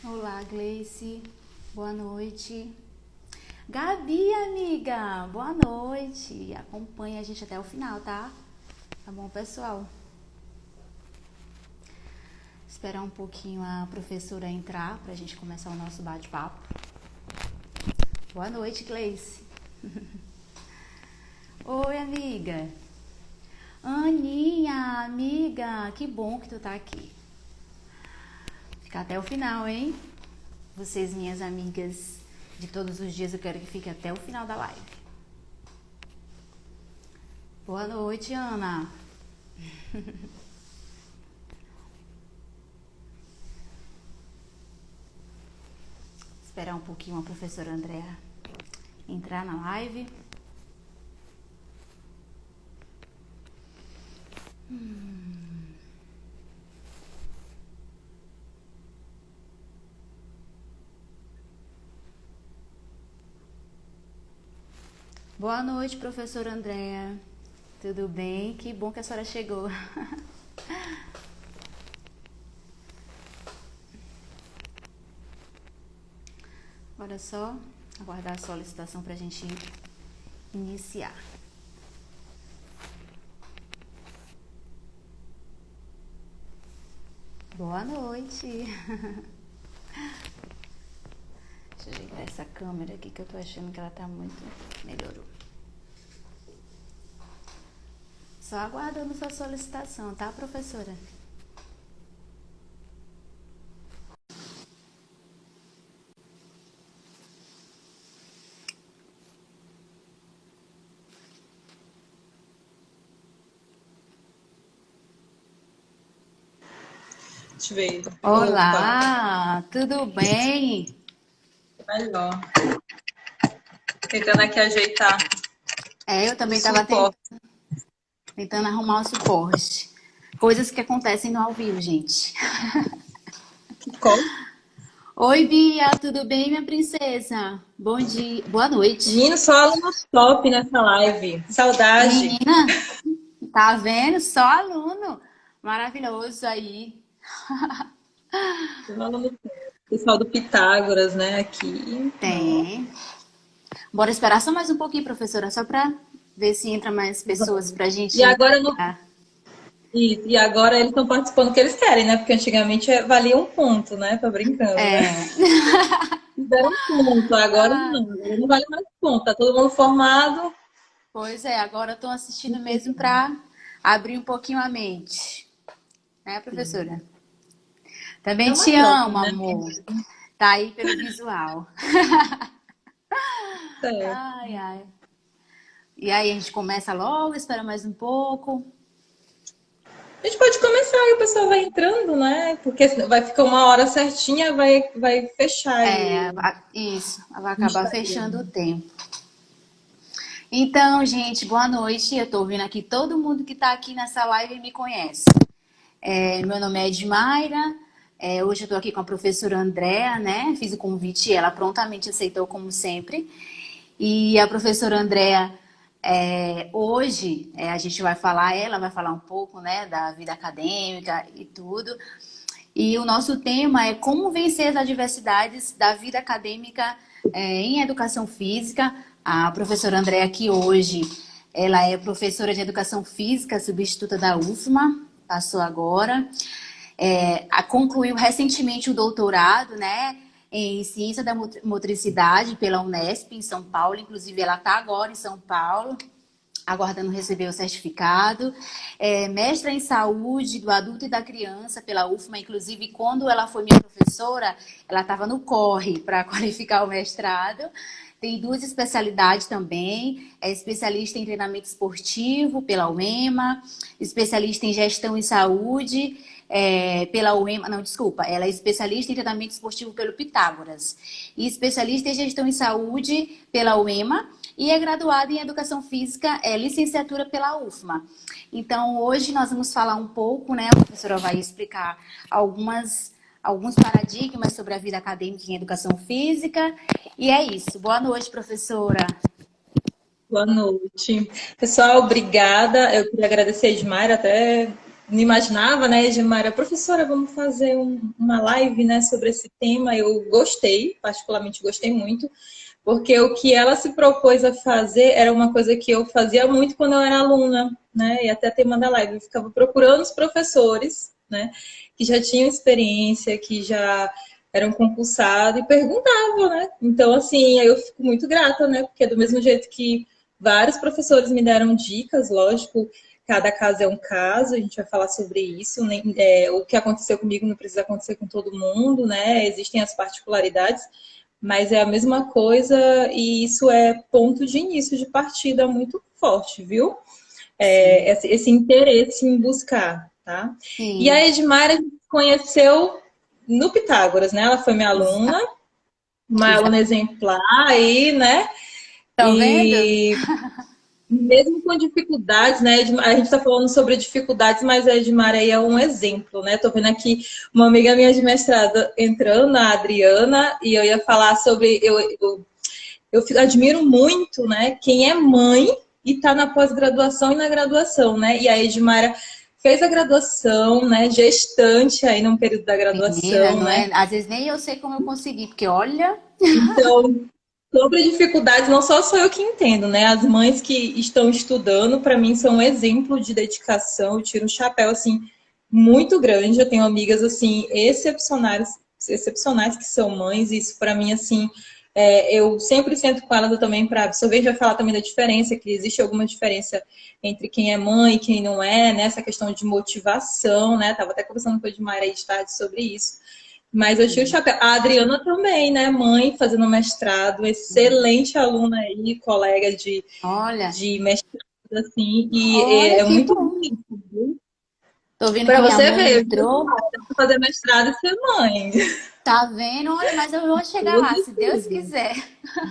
Olá, Gleice. Boa noite. Gabi, amiga. Boa noite. Acompanha a gente até o final, tá? Tá bom, pessoal? Esperar um pouquinho a professora entrar pra gente começar o nosso bate-papo. Boa noite, Gleice. Oi, amiga. Aninha, amiga. Que bom que tu tá aqui. Fica até o final, hein? Vocês, minhas amigas de todos os dias, eu quero que fique até o final da live. Boa noite, Ana. Esperar um pouquinho a professora Andréa entrar na live. Boa noite, professora Andréa. Tudo bem? Que bom que a senhora chegou. Agora é só aguardar a solicitação para a gente iniciar. Boa noite. Deixa eu ajeitar essa câmera aqui que eu tô achando que ela tá muito... Melhorou. Só aguardando sua solicitação, tá, professora? Deixa eu ver. Olá, tudo bem? Melhor. Tentando aqui ajeitar Eu o também estava suporte. tentando arrumar o suporte. Coisas que acontecem no ao vivo, gente. Como? Oi, Bia, tudo bem, minha princesa? Bom dia, boa noite. Menino, só alunos top nessa live. Saudade. Menina, tá vendo? Só aluno maravilhoso aí. Só aluno top. Pessoal do Pitágoras, né? Aqui. Ó. Tem. Bora esperar só mais um pouquinho, professora, só para ver se entra mais pessoas pra E gente agora, no... iniciar. e agora eles estão participando do que eles querem, né? Porque antigamente valia um ponto, né? Tô brincando, né? É. Fizeram um ponto, agora Ah, não. Agora não vale mais ponto. Tá todo mundo formado. pois é, agora eu tô assistindo mesmo para abrir um pouquinho a mente. Né, professora? É Também uma te troca, amo, né? amor. Tá aí pelo visual. Certo. Ai, ai. E aí a gente começa logo, espera mais um pouco. A gente pode começar e o pessoal vai entrando, né? Porque vai ficar uma hora certinha, vai fechar aí Isso, vai o acabar fechando o Instagram. tempo. Então, gente, boa noite. Eu tô ouvindo aqui todo mundo que tá aqui nessa live me conhece. Meu nome é Edmaira. Hoje eu tô aqui com a professora Andréa, né? Fiz o convite e ela prontamente aceitou, como sempre. E a professora Andréa, hoje a gente vai falar, ela vai falar um pouco, né, da vida acadêmica e tudo. E o nosso tema é como vencer as adversidades da vida acadêmica em educação física. A professora Andréa aqui hoje, ela é professora de educação física, substituta da UFMA, passou agora. Concluiu recentemente o doutorado, né, em ciência da motricidade pela Unesp, em São Paulo. Inclusive, ela está agora em São Paulo, aguardando receber o certificado. Mestra em saúde do adulto e da criança pela UFMA. Inclusive, quando ela foi minha professora, ela estava no corre para qualificar o mestrado. Tem duas especialidades também. É especialista em treinamento esportivo pela UEMA, especialista em gestão em saúde pela UEMA, não, desculpa, ela é especialista em treinamento esportivo pelo Pitágoras e especialista em gestão em saúde pela UEMA e é graduada em educação física, licenciatura pela UFMA. Então, hoje nós vamos falar um pouco, né, a professora vai explicar alguns paradigmas sobre a vida acadêmica em educação física. E é isso. Boa noite, professora. Boa noite. Pessoal, obrigada. Eu queria agradecer a Edmaira, até não imaginava, né, Edmara, professora, vamos fazer uma live, né, sobre esse tema. Eu gostei, particularmente gostei muito, porque o que ela se propôs a fazer era uma coisa que eu fazia muito quando eu era aluna, né, e até tema da live, eu ficava procurando os professores, né, que já tinham experiência, que já eram concursados e perguntavam, né? Então, assim, aí eu fico muito grata, né, porque do mesmo jeito que vários professores me deram dicas, lógico, cada caso é um caso, a gente vai falar sobre isso. O que aconteceu comigo não precisa acontecer com todo mundo, né? Existem as particularidades, mas é a mesma coisa e isso é ponto de início de partida muito forte, viu? Sim, Esse interesse em buscar, tá? E a sim. Edmara a gente conheceu no Pitágoras, né? Ela foi minha aluna, Exa- uma aluna Exato. exemplar aí, né? Tá vendo? E mesmo com dificuldades, né? A gente está falando sobre dificuldades, mas a Edmara aí é um exemplo, né? Tô vendo aqui uma amiga minha de mestrado entrando, a Adriana, e eu ia falar sobre. Eu admiro muito, né? Quem é mãe e está na pós-graduação e na graduação, né? E a Edmara fez a graduação, né? Gestante aí num período da Menina, graduação, não né? é? Às vezes nem eu sei como eu consegui, porque olha, Então, sobre dificuldades, não só sou eu que entendo, né? As mães que estão estudando, para mim, são um exemplo de dedicação. Eu tiro um chapéu, assim, muito grande. Eu tenho amigas, assim, excepcionais que são mães. E isso, para mim, assim, eu sempre sento com elas também para absorver. A gente vai falar também da diferença, que existe alguma diferença entre quem é mãe e quem não é, né? Essa questão de motivação, né? Tava até conversando com a Edmara aí de tarde sobre isso. Mas eu tiro o chapéu. A Adriana também, né? Mãe, fazendo mestrado, excelente aluna aí, colega olha, de mestrado, assim, e olha é que muito bom. bonito, viu? Tô vendo que Para minha você mãe ver, viu? entrou. Dá pra fazer mestrado e ser mãe. Tá vendo? Olha, mas eu vou chegar lá, se Deus Positivo. quiser.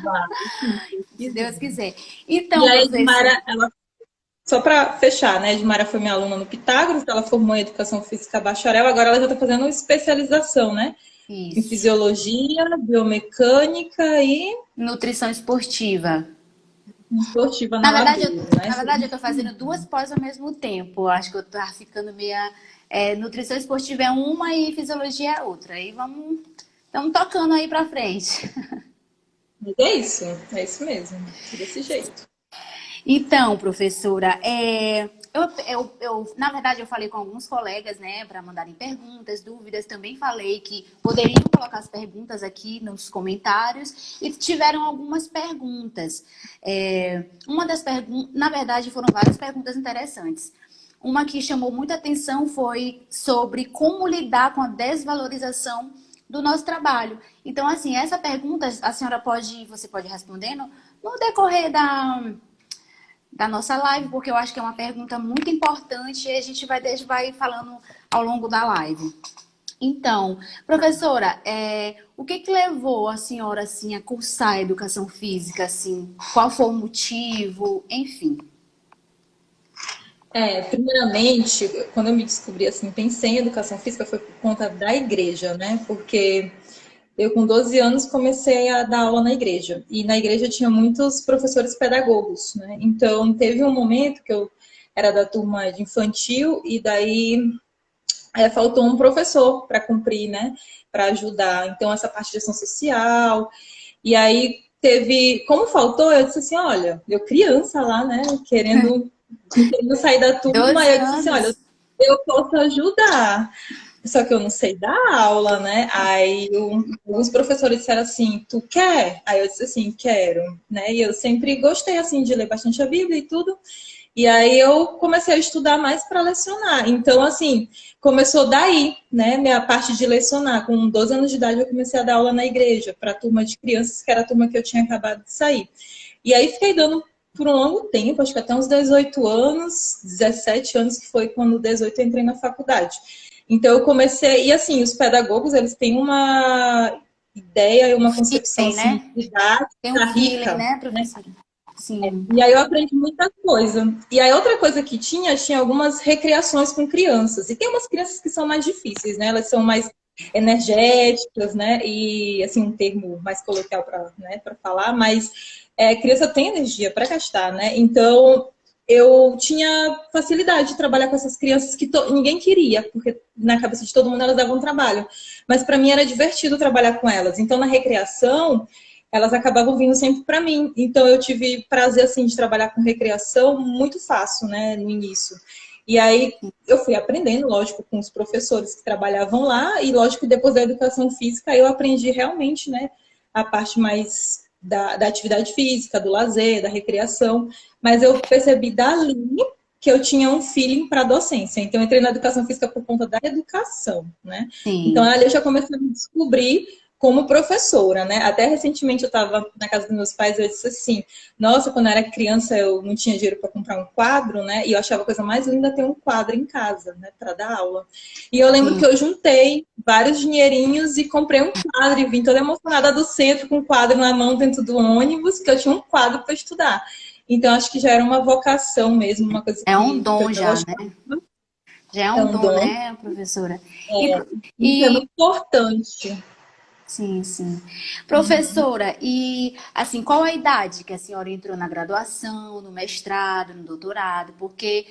Vai, sim, se Se quiser. Deus quiser. E Então, a professor, Edmara, só para fechar, né? A Edmara foi minha aluna no Pitágoras, ela formou em Educação Física Bacharel, agora ela já está fazendo especialização, né? Em isso. Fisiologia, Biomecânica e Nutrição esportiva. Esportiva Na na verdade, UAB, né? eu tô fazendo duas pós ao mesmo tempo. Eu acho que eu tô ficando meia. Nutrição esportiva é uma e fisiologia é outra. Aí estamos tocando aí pra frente. Mas é isso mesmo, desse jeito. Então, professora, na verdade, eu falei com alguns colegas, né, para mandarem perguntas, dúvidas. Também falei que poderiam colocar as perguntas aqui nos comentários e tiveram algumas perguntas. Uma das perguntas, na verdade, foram várias perguntas interessantes. Uma que chamou muita atenção foi sobre como lidar com a desvalorização do nosso trabalho. Então, assim, essa pergunta você pode ir respondendo no decorrer da nossa live, porque eu acho que é uma pergunta muito importante e a gente vai falando ao longo da live. Então, professora, o que levou a senhora assim a cursar a educação física, assim? Qual foi o motivo? Enfim. Primeiramente, quando eu me descobri assim, pensei em educação física, foi por conta da igreja, né? Porque eu, com 12 anos, comecei a dar aula na igreja. E na igreja tinha muitos professores pedagogos, né? Então, teve um momento que eu era da turma de infantil e daí faltou um professor para cumprir, né? Para ajudar. Então, essa parte de ação social. E aí, como faltou, eu disse assim: olha, eu criança lá, né? Querendo sair da turma, 12 e eu disse assim: olha, anos? eu posso ajudar. Só que eu não sei dar aula, né? Aí os professores disseram assim, tu quer? Aí eu disse assim, quero, né? E eu sempre gostei assim de ler bastante a Bíblia e tudo. E aí eu comecei a estudar mais para lecionar. Então, assim, começou daí, né? Minha parte de lecionar. Com 12 anos de idade eu comecei a dar aula na igreja para a turma de crianças, que era a turma que eu tinha acabado de sair. E aí fiquei dando por um longo tempo, acho que até uns 18 anos, 17 anos, que foi quando 18 eu entrei na faculdade. Então eu comecei, e assim, os pedagogos, eles têm uma ideia e Um uma concepção feeling, assim, né? Tem um didática feeling, rica, né, né? professora? Sim. E aí eu aprendi muita coisa. E aí outra coisa que tinha algumas recreações com crianças. E tem umas crianças que são mais difíceis, né? Elas são mais energéticas, né? E assim, um termo mais coloquial para, né, para falar, mas criança tem energia para gastar, né? Então, eu tinha facilidade de trabalhar com essas crianças que ninguém queria, porque na cabeça de todo mundo elas davam trabalho. Mas para mim era divertido trabalhar com elas. Então, na recreação, elas acabavam vindo sempre para mim. Então, eu tive prazer, assim, de trabalhar com recreação muito fácil, né, no início. E aí, eu fui aprendendo, lógico, com os professores que trabalhavam lá, e lógico, depois da educação física, eu aprendi realmente, né, a parte mais da atividade física, do lazer, da recreação. Mas eu percebi dali que eu tinha um feeling para docência. Então, eu entrei na educação física por conta da educação, né? Então, Sim. ali eu já comecei a me descobrir como professora, né? Até recentemente eu estava na casa dos meus pais e eu disse assim, nossa, quando eu era criança eu não tinha dinheiro para comprar um quadro, né? E eu achava a coisa mais linda ter um quadro em casa, né? Para dar aula. E eu lembro Sim. que eu juntei vários dinheirinhos e comprei um quadro e vim toda emocionada do centro com um quadro na mão dentro do ônibus, que eu tinha um quadro para estudar. Então, acho que já era uma vocação mesmo, uma coisa É um que eu dom já já, né? gostava. Já é É um um dom, dom. né, professora? E, pro- Isso é e muito importante. sim, sim. Professora, e assim, qual a idade que a senhora entrou na graduação, no mestrado, no doutorado? Porque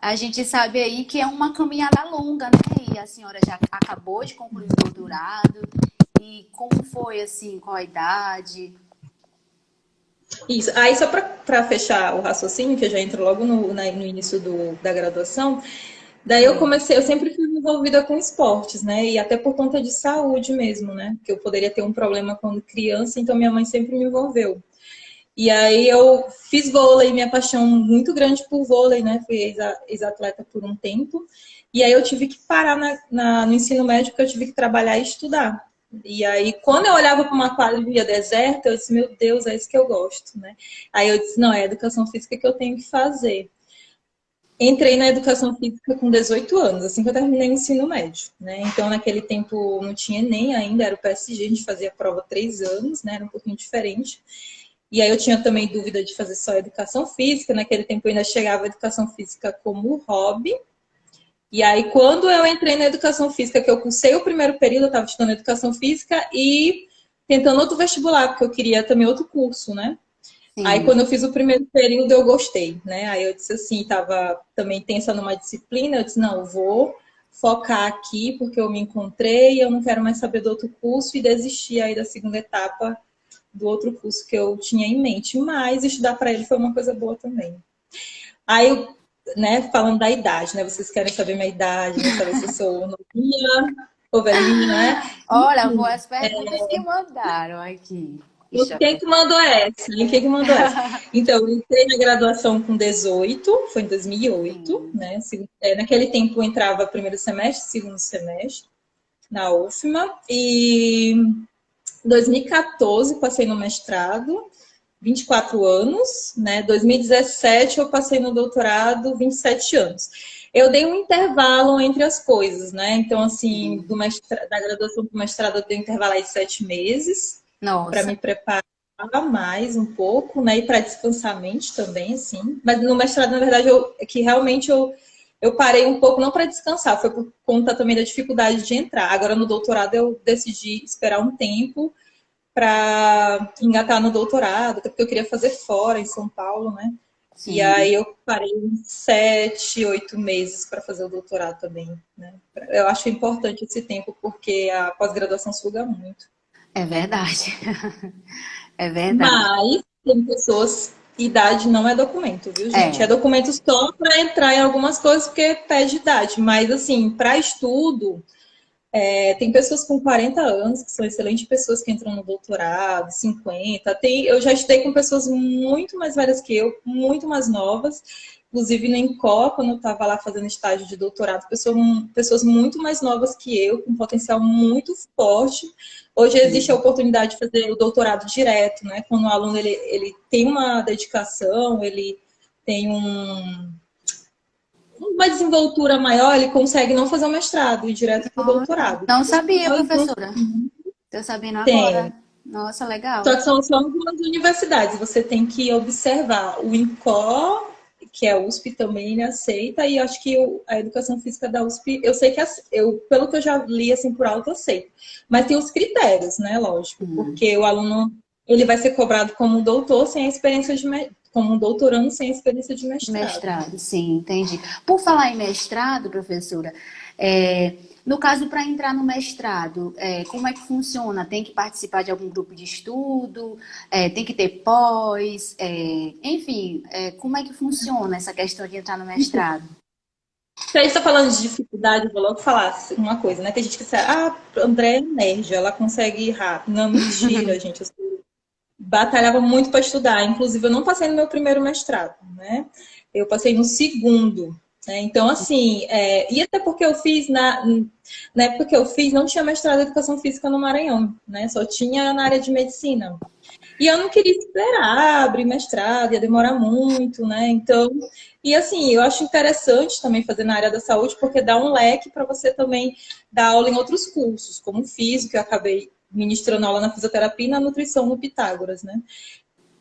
a gente sabe aí que é uma caminhada longa, né? E a senhora já acabou de concluir o doutorado. E como foi, assim, qual a idade? Isso. Aí, só para fechar o raciocínio, que eu já entro logo no início da graduação, daí eu Sim, comecei, eu sempre fui envolvida com esportes, né? E até por conta de saúde mesmo, né? Que eu poderia ter um problema quando criança, então minha mãe sempre me envolveu. E aí eu fiz vôlei, minha paixão muito grande por vôlei, né? Fui ex-atleta por um tempo. E aí eu tive que parar no ensino médio, porque eu tive que trabalhar e estudar. E aí, quando eu olhava para uma quadra e via deserta, eu disse, meu Deus, é isso que eu gosto, né? Aí eu disse, não, é a educação física que eu tenho que fazer. Entrei na educação física com 18 anos, assim que eu terminei o ensino médio, né? Então, naquele tempo não tinha nem ainda, era o PSG, a gente fazia a prova 3 anos, né? Era um pouquinho diferente. E aí eu tinha também dúvida de fazer só educação física. Naquele tempo eu ainda chegava a educação física como hobby. E aí, quando eu entrei na educação física, que eu cursei o primeiro período, eu estava estudando educação física e tentando outro vestibular, porque eu queria também outro curso, né? Aí, sim. quando eu fiz o primeiro período, eu gostei, né? Aí eu disse assim, estava também tensa numa disciplina, eu disse, não, eu vou focar aqui, porque eu me encontrei, eu não quero mais saber do outro curso, e desisti aí da segunda etapa do outro curso que eu tinha em mente, mas estudar para ele foi uma coisa boa também. Aí, né, falando da idade, né? Vocês querem saber minha idade, né? Saber se eu sou novinha ou velhinha, né? Olha, vou as perguntas que mandaram aqui. Deixa eu Quem ver. que mandou essa? Quem que mandou essa? Então, eu entrei na graduação com 18, foi em 2008, Sim. né? Naquele tempo eu entrava primeiro semestre, segundo semestre, na UFMA, e em 2014 passei no mestrado, 24 anos, né? 2017 eu passei no doutorado, 27 anos. Eu dei um intervalo entre as coisas, né? Então, assim, da graduação para o mestrado eu dei um intervalo aí de 7 meses para Nossa, me preparar mais um pouco, né? E para descansar a mente também, assim. Mas no mestrado, na verdade, que realmente eu parei um pouco, não para descansar, foi por conta também da dificuldade de entrar. Agora, no doutorado, eu decidi esperar um tempo para engatar no doutorado, até porque eu queria fazer fora, em São Paulo, né? E sim. aí eu parei uns 7, 8 meses para fazer o doutorado também, né? Eu acho importante esse tempo, porque a pós-graduação suga muito. É verdade. É verdade. Mas tem pessoas, idade não é documento, viu, gente? É É. documento só para entrar em algumas coisas, porque pede idade. Mas, assim, para estudo, tem pessoas com 40 anos que são excelentes pessoas que entram no doutorado, 50. Eu já estudei com pessoas muito mais velhas que eu, muito mais novas. Inclusive no INCO, quando eu estava lá fazendo estágio de doutorado, pessoas muito mais novas que eu, com potencial muito forte. Hoje existe a Sim. oportunidade de fazer o doutorado direto, né? Quando o aluno ele tem uma dedicação, ele tem uma desenvoltura maior, ele consegue não fazer o mestrado e ir direto para o Olha, doutorado. não sabia, Então, professora. Tô sabendo tem. agora. Nossa, Só legal. que são algumas universidades. Você tem que observar. O INCO, que é a USP também, ele aceita. E acho que a educação física da USP, eu sei que, pelo que eu já li assim por alto, eu sei. Mas tem os critérios, né? Lógico. Hum. Porque o aluno, ele vai ser cobrado como doutor sem a experiência como um doutorando sem experiência de mestrado. Mestrado, sim, entendi. Por falar em mestrado, professora, no caso, para entrar no mestrado, como é que funciona? Tem que participar de algum grupo de estudo? Tem que ter pós? Enfim, como é que funciona essa questão de entrar no mestrado? Se a gente está falando de dificuldade, eu vou logo falar uma coisa, né? Que a gente quer André é nerd, ela consegue ir rápido. Não, mentira, gente. Eu batalhava muito para estudar. Inclusive, eu não passei no meu primeiro mestrado, né? Eu passei no segundo. Né? Então, assim, e até porque eu fiz, na época que eu fiz, não tinha mestrado em Educação Física no Maranhão, né? Só tinha na área de medicina. E eu não queria esperar abrir mestrado, ia demorar muito, né? Então, e assim, eu acho interessante também fazer na área da saúde, porque dá um leque para você também dar aula em outros cursos, como físico, que eu acabei ministrando aula na fisioterapia e na nutrição no Pitágoras, né?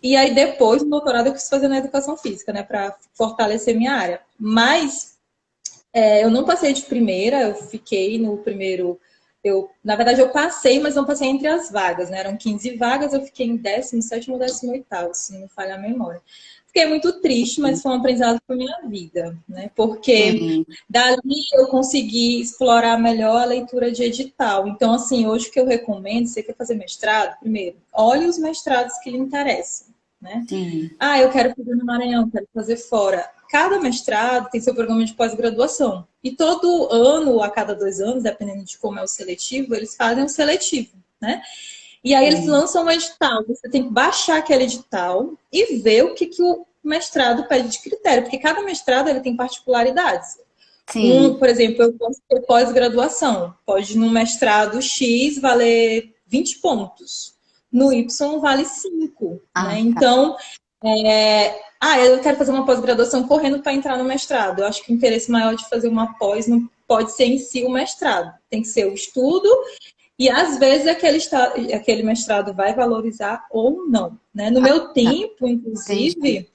E aí depois, no doutorado, eu quis fazer na educação física, né, para fortalecer minha área. Mas eu não passei de primeira, eu fiquei no primeiro. Na verdade, eu passei, mas não passei entre as vagas, né? Eram 15 vagas, eu fiquei em 17º ou 18º, se não me falha a memória. Fiquei muito triste, mas foi um aprendizado para minha vida, né? Porque Sim, dali eu consegui explorar melhor a leitura de edital. Então, assim, hoje o que eu recomendo, se você quer fazer mestrado, primeiro, olhe os mestrados que lhe interessam, né? sim, Eu quero fazer no Maranhão, quero fazer fora. Cada mestrado tem seu programa de pós-graduação. E todo ano, a cada 2 anos, dependendo de como é o seletivo, eles fazem um seletivo, né? E aí eles sim, lançam um edital. Você tem que baixar aquele edital e ver o que o mestrado pede de critério, porque cada mestrado ele tem particularidades. sim. Por exemplo, eu posso ter pós-graduação. Pode no mestrado X valer 20 pontos. No Y vale 5, né? Ah, tá. Então, eu quero fazer uma pós-graduação correndo para entrar no mestrado. Eu acho que o interesse maior de fazer uma pós não pode ser em si o mestrado. Tem que ser o estudo e, às vezes, aquele mestrado vai valorizar ou não. Né? No meu Tá, tempo, entendi. inclusive,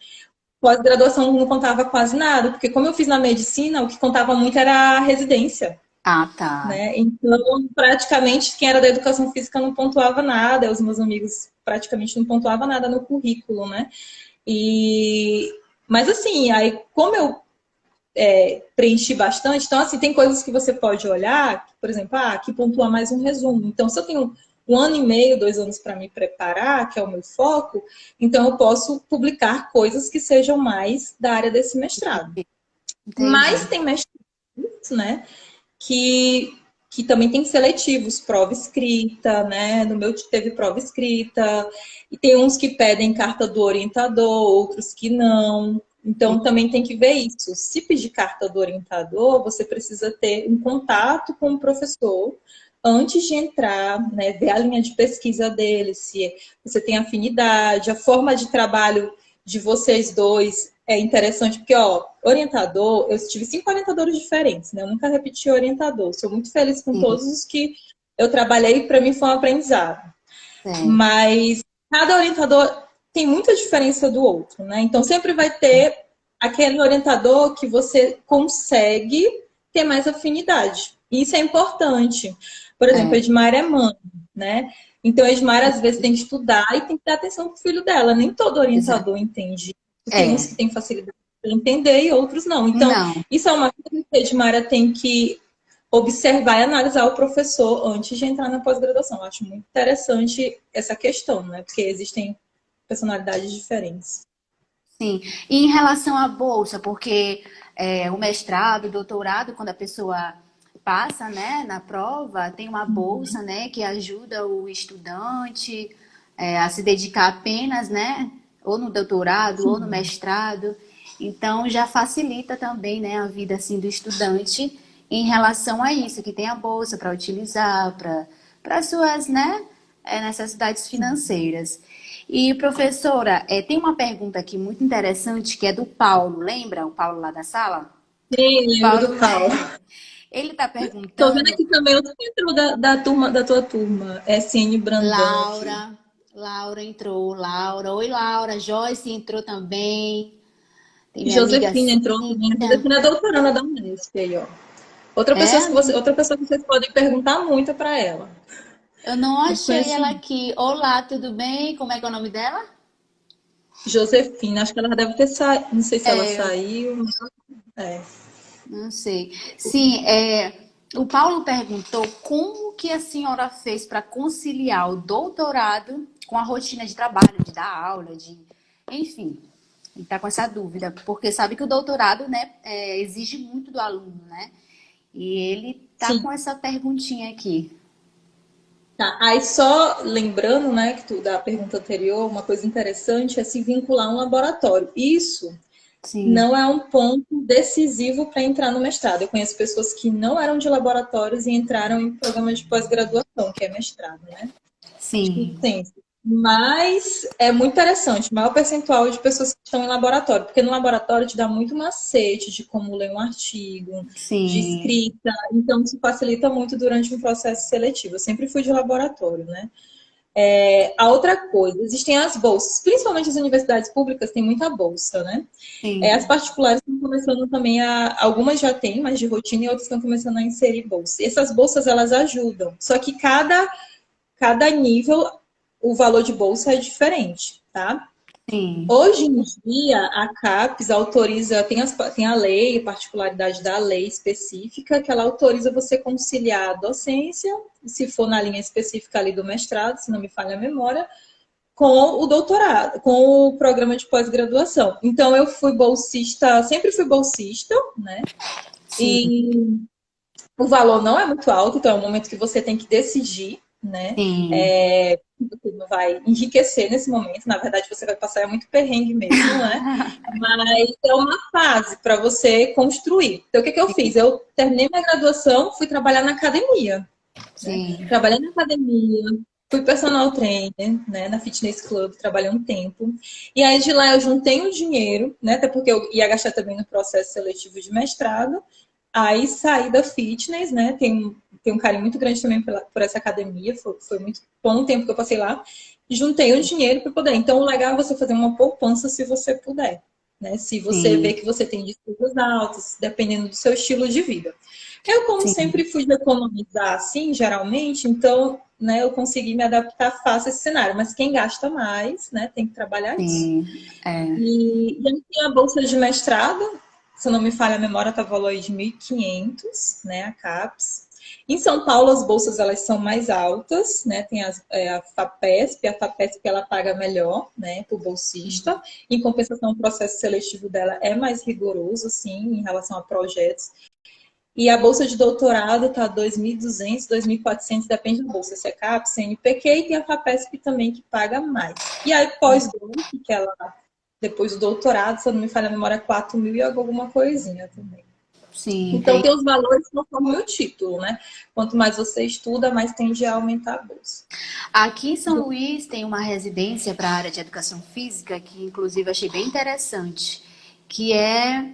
pós-graduação não contava quase nada, porque como eu fiz na medicina, o que contava muito era a residência. Ah, tá. Né? Então, praticamente, quem era da educação física não pontuava nada, os meus amigos praticamente não pontuavam nada no currículo, né? Mas assim, aí como eu preenchi bastante, então assim, tem coisas que você pode olhar, por exemplo, aqui pontua mais um resumo. Então, se eu tenho 1 ano e meio, 2 anos para me preparar, que é o meu foco, então eu posso publicar coisas que sejam mais da área desse mestrado. Mas Entendi. tem mestrados, né, que também tem seletivos, prova escrita, né? No meu teve prova escrita, e tem uns que pedem carta do orientador, outros que não. Então também tem que ver isso. Se pedir carta do orientador, você precisa ter um contato com o professor antes de entrar, né? Ver a linha de pesquisa dele, se você tem afinidade, a forma de trabalho de vocês dois é interessante, porque, orientador, eu tive 5 orientadores diferentes, né? Eu nunca repeti orientador. Sou muito feliz com Sim, todos os que eu trabalhei, para mim foi um aprendizado. certo. Mas cada orientador tem muita diferença do outro, né? Então sempre vai ter aquele orientador que você consegue ter mais afinidade. E isso é importante. Por exemplo, a É, Edmar é mãe, né? Então a Edmar às vezes tem que estudar e tem que dar atenção pro filho dela. Nem todo exato. orientador entende. Tem uns É, que têm facilidade para entender e outros não. Então, não. isso é uma coisa que a Edmara tem que observar e analisar o professor antes de entrar na pós-graduação. Eu acho muito interessante essa questão, né? Porque existem personalidades diferentes. Sim. E em relação à bolsa, porque o mestrado, o doutorado, quando a pessoa passa, né, na prova, tem uma bolsa, né, que ajuda o estudante a se dedicar apenas, né, ou no doutorado ou no Sim, mestrado. Então já facilita também, né, a vida assim do estudante em relação a isso, que tem a bolsa para utilizar para suas, né, necessidades sim. financeiras. E, professora, tem uma pergunta aqui muito interessante que é do Paulo. Lembra o Paulo lá da sala? Sim, lembro Paulo, do Paulo. ele está Tô vendo perguntando, aqui também outro que entrou da tua turma, SN Brandão aqui. Laura entrou, Laura. Oi, Laura. Joyce entrou também. Tem minha amiga Josefina entrou também. A Cíntia. Josefina é doutoranda da Unesp aí, ó. É? Outra pessoa que vocês podem perguntar muito para ela. Eu não Muito achei ela conhecimento. aqui. Olá, tudo bem? Como é que é o nome dela? Josefina, acho que ela deve ter saído, não sei se ela É, saiu. É. não sei. Sim, o Paulo perguntou como que a senhora fez para conciliar o doutorado com a rotina de trabalho, de dar aula, enfim, ele está com essa dúvida, porque sabe que o doutorado, né, exige muito do aluno, né? E ele tá Sim. com essa perguntinha aqui. Tá. Aí só lembrando, né, que da pergunta anterior, uma coisa interessante é se vincular a um laboratório. Isso Sim, não é um ponto decisivo para entrar no mestrado. Eu conheço pessoas que não eram de laboratórios e entraram em programas de pós-graduação, que é mestrado, né? sim, Sim. Mas é muito interessante, o maior percentual de pessoas que estão em laboratório, porque no laboratório te dá muito macete de como ler um artigo, de sim, escrita, então isso facilita muito durante um processo seletivo. Eu sempre fui de laboratório, né? A outra coisa, existem as bolsas, principalmente as universidades públicas têm muita bolsa, né? As sim, particulares estão começando também algumas já têm, mas de rotina, e outras estão começando a inserir bolsa. E essas bolsas, elas ajudam, só que cada nível, o valor de bolsa é diferente, tá? sim, Hoje em dia, a CAPES autoriza, tem a lei, a particularidade da lei específica, que ela autoriza você conciliar a docência, se for na linha específica ali do mestrado, se não me falha a memória, com o doutorado, com o programa de pós-graduação. Então, eu fui bolsista, sempre fui bolsista, né? sim, E o valor não é muito alto, então é um momento que você tem que decidir, né? sim, Você não vai enriquecer nesse momento, na verdade você vai passar muito perrengue mesmo, né? Mas é uma fase para você construir. Então o que que eu fiz? Eu terminei minha graduação, fui trabalhar na academia, né? sim, Trabalhei na academia, fui personal trainer, né, na Fitness Club, trabalhei um tempo. E aí de lá eu juntei um dinheiro, né, até porque eu ia gastar também no processo seletivo de mestrado. Aí saí da fitness, né? Tem um carinho muito grande também por essa academia. Foi muito bom o tempo que eu passei lá. E juntei o dinheiro para poder. Então, o legal é você fazer uma poupança se você puder. Né? Se você vê sim, que você tem despesas altas, dependendo do seu estilo de vida. Eu, como sim, sempre fui de economizar assim, geralmente, então, né, eu consegui me adaptar fácil a esse cenário. Mas quem gasta mais, né, tem que trabalhar isso. sim, E aí tem a bolsa de mestrado, se não me falha a memória, está valor aí de 1.500, né, a CAPES. Em São Paulo, as bolsas elas são mais altas, né? Tem a FAPESP ela paga melhor, né, para o bolsista. Em compensação, o processo seletivo dela é mais rigoroso, sim, em relação a projetos. E a bolsa de doutorado está 2.200, 2.400, depende da bolsa, se é CAPES, CNPq, e tem a FAPESP também que paga mais. E aí, pós-doc, que ela depois do doutorado, se eu não me falha a memória, 4 mil e alguma coisinha também. sim, Então, entendi. tem os valores conforme o título, né? Quanto mais você estuda, mais tende a aumentar a bolsa. Aqui em São Luís tem uma residência para a área de educação física que, inclusive, achei bem interessante, que é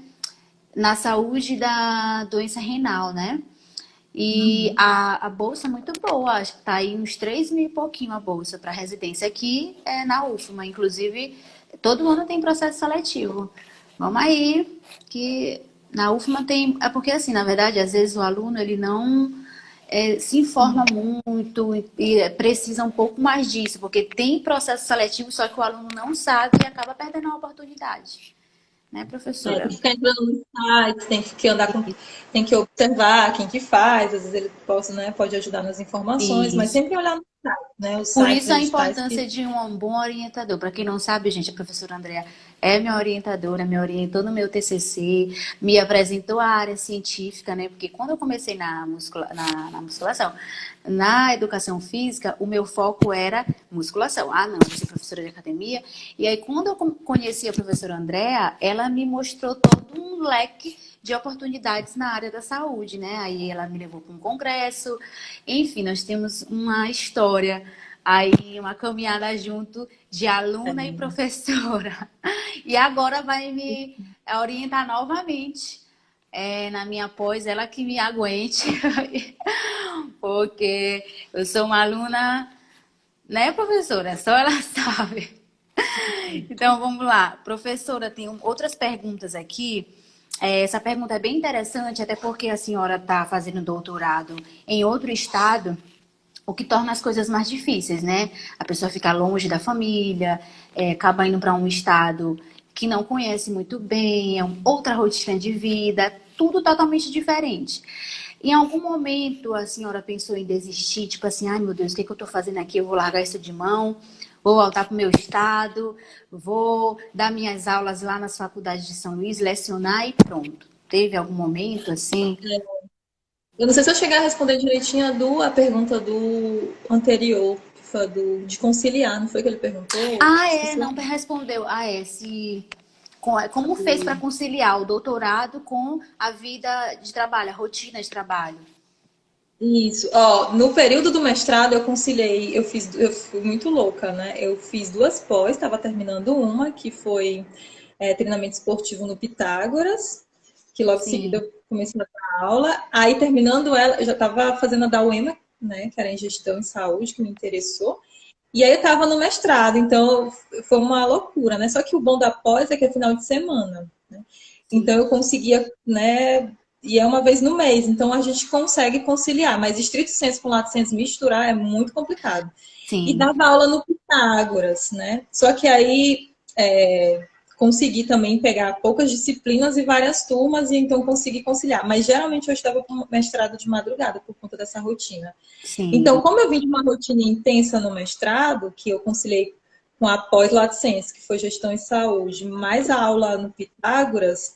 na saúde da doença renal, né? E Uhum. a bolsa é muito boa, acho que tá aí uns 3 mil e pouquinho a bolsa para residência aqui na UFMA. Inclusive, todo ano tem processo seletivo. Vamos aí, que na UFMA tem. É porque, assim, na verdade, às vezes o aluno ele não se informa muito e precisa um pouco mais disso, porque tem processo seletivo, só que o aluno não sabe e acaba perdendo a oportunidade, né, Tem professora? que ficar entrando no site, tem que observar quem que faz, às vezes ele pode ajudar nas informações, mas Isso. sempre olhar no site, né? Os Por sites isso a editais que importância de um bom orientador. Para quem não sabe, gente, a professora Andrea é minha orientadora, me orientou no meu TCC, me apresentou a área científica, né? Porque quando eu comecei na musculação, na educação física, o meu foco era musculação. Ah, não, vou ser professora de academia. E aí, quando eu conheci a professora Andrea, ela me mostrou todo um leque de oportunidades na área da saúde, né? Aí ela me levou para um congresso. Enfim, nós temos uma história aí, uma caminhada junto de aluna e professora. E agora vai me orientar novamente na minha pós, ela que me aguente, porque eu sou uma aluna, né, professora? Só ela sabe. Então vamos lá, professora, tem outras perguntas aqui. Essa pergunta é bem interessante, até porque a senhora está fazendo doutorado em outro estado. o que torna as coisas mais difíceis, né? A pessoa fica longe da família, acaba indo para um estado que não conhece muito bem, outra rotina de vida, tudo totalmente diferente. Em algum momento a senhora pensou em desistir, tipo assim, ai meu Deus, o que que eu tô fazendo aqui? Eu vou largar isso de mão, vou voltar pro meu estado, vou dar minhas aulas lá nas faculdades de São Luís, lecionar e pronto. Teve algum momento assim? Eu não sei se eu chegar a responder direitinho a pergunta do anterior, que foi de conciliar, não foi que ele perguntou? Ah, Esqueci. não respondeu. Ah, se como fez para conciliar o doutorado com a vida de trabalho, a rotina de trabalho? Isso. Ó, no período do mestrado eu conciliei, eu fui muito louca, né? Eu fiz duas pós, estava terminando uma, que foi treinamento esportivo no Pitágoras, que logo em seguida Sim, eu comecei a dar aula. Aí terminando ela, eu já estava fazendo a da UEMA, né? Que era em gestão em saúde, que me interessou. E aí eu estava no mestrado, então foi uma loucura, né? Só que o bom da pós é que é final de semana, né? Então sim, eu conseguia, né? E é uma vez no mês, então a gente consegue conciliar, mas estrito senso com lato senso misturar é muito complicado. E sim, dava aula no Pitágoras, né? Só que aí consegui também pegar poucas disciplinas e várias turmas, e então consegui conciliar. Mas geralmente eu estava com mestrado de madrugada por conta dessa rotina. Então, sim, como eu vim de uma rotina intensa no mestrado, que eu conciliei com a pós-lato sensu, que foi gestão em saúde, mais a aula no Pitágoras,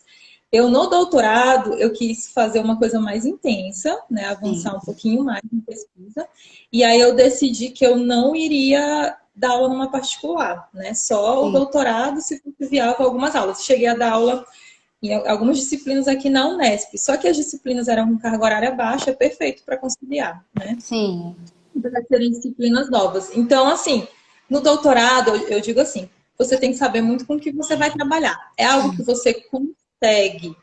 eu no doutorado eu quis fazer uma coisa mais intensa, né, sim, avançar um pouquinho mais na pesquisa, e aí eu decidi que eu não iria dar aula numa particular, né, só o sim, doutorado se fosse viável algumas aulas. Cheguei a dar aula em algumas disciplinas aqui na Unesp, só que as disciplinas eram com carga horária baixa, é perfeito para conciliar, né? sim, Para serem disciplinas novas. Então, assim, no doutorado, eu digo assim, você tem que saber muito com o que você vai trabalhar. É algo que você consegue,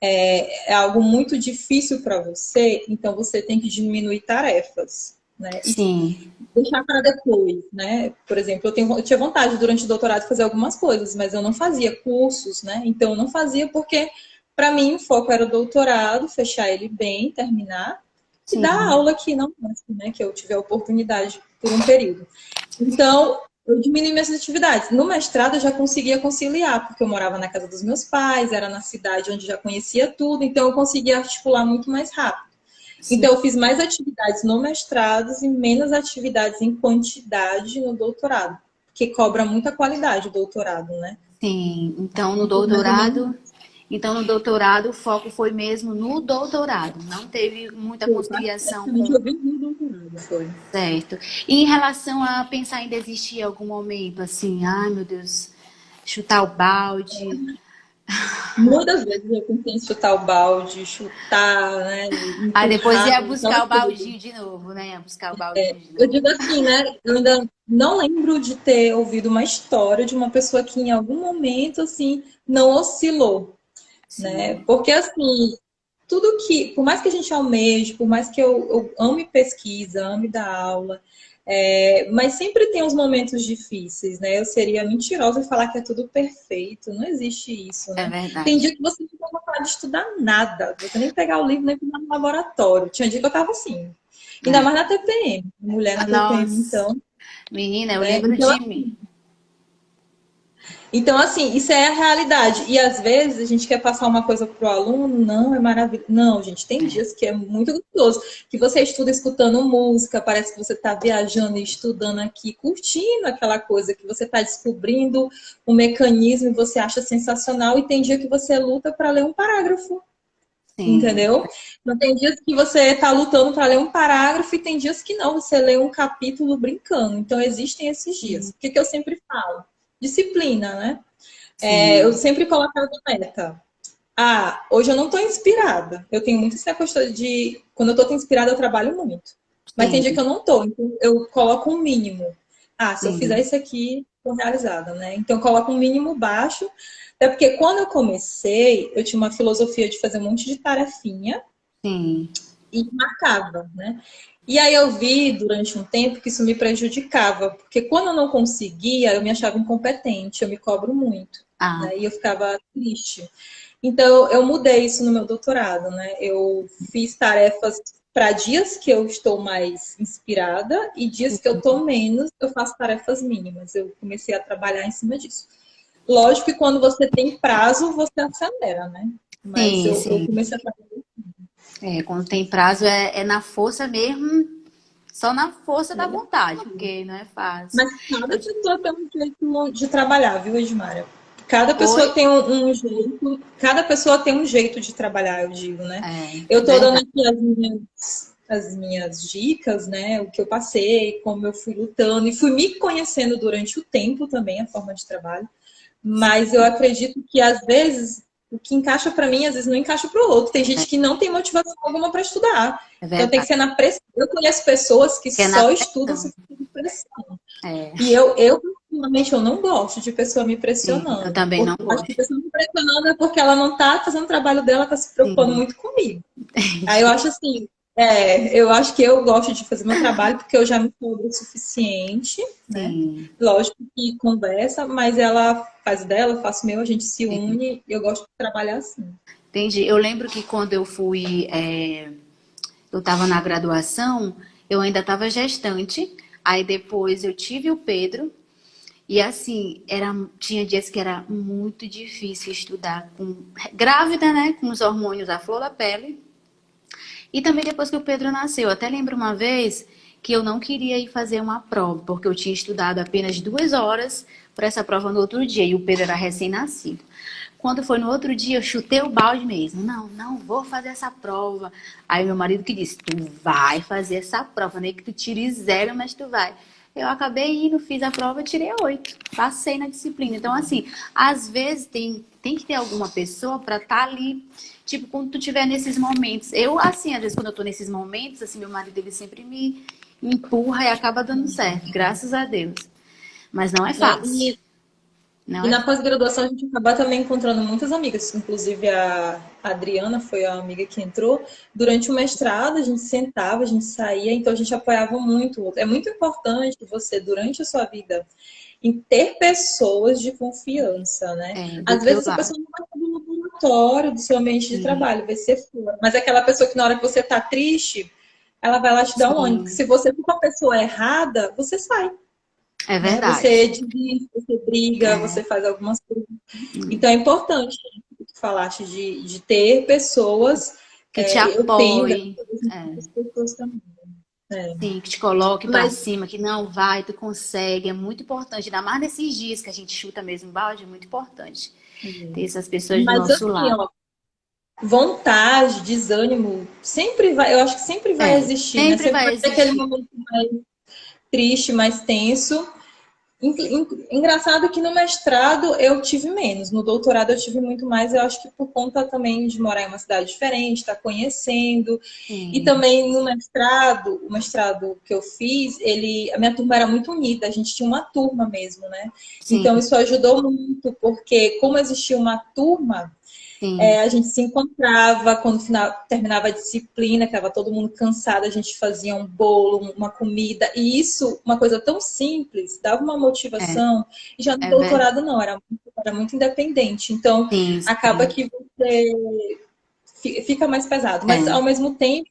é algo muito difícil para você, então você tem que diminuir tarefas, né? E sim, deixar para depois, né? Por exemplo, eu tinha vontade durante o doutorado de fazer algumas coisas, mas eu não fazia cursos, né? Então eu não fazia porque para mim o foco era o doutorado, fechar ele bem, terminar e dar sim, aula aqui na UNESP, né? Que eu tive a oportunidade por um período. Então eu diminui minhas atividades. No mestrado eu já conseguia conciliar, porque eu morava na casa dos meus pais, era na cidade onde já conhecia tudo, então eu conseguia articular muito mais rápido. sim, Então, eu fiz mais atividades no mestrado e menos atividades em quantidade no doutorado, porque cobra muita qualidade o doutorado, né? sim. Foi mais ou menos Então no doutorado o foco foi mesmo no doutorado, não teve muita isso. conciliação Praticamente com eu vivi o doutorado, foi. certo. E em relação a pensar em desistir em algum momento, assim, ai meu Deus, chutar o balde. Muitas vezes eu pensei em chutar o balde, chutar, né? Aí depois Empurrar, ia aquela buscar o coisa. baldinho de novo, né? Ia buscar o baldinho de Eu novo. digo assim, né? Eu ainda não lembro de ter ouvido uma história de uma pessoa que em algum momento, assim, não oscilou, né? Sim, Porque, assim, tudo que, por mais que a gente almeje, por mais que eu ame pesquisa, ame dar aula, mas sempre tem os momentos difíceis, né? Eu seria mentirosa em falar que é tudo perfeito, não existe isso, é né? Tem verdade. dia que você não tem vontade de estudar nada, você nem pegar o livro, nem pegar no laboratório. Tinha dia que eu tava assim, ainda mais É. na TPM, mulher na TPM, Nossa, então, menina, eu né? lembro Então, de mim. Então, assim, isso é a realidade. E às vezes a gente quer passar uma coisa para o aluno, não, é maravilhoso. Não, gente, tem dias que é muito gostoso. Que você estuda escutando música, parece que você está viajando e estudando aqui, curtindo aquela coisa, que você está descobrindo o mecanismo e você acha sensacional. E tem dia que você luta para ler um parágrafo, Sim, entendeu? Não tem dias que você está lutando para ler um parágrafo e tem dias que não, você lê um capítulo brincando. Então, existem esses dias. sim, O que, que eu sempre falo? Disciplina, né? Eu sim, sempre colocava meta. Ah, hoje eu não estou inspirada. Eu tenho muito essa questão de. Quando eu estou inspirada, eu trabalho muito. Mas tem dia que sim, eu não estou, então eu coloco um mínimo. Ah, se eu fizer sim, isso aqui, estou realizada, né? Então eu coloco um mínimo baixo. Até porque quando eu comecei, eu tinha uma filosofia de fazer um monte de tarefinha sim. e marcava, né? E aí eu vi durante um tempo que isso me prejudicava, porque quando eu não conseguia, eu me achava incompetente, eu me cobro muito, Ah, né? E eu ficava triste. Então eu mudei isso no meu doutorado, né? Eu fiz tarefas para dias que eu estou mais inspirada e dias que eu estou menos, eu faço tarefas mínimas. Eu comecei a trabalhar em cima disso. Lógico que quando você tem prazo, você acelera, né? Mas Sim, eu sim. comecei a trabalhar. Quando tem prazo é na força mesmo, só na força da vontade, porque não é fácil. Mas cada Eu, pessoa tem um jeito de trabalhar, viu, Edmara? Cada pessoa oi? tem um jeito, cada pessoa tem um jeito de trabalhar, eu digo, né? É, Eu tô dando verdade. aqui as minhas dicas, né? O que eu passei, como eu fui lutando e fui me conhecendo durante o tempo também, a forma de trabalho. Mas eu acredito que às vezes o que encaixa para mim, às vezes não encaixa para o outro. Tem gente que não tem motivação alguma para estudar. É Então tem que verdade. ser na pressão. Eu conheço pessoas que Que é na só estudam pressão. se for de pressão. É, E eu, particularmente, eu não gosto de pessoa me sim, eu pressionando. também não Porque eu acho que a gosto. pessoa me pressionando é porque ela não está fazendo o trabalho dela, está se preocupando Sim, muito comigo. Aí eu entendi. acho assim, eu acho que eu gosto de fazer meu trabalho porque eu já me cobro o suficiente, né? Sim, Lógico que conversa, mas ela faz dela, eu faço meu, a gente se sim, une e eu gosto de trabalhar assim. entendi. Eu lembro que quando eu fui, eu estava na graduação, eu ainda estava gestante. Aí depois eu tive o Pedro. E assim, tinha dias que era muito difícil estudar grávida, né? Com os hormônios à flor da pele. E também depois que o Pedro nasceu. Eu até lembro uma vez que eu não queria ir fazer uma prova, porque eu tinha estudado apenas 2 horas para essa prova no outro dia. E o Pedro era recém-nascido. Quando foi no outro dia, eu chutei o balde mesmo. Não, não vou fazer essa prova. Aí meu marido que disse, tu vai fazer essa prova, nem que tu tire 0, mas tu vai. Eu acabei indo, fiz a prova, tirei 8. Passei na disciplina. Então, assim, às vezes tem que ter alguma pessoa para estar ali. Tipo, quando tu tiver nesses momentos. Eu, assim, às vezes quando eu tô nesses momentos, assim, meu marido, ele sempre me empurra e acaba dando certo. Graças a Deus. Mas não é Né? fácil. Não E é na fácil. pós-graduação a gente acaba também encontrando muitas amigas, inclusive a Adriana foi a amiga que entrou. Durante o mestrado a gente sentava, a gente saía, então a gente apoiava muito o outro. É muito importante você, durante a sua vida, em ter pessoas de confiança, né? Do Às teu vezes essa lado. pessoa não vai ser do laboratório, do seu ambiente de Sim, trabalho, vai ser fora. Mas é aquela pessoa que na hora que você tá triste, ela vai lá te dar um ânimo. sim. Se você for com a pessoa errada, você sai, É né? verdade. Você desiste, você briga, você faz algumas coisas. Então é importante o que tu falaste de ter pessoas. Que te Eu tenho, graças apoie. a Deus, É. muitas pessoas também. É. Sim, que te coloque pra Mas cima, que não vai, tu consegue. É muito importante. Ainda mais nesses dias que a gente chuta mesmo balde, é muito importante ter essas pessoas do mas nosso assim, lado. ó, vontade, desânimo, sempre vai, eu acho que sempre vai existir, né? Sempre Sempre vai vai ter aquele existir. momento mais triste, mais tenso. Engraçado que no mestrado eu tive menos, no doutorado eu tive muito mais, eu acho que por conta também de morar em uma cidade diferente, estar conhecendo, e Sim, também no mestrado, o mestrado que eu fiz, a minha turma era muito unida, a gente tinha uma turma mesmo, né? sim, Então isso ajudou muito, porque como existia uma turma, sim. a gente se encontrava quando terminava a disciplina, que estava todo mundo cansado, a gente fazia um bolo, uma comida, e isso, uma coisa tão simples, dava uma É, motivação. E já no é verdade. doutorado não, era muito independente. Então, Sim, acaba sim. que você fica mais pesado. Mas, É, ao mesmo tempo,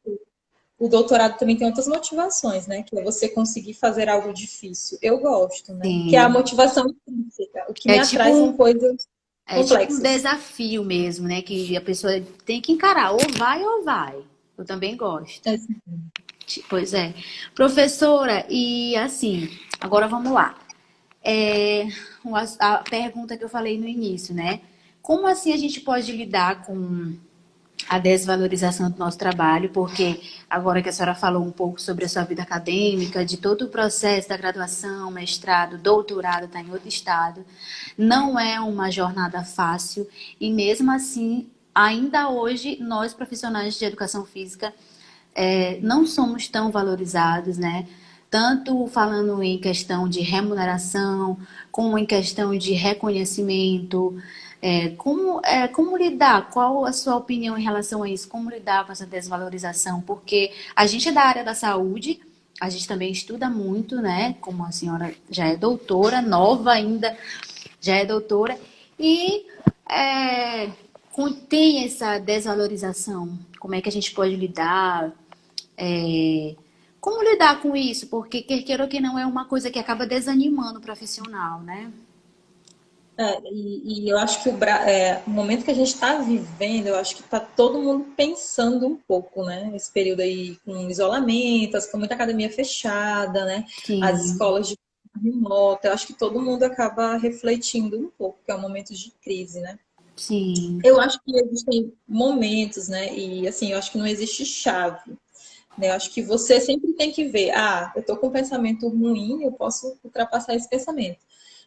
o doutorado também tem outras motivações, né? Que é você conseguir fazer algo difícil. Eu gosto, né? Que é a sim. motivação intrínseca. O que me É atrai são tipo, coisas é tipo um complexas. desafio mesmo, né? Que a pessoa tem que encarar. Ou vai ou vai. Eu também gosto. É assim. Pois é. Professora, e assim, agora vamos lá. É, a pergunta que eu falei no início, né? Como assim a gente pode lidar com a desvalorização do nosso trabalho? Porque agora que a senhora falou um pouco sobre a sua vida acadêmica, de todo o processo da graduação, mestrado, doutorado, está em outro estado, não é uma jornada fácil e mesmo assim, ainda hoje, nós profissionais de educação física não somos tão valorizados, né? Tanto falando em questão de remuneração, como em questão de reconhecimento. Como lidar? Qual a sua opinião em relação a isso? Como lidar com essa desvalorização? Porque a gente é da área da saúde, a gente também estuda muito, né? Como a senhora já é doutora, nova ainda, já é doutora, e tem essa desvalorização. Como é que a gente pode lidar? Como lidar com isso? Porque, quer queira ou que não, é uma coisa que acaba desanimando o profissional, né? E eu acho que o momento que a gente está vivendo, eu acho que está todo mundo pensando um pouco, né? Esse período aí com isolamento, com muita academia fechada, né? As Sim, escolas de remota, eu acho que todo mundo acaba refletindo um pouco, que é um momento de crise, né? sim, Eu acho que existem momentos, né? E assim, eu acho que não existe chave, né? Eu acho que você sempre tem que ver, eu tô com um pensamento ruim, eu posso ultrapassar esse pensamento.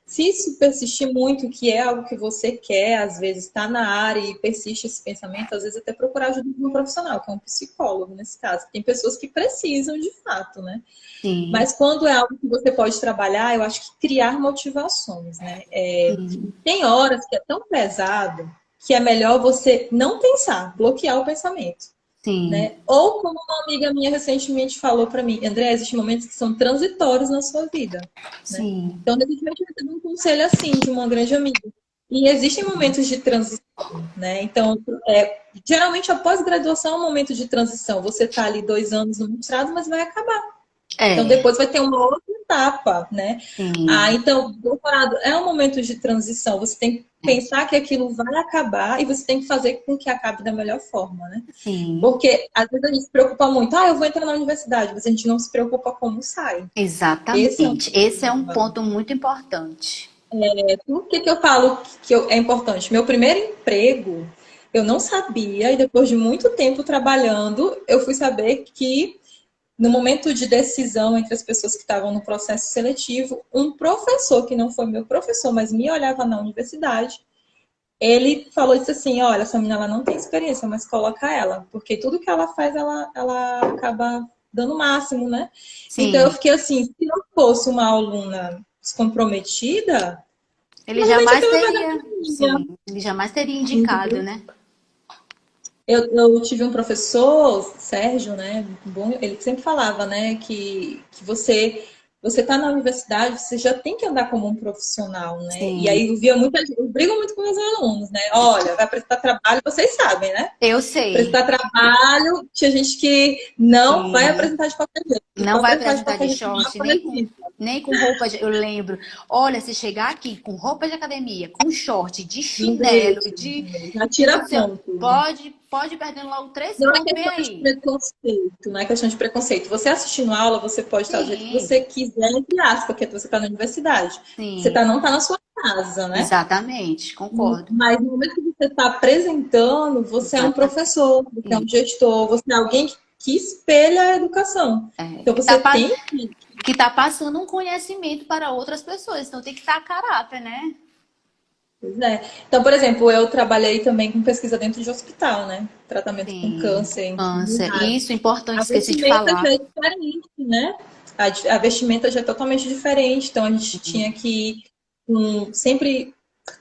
Se isso persistir muito, que é algo que você quer, às vezes está na área e persiste esse pensamento, às vezes até procurar ajuda de um profissional, que é um psicólogo nesse caso. Tem pessoas que precisam de fato, né? sim, Mas quando é algo que você pode trabalhar, eu acho que criar motivações, né? sim, Tem horas que é tão pesado que é melhor você não pensar, bloquear o pensamento, sim, né? Ou como uma amiga minha recentemente falou para mim, André, existem momentos que são transitórios na sua vida, né? sim, Então, recentemente eu recebi um conselho assim de uma grande amiga. E existem momentos de transição, né? Então, geralmente a pós-graduação é um momento de transição. Você está ali 2 anos no mestrado, mas vai acabar. Então, é, depois vai ter uma outra etapa, né? sim, Então, doutorado é um momento de transição. Você tem que pensar que aquilo vai acabar e você tem que fazer com que acabe da melhor forma, né? sim, Porque às vezes a gente se preocupa muito, eu vou entrar na universidade, mas a gente não se preocupa como sai. Esse é um... exatamente. Esse é um ponto muito importante. Por que eu falo é importante? Meu primeiro emprego, eu não sabia, e depois de muito tempo trabalhando, eu fui saber que no momento de decisão entre as pessoas que estavam no processo seletivo, um professor, que não foi meu professor, mas me olhava na universidade, ele falou isso assim, olha, essa menina ela não tem experiência, mas coloca ela, porque tudo que ela faz, ela acaba dando o máximo, né? Então eu Sim, fiquei assim, se eu fosse uma aluna descomprometida, ele provavelmente jamais aquela vaga teria, não ia, sim, ele jamais teria indicado, entendeu? né? Eu tive um professor, Sérgio, né? Bom, ele sempre falava, né, que você está na universidade, você já tem que andar como um profissional, né? E Sim, aí eu via muita gente, eu brigo muito com meus alunos, né? Olha, vai apresentar trabalho, vocês sabem, né? eu sei. Apresentar trabalho, tinha gente que não vai Sim. apresentar de qualquer jeito. Se Não for vai apresentar de apresentar qualquer de jeito, não short, apresenta. nem com roupa de... Eu lembro, olha, se chegar aqui com roupa de academia, com short, de Não chinelo, deixa, de... já E não tira sei, ponto. pode ir perdendo logo 3 Não é pontos bem questão de aí. preconceito, não é questão de preconceito. Você assistindo a aula, você pode estar do jeito que Sim, você quiser, entre aspas, porque você está na universidade. Você sim, não está na sua casa, né? exatamente, concordo. Mas no momento que você está apresentando, você é um Exatamente. professor, você é um gestor, você é alguém que espelha a educação. É, Então você tem que. que tá passando um conhecimento para outras pessoas, então tem que estar a caráter, né? Pois é. Então, por exemplo, eu trabalhei também com pesquisa dentro de hospital, né? Tratamento com Sim, câncer, câncer. enfermidade. Isso, importante, A esqueci de vestimenta falar. já é diferente, né? A vestimenta já é totalmente diferente, então a gente tinha que ir sempre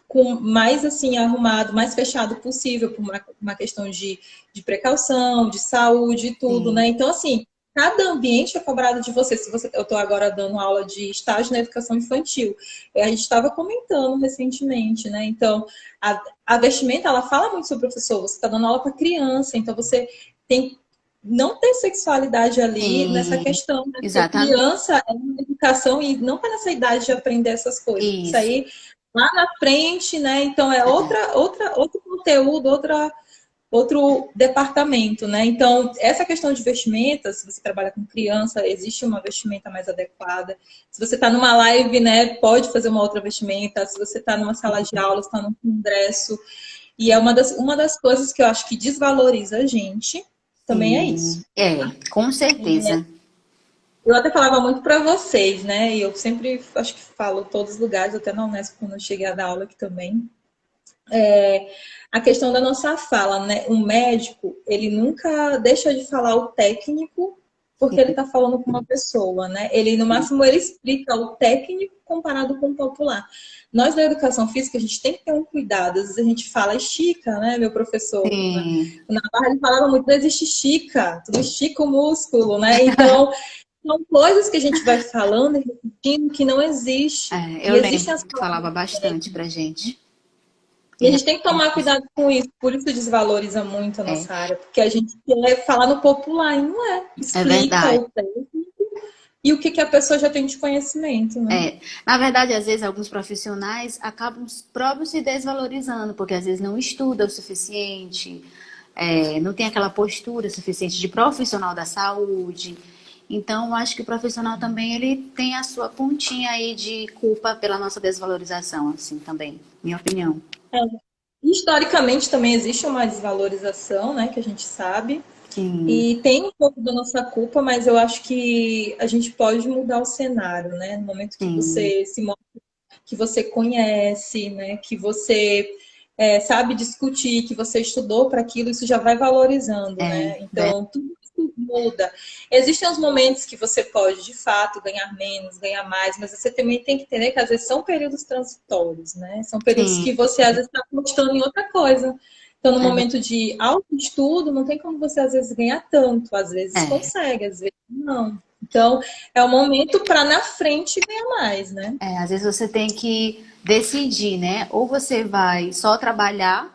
com mais assim arrumado, mais fechado possível, por uma questão de precaução, de saúde e tudo, Sim, né? Então, assim, cada ambiente é cobrado de você. Se você, eu estou agora dando aula de estágio na educação infantil. A gente estava comentando recentemente, né? Então, a vestimenta, ela fala muito sobre o professor. Você está dando aula para criança, então você tem não ter sexualidade ali nessa sim, questão, né? Porque exatamente. criança é uma educação e não está nessa idade de aprender essas coisas. Isso Isso. aí lá na frente, né? Então é outro conteúdo, outro departamento, né? Então, essa questão de vestimenta, se você trabalha com criança, existe uma vestimenta mais adequada. Se você está numa live, né, pode fazer uma outra vestimenta. Se você está numa sala de aula, está num congresso. E é uma das coisas que eu acho que desvaloriza a gente, também é isso. Sim, com certeza. Eu até falava muito para vocês, né? E eu sempre acho que falo em todos os lugares, até na Unesp, quando eu cheguei a dar aula aqui também. A questão da nossa fala, né? O médico, ele nunca deixa de falar o técnico porque ele está falando com uma pessoa, né? Ele, no máximo, ele explica o técnico comparado com o popular. Nós, da educação física, a gente tem que ter um cuidado. Às vezes a gente fala estica, né? Meu professor, Sim, na barra, ele falava muito, não existe estica, tudo estica o músculo, né? Então, são coisas que a gente vai falando e repetindo que não existe. eu E lembro existem as que falava palavras bastante pra técnicas. gente. E a gente tem que tomar cuidado com isso, por isso desvaloriza muito a É, nossa área, porque a gente quer falar no popular e não é. é Explica verdade. o técnico e o que, que a pessoa já tem de conhecimento, né? É, na verdade, às vezes, alguns profissionais acabam próprios se desvalorizando, porque às vezes não estuda o suficiente, não tem aquela postura suficiente de profissional da saúde. Então, eu acho que o profissional também ele tem a sua pontinha aí de culpa pela nossa desvalorização, assim, também, minha opinião. É. Historicamente também existe uma desvalorização, né, que a gente sabe, Sim, e tem um pouco da nossa culpa, mas eu acho que a gente pode mudar o cenário, né? No momento que sim, você se mostra, que você conhece, né, que você sabe discutir, que você estudou para aquilo, isso já vai valorizando, é, né? Então, tudo isso muda. Existem os momentos que você pode, de fato, ganhar menos, ganhar mais, mas você também tem que entender que às vezes são períodos transitórios, né? São períodos sim, que você às vezes está apostando em outra coisa. Então, no é, momento de autoestudo, não tem como você às vezes ganhar tanto, às vezes é, consegue, às vezes não. Então, é o momento para na frente ganhar mais, né? às vezes você tem que decidir, né? Ou você vai só trabalhar,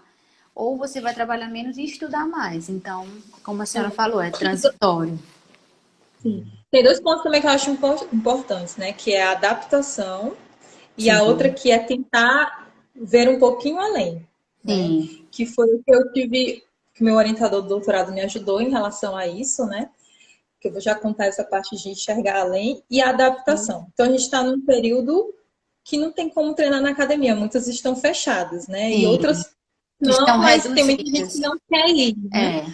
ou você vai trabalhar menos e estudar mais. Então, como a senhora falou, é transitório. Sim. Tem dois pontos também que eu acho importantes, né? Que é a adaptação e a outra Sim, que é tentar ver um pouquinho além, né? sim, Que foi o que eu tive, que meu orientador do doutorado me ajudou em relação a isso, né? Que eu vou já contar essa parte de enxergar além e a adaptação. Então a gente está num período que não tem como treinar na academia, muitas estão fechadas, né? E sim. outras Estão não, mas tem muita gente que reduzidas. não quer ir, né? É,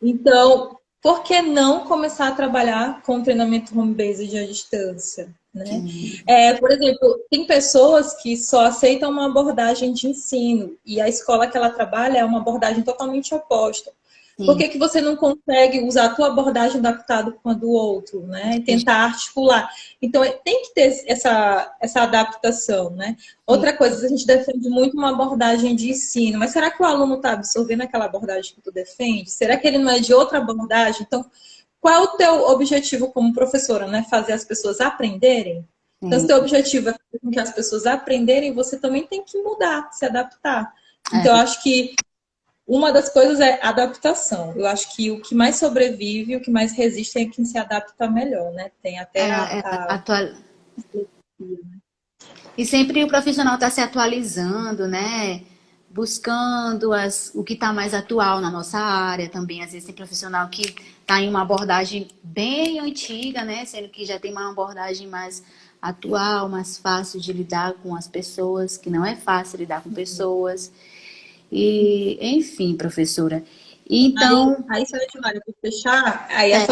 Então, por que não começar a trabalhar com treinamento home-based à distância? Né? sim, Por exemplo, tem pessoas que só aceitam uma abordagem de ensino e a escola que ela trabalha é uma abordagem totalmente oposta. Por sim. que, que você não consegue usar a tua abordagem adaptada com a do outro, né? E tentar articular. Então, tem que ter essa adaptação, né? Sim. Outra coisa, a gente defende muito uma abordagem de ensino, mas será que o aluno está absorvendo aquela abordagem que tu defende? Será que ele não é de outra abordagem? Então, qual é o teu objetivo como professora, né? Fazer as pessoas aprenderem? Então, se Sim, teu objetivo é fazer com que as pessoas aprenderem, você também tem que mudar, se adaptar. Então, eu é. acho que uma das coisas é adaptação. Eu acho que o que mais sobrevive, o que mais resiste é quem se adapta melhor, né? Tem até Atual... E sempre o profissional está se atualizando, né? Buscando o que está mais atual na nossa área também. Às vezes tem profissional que está em uma abordagem bem antiga, né? Sendo que já tem uma abordagem mais atual, mais fácil de lidar com as pessoas, que não é fácil lidar com pessoas. E, enfim, professora. Então, Aí se a gente olha para fechar, aí é,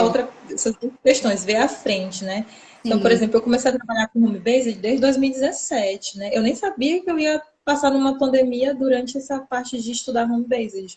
essas duas questões, ver à frente, né? Então, por sim, exemplo, eu comecei a trabalhar com home base desde 2017, né? Eu nem sabia que eu ia passar numa pandemia durante essa parte de estudar home based.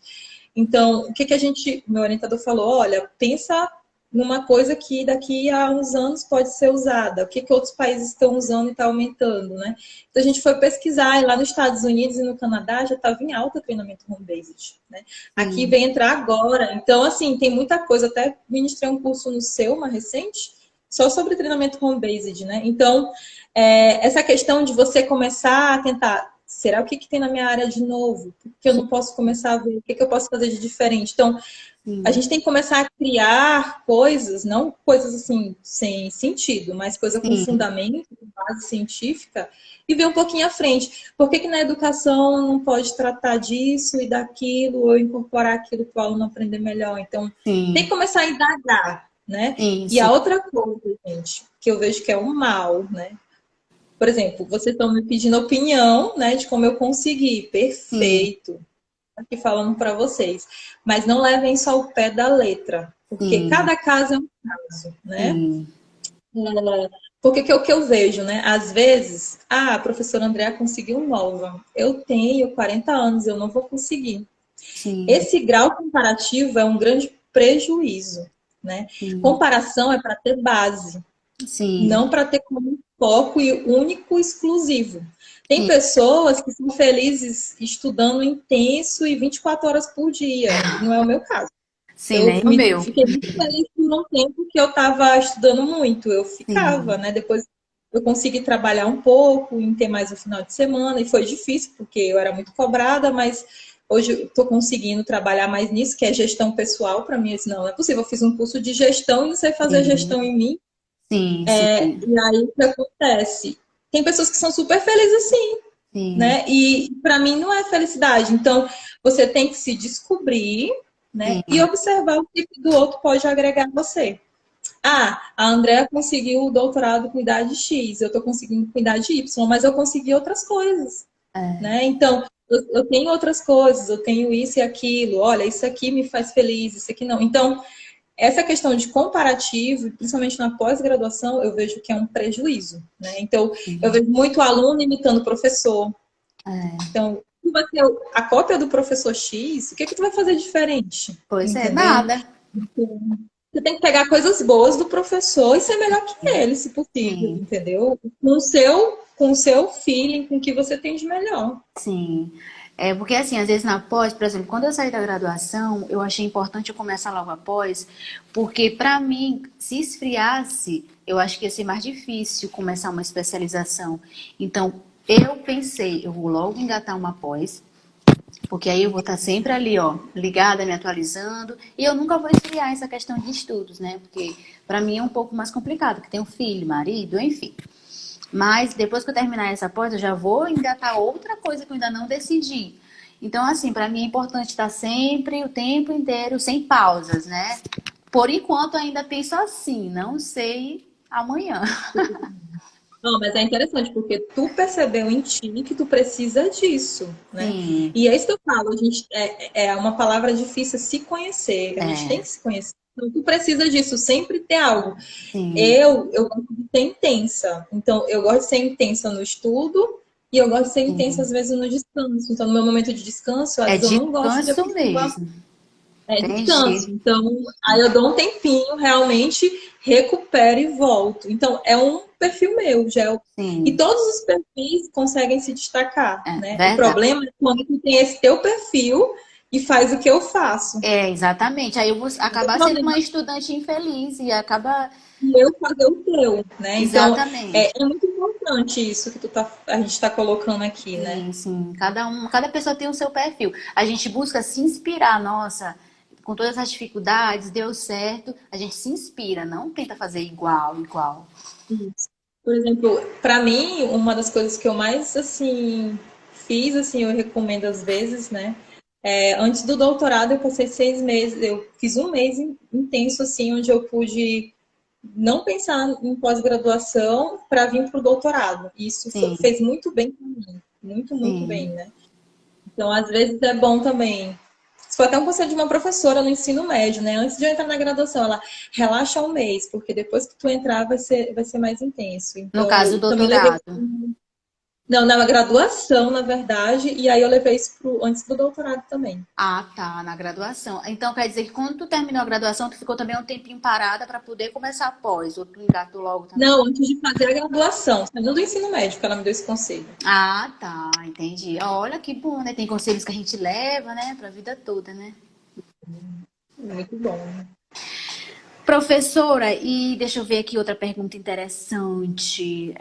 Então, o que que a gente, meu orientador falou, olha, pensa numa coisa que daqui a uns anos pode ser usada, o que que outros países estão usando e está aumentando, né? Então a gente foi pesquisar e lá nos Estados Unidos e no Canadá já estava em alta treinamento home-based, né? Aqui sim, vem entrar agora. Então, assim, tem muita coisa. Até ministrei um curso no Selma recente, só sobre treinamento home-based, né? Então, essa questão de você começar a tentar, será o que, que tem na minha área de novo? Por que eu sim, não posso começar a ver? O que, que eu posso fazer de diferente? Então, a sim, gente tem que começar a criar coisas, não coisas assim sem sentido, mas coisa com sim, fundamento, com base científica, e ver um pouquinho à frente. Por que, que na educação não pode tratar disso e daquilo, ou incorporar aquilo para o aluno aprender melhor? Então, tem que sim, começar a indagar, né? sim, E sim, a outra coisa, gente, que eu vejo que é um mal, né? Por exemplo, vocês estão me pedindo opinião, né, de como eu consegui. sim, Perfeito, aqui falando para vocês. Mas não levem só o pé da letra, porque sim, cada caso é um caso, né? sim, Porque que é o que eu vejo, né? Às vezes, a professora Andréa conseguiu nova. Eu tenho 40 anos, eu não vou conseguir. sim, Esse grau comparativo é um grande prejuízo, né? sim, Comparação é para ter base, sim, não para ter como foco e único exclusivo. Tem sim, pessoas que são felizes estudando intenso e 24 horas por dia. Não é o meu caso. sim, nem o meu. Fiquei muito feliz por um tempo que eu estava estudando muito. Eu ficava, Sim, né? Depois eu consegui trabalhar um pouco, em ter mais o final de semana, e foi difícil, porque eu era muito cobrada, mas hoje eu estou conseguindo trabalhar mais nisso, que é gestão pessoal. Para mim, eu disse, não é possível, eu fiz um curso de gestão e não sei fazer Sim, gestão em mim. sim, sim, E aí, o que acontece? Tem pessoas que são super felizes assim, sim, né? E para mim não é felicidade. Então, você tem que se descobrir, né? E sim. observar o que do outro pode agregar a você. Ah, a Andrea conseguiu o doutorado com idade X, eu estou conseguindo com idade Y, mas eu consegui outras coisas, É, né? Então, eu tenho outras coisas, eu tenho isso e aquilo, olha, isso aqui me faz feliz, isso aqui não. Então, essa questão de comparativo, principalmente na pós-graduação, eu vejo que é um prejuízo, né? Então, eu sim, vejo muito aluno imitando o professor. é. Então, tu vai ter a cópia do professor X, o que que tu vai fazer diferente? Pois é, Entendeu? nada. Você tem que pegar coisas boas do professor e ser melhor que ele, se possível, Sim, entendeu? Com o seu feeling, com o que você tem de melhor. sim. É porque assim, às vezes na pós, por exemplo, quando eu saí da graduação, eu achei importante eu começar logo após, porque para mim, se esfriasse, eu acho que ia ser mais difícil começar uma especialização. Então, eu pensei, eu vou logo engatar uma pós, porque aí eu vou estar sempre ali, ó, ligada, me atualizando, e eu nunca vou esfriar essa questão de estudos, né? Porque para mim é um pouco mais complicado, porque tenho filho, marido, enfim. Mas depois que eu terminar essa pós, eu já vou engatar outra coisa que eu ainda não decidi. Então, assim, para mim é importante estar sempre, o tempo inteiro, sem pausas, né? Por enquanto, eu ainda penso assim, não sei amanhã. Não, mas é interessante, porque tu percebeu em ti que tu precisa disso, né? Sim, E é isso que eu falo, a gente, é uma palavra difícil, se conhecer, a gente tem é, que se conhecer. Então, tu precisa disso, sempre ter algo. sim. Eu gosto de ser intensa. Então, eu gosto de ser intensa no estudo e eu gosto de ser intensa, Sim. às vezes, no descanso. Então, no meu momento de descanso, às É vezes eu não gosto de descanso aprofundar. mesmo. É Tem descanso. jeito. Então, aí eu dou um tempinho, realmente recupero e volto. Então, é um perfil meu, e Sim, todos os perfis conseguem se destacar, é né? O verdade. problema é quando tu tem esse teu perfil e faz o que eu faço. É, exatamente. Aí eu vou O acabar sendo uma problema estudante infeliz e acaba. é eu fazer o teu, né? Então, Exatamente. é muito importante isso que a gente está colocando aqui, né? Sim, sim. Cada pessoa tem o seu perfil. A gente busca se inspirar, nossa, com todas as dificuldades, deu certo. A gente se inspira, não tenta fazer igual, igual. Isso. Por exemplo, para mim, uma das coisas que eu mais assim fiz, assim, eu recomendo às vezes, né? Antes do doutorado, eu passei 6 meses, eu fiz um mês intenso, assim, onde eu pude não pensar em pós-graduação para vir para o doutorado. Isso Sim, fez muito bem para mim, muito, muito bem, sim. né? Então, às vezes é bom também. Isso foi até um conselho de uma professora no ensino médio, né? Antes de eu entrar na graduação, ela relaxa um mês, porque depois que tu entrar vai ser mais intenso. No Então, caso do eu também levei. doutorado. Não, na graduação, na verdade, e aí eu levei isso antes do doutorado também. Ah, tá, na graduação. Então quer dizer que quando tu terminou a graduação, tu ficou também um tempinho parada para poder começar após, ou tu engatou logo também? Não, antes de fazer a graduação, saindo do ensino médio, que ela me deu esse conselho. Ah, tá, entendi. Olha que bom, né? Tem conselhos que a gente leva, né, pra vida toda, né? Muito bom. Professora, e deixa eu ver aqui outra pergunta interessante.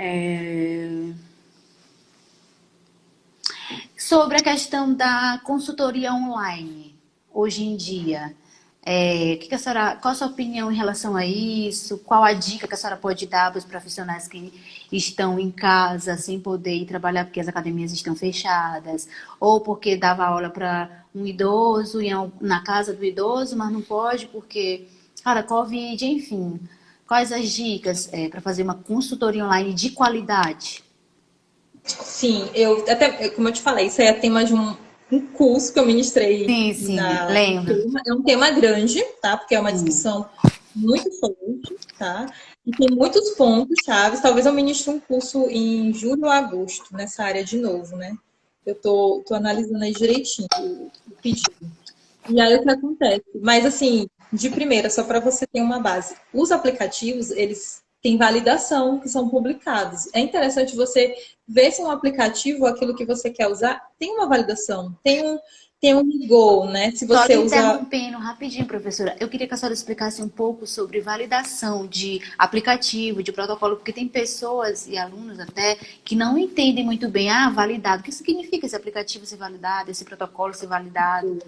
Sobre a questão da consultoria online, hoje em dia. Que a senhora, qual a sua opinião em relação a isso? Qual a dica que a senhora pode dar para os profissionais que estão em casa sem poder ir trabalhar porque as academias estão fechadas? Ou porque dava aula para um idoso na casa do idoso, mas não pode porque, cara, Covid, enfim. Quais as dicas para fazer uma consultoria online de qualidade? Sim, eu até, como eu te falei, isso aí é tema de um curso que eu ministrei Sim, sim, na lembro. turma. É um tema grande, tá? Porque é uma Sim. discussão muito forte, tá? E tem muitos pontos chaves. Talvez eu ministre um curso em julho ou agosto nessa área de novo, né? Eu tô analisando aí direitinho o pedido. E aí o que acontece? Mas assim, de primeira, só para você ter uma base, os aplicativos, eles tem validação que são publicados. É interessante você ver se um aplicativo, aquilo que você quer usar, tem uma validação, tem um rigor, né? Se Só lhe você usa. interrompendo rapidinho, professora. Eu queria que a senhora explicasse um pouco sobre validação de aplicativo, de protocolo, porque tem pessoas e alunos até que não entendem muito bem, validado. O que significa esse aplicativo ser validado, esse protocolo ser validado?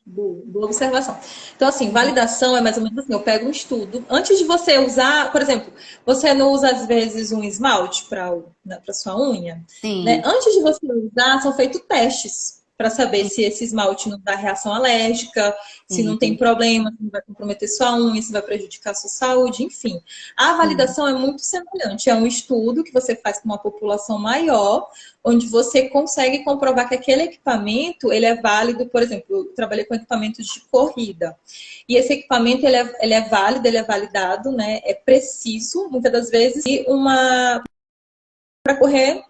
Boa observação. Então, assim, validação é mais ou menos assim, eu pego um estudo. Antes de você usar, por exemplo, você não usa às vezes um esmalte para sua unha, né? Sim, Antes de você usar, são feitos testes para saber sim, se esse esmalte não dá reação alérgica, se não tem sim, problema, se não vai comprometer sua unha, se vai prejudicar a sua saúde, enfim. A sim. validação é muito semelhante, é um estudo que você faz com uma população maior, onde você consegue comprovar que aquele equipamento ele é válido. Por exemplo, eu trabalhei com equipamentos de corrida. E esse equipamento ele é válido, ele é validado, né? É preciso, muitas das vezes, e uma para correr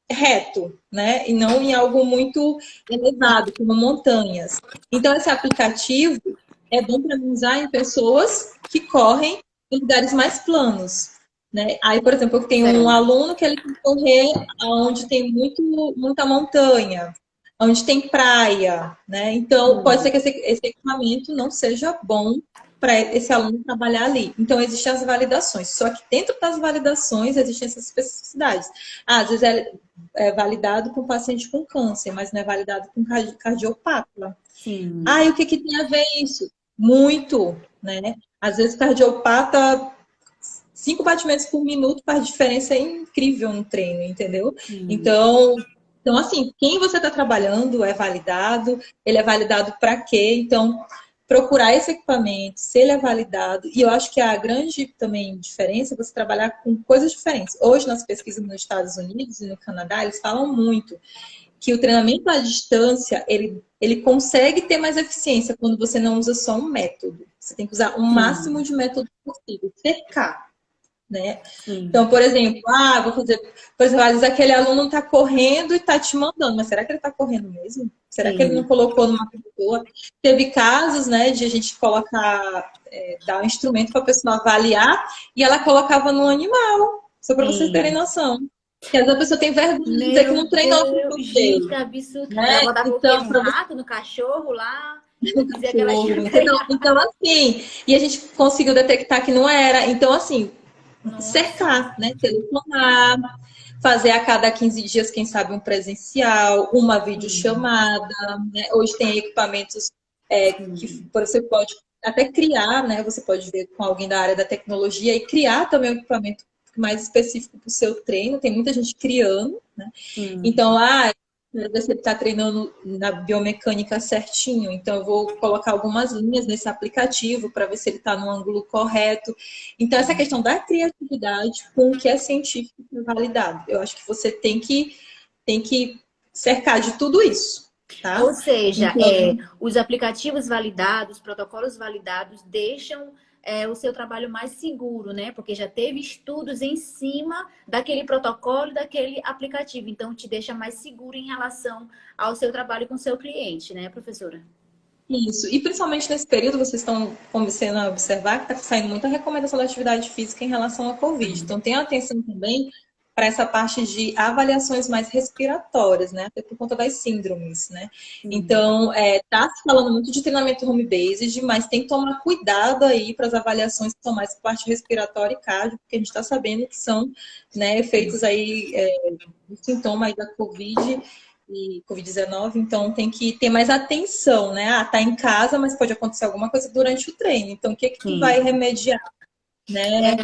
reto, né? E não em algo muito elevado, como montanhas. Então, esse aplicativo é bom para usar em pessoas que correm em lugares mais planos. Né? Aí, por exemplo, eu tenho um Certo. aluno que ele quer correr onde tem muita montanha, onde tem praia, né? Então, pode ser Hum, que esse equipamento não seja bom para esse aluno trabalhar ali. Então, existem as validações. Só que dentro das validações existem essas especificidades. Às vezes é validado com paciente com câncer, mas não é validado com cardiopata. sim. E o que, que tem a ver isso? Muito, né? Às vezes cardiopata, 5 batimentos por minuto faz diferença incrível no treino, entendeu? Sim. Então, assim, quem você está trabalhando é validado, ele é validado para quê? Então, procurar esse equipamento, se ele é validado, e eu acho que a grande também diferença é você trabalhar com coisas diferentes. Hoje, nas pesquisas nos Estados Unidos e no Canadá, eles falam muito que o treinamento à distância, ele consegue ter mais eficiência quando você não usa só um método. Você tem que usar o máximo Sim. de método possível, cercar, né? Sim. Então, por exemplo, vou fazer, por exemplo, às vezes aquele aluno está correndo e está te mandando, mas será que ele está correndo mesmo? Será que ele não Sim. colocou numa pessoa? Teve casos, né, de a gente colocar, dar um instrumento para a pessoa avaliar e ela colocava no animal, só para vocês terem Sim. noção. Que às vezes a pessoa tem vergonha de dizer que Meu não treinou com Deus, você, gente, que absurdo. Ela né? botava o quê? Então, No para você rato, no cachorro lá e dizia que ela tinha então, treinado. então, assim, e a gente conseguiu detectar que não era. Então, assim, Nossa, cercar, né? Telefonar, fazer a cada 15 dias, quem sabe, um presencial, uma sim, videochamada, né? Hoje tem equipamentos que sim, você pode até criar, né? Você pode ver com alguém da área da tecnologia e criar também um equipamento mais específico para o seu treino. Tem muita gente criando, né? sim, Então, quero ver se ele está treinando na biomecânica certinho. Então, eu vou colocar algumas linhas nesse aplicativo para ver se ele está no ângulo correto. Então, essa questão da criatividade com o que é científico e validado. Eu acho que você tem que cercar de tudo isso, ou tá? seja, Então, os aplicativos validados, protocolos validados, deixam o seu trabalho mais seguro, né? Porque já teve estudos em cima daquele protocolo, daquele aplicativo. Então, te deixa mais seguro em relação ao seu trabalho com o seu cliente, né, professora? isso. E principalmente nesse período, vocês estão começando a observar que está saindo muita recomendação da atividade física em relação à Covid. Então, tenha atenção também para essa parte de avaliações mais respiratórias, né? Até por conta das síndromes, né? Sim, Então, tá se falando muito de treinamento home-based, mas tem que tomar cuidado aí para as avaliações que são mais parte respiratória e cardio, porque a gente está sabendo que são, né, efeitos aí, do sintoma aí da Covid e Covid-19, então tem que ter mais atenção, né? Tá em casa, mas pode acontecer alguma coisa durante o treino. Então, o que que tu vai sim. remediar, né? É,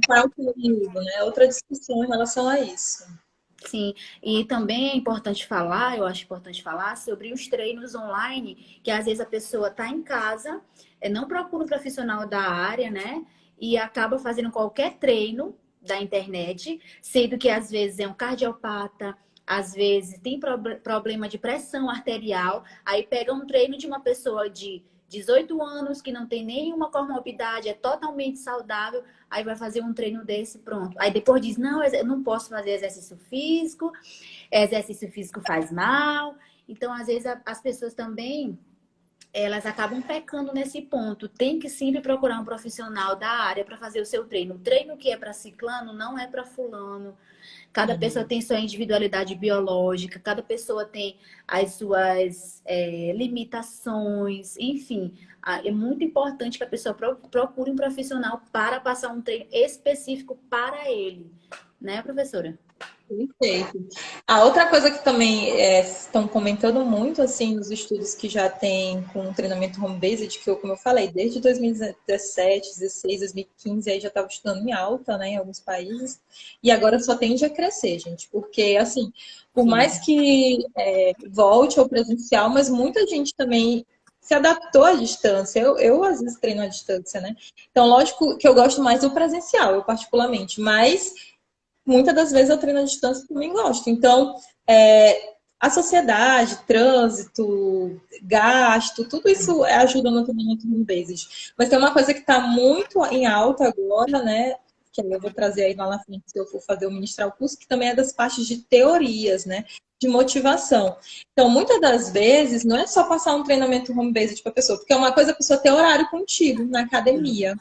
Qual é o período, né? Outra discussão em relação a isso. sim, e também é importante falar, eu acho importante falar sobre os treinos online, que às vezes a pessoa está em casa, não procura um profissional da área, né? E acaba fazendo qualquer treino da internet, sendo que às vezes é um cardiopata, às vezes tem problema de pressão arterial, aí pega um treino de uma pessoa de 18 anos que não tem nenhuma comorbidade, é totalmente saudável, aí vai fazer um treino desse, pronto. Aí depois diz, não, eu não posso fazer exercício físico faz mal. Então, às vezes, as pessoas também elas acabam pecando nesse ponto. Tem que sempre procurar um profissional da área para fazer o seu treino. O treino que é para ciclano não é para fulano. Cada pessoa tem sua individualidade biológica, cada pessoa tem as suas limitações, enfim. É muito importante que a pessoa procure um profissional para passar um treino específico para ele. Né, professora? Perfeito. A outra coisa que também estão comentando muito, assim, nos estudos que já tem com treinamento home-based, que eu, como eu falei, desde 2017, 16, 2015, aí já estava estudando em alta, né, em alguns países, e agora só tende a crescer, gente, porque, assim, por Sim. mais que volte ao presencial, mas muita gente também se adaptou à distância. Eu, às vezes, treino à distância, né? Então, lógico que eu gosto mais do presencial, eu particularmente, mas muitas das vezes eu treino à distância e também gosto. Então, a sociedade, trânsito, gasto, tudo isso ajuda no treinamento home-based. Mas tem uma coisa que está muito em alta agora, né? Que eu vou trazer aí lá na frente, se eu for fazer o ministrar o curso, que também é das partes de teorias, né? De motivação. Então, muitas das vezes, não é só passar um treinamento home-based para a pessoa, porque é uma coisa a pessoa ter horário contigo na academia.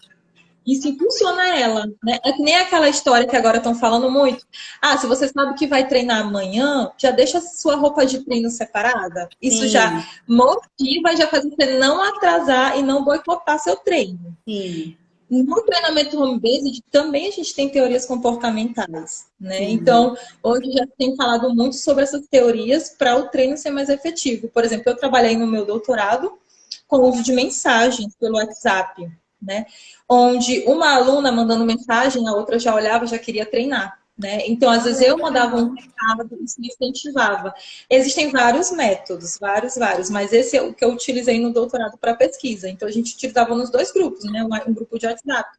Isso impulsiona ela, né? É que nem aquela história que agora estão falando muito. Ah, se você sabe que vai treinar amanhã, já deixa a sua roupa de treino separada. Isso já Sim, motiva, já faz você não atrasar e não boicotar seu treino. sim, No treinamento home-based também a gente tem teorias comportamentais, né? sim. Então, hoje já tem falado muito sobre essas teorias para o treino ser mais efetivo. Por exemplo, eu trabalhei no meu doutorado com o uso de mensagens pelo WhatsApp, né? Onde uma aluna mandando mensagem, a outra já olhava, já queria treinar, né? Então, às vezes eu mandava um recado, isso me incentivava. Existem vários métodos, vários, mas esse é o que eu utilizei no doutorado para pesquisa. Então, a gente utilizava nos dois grupos, né? Um grupo de WhatsApp.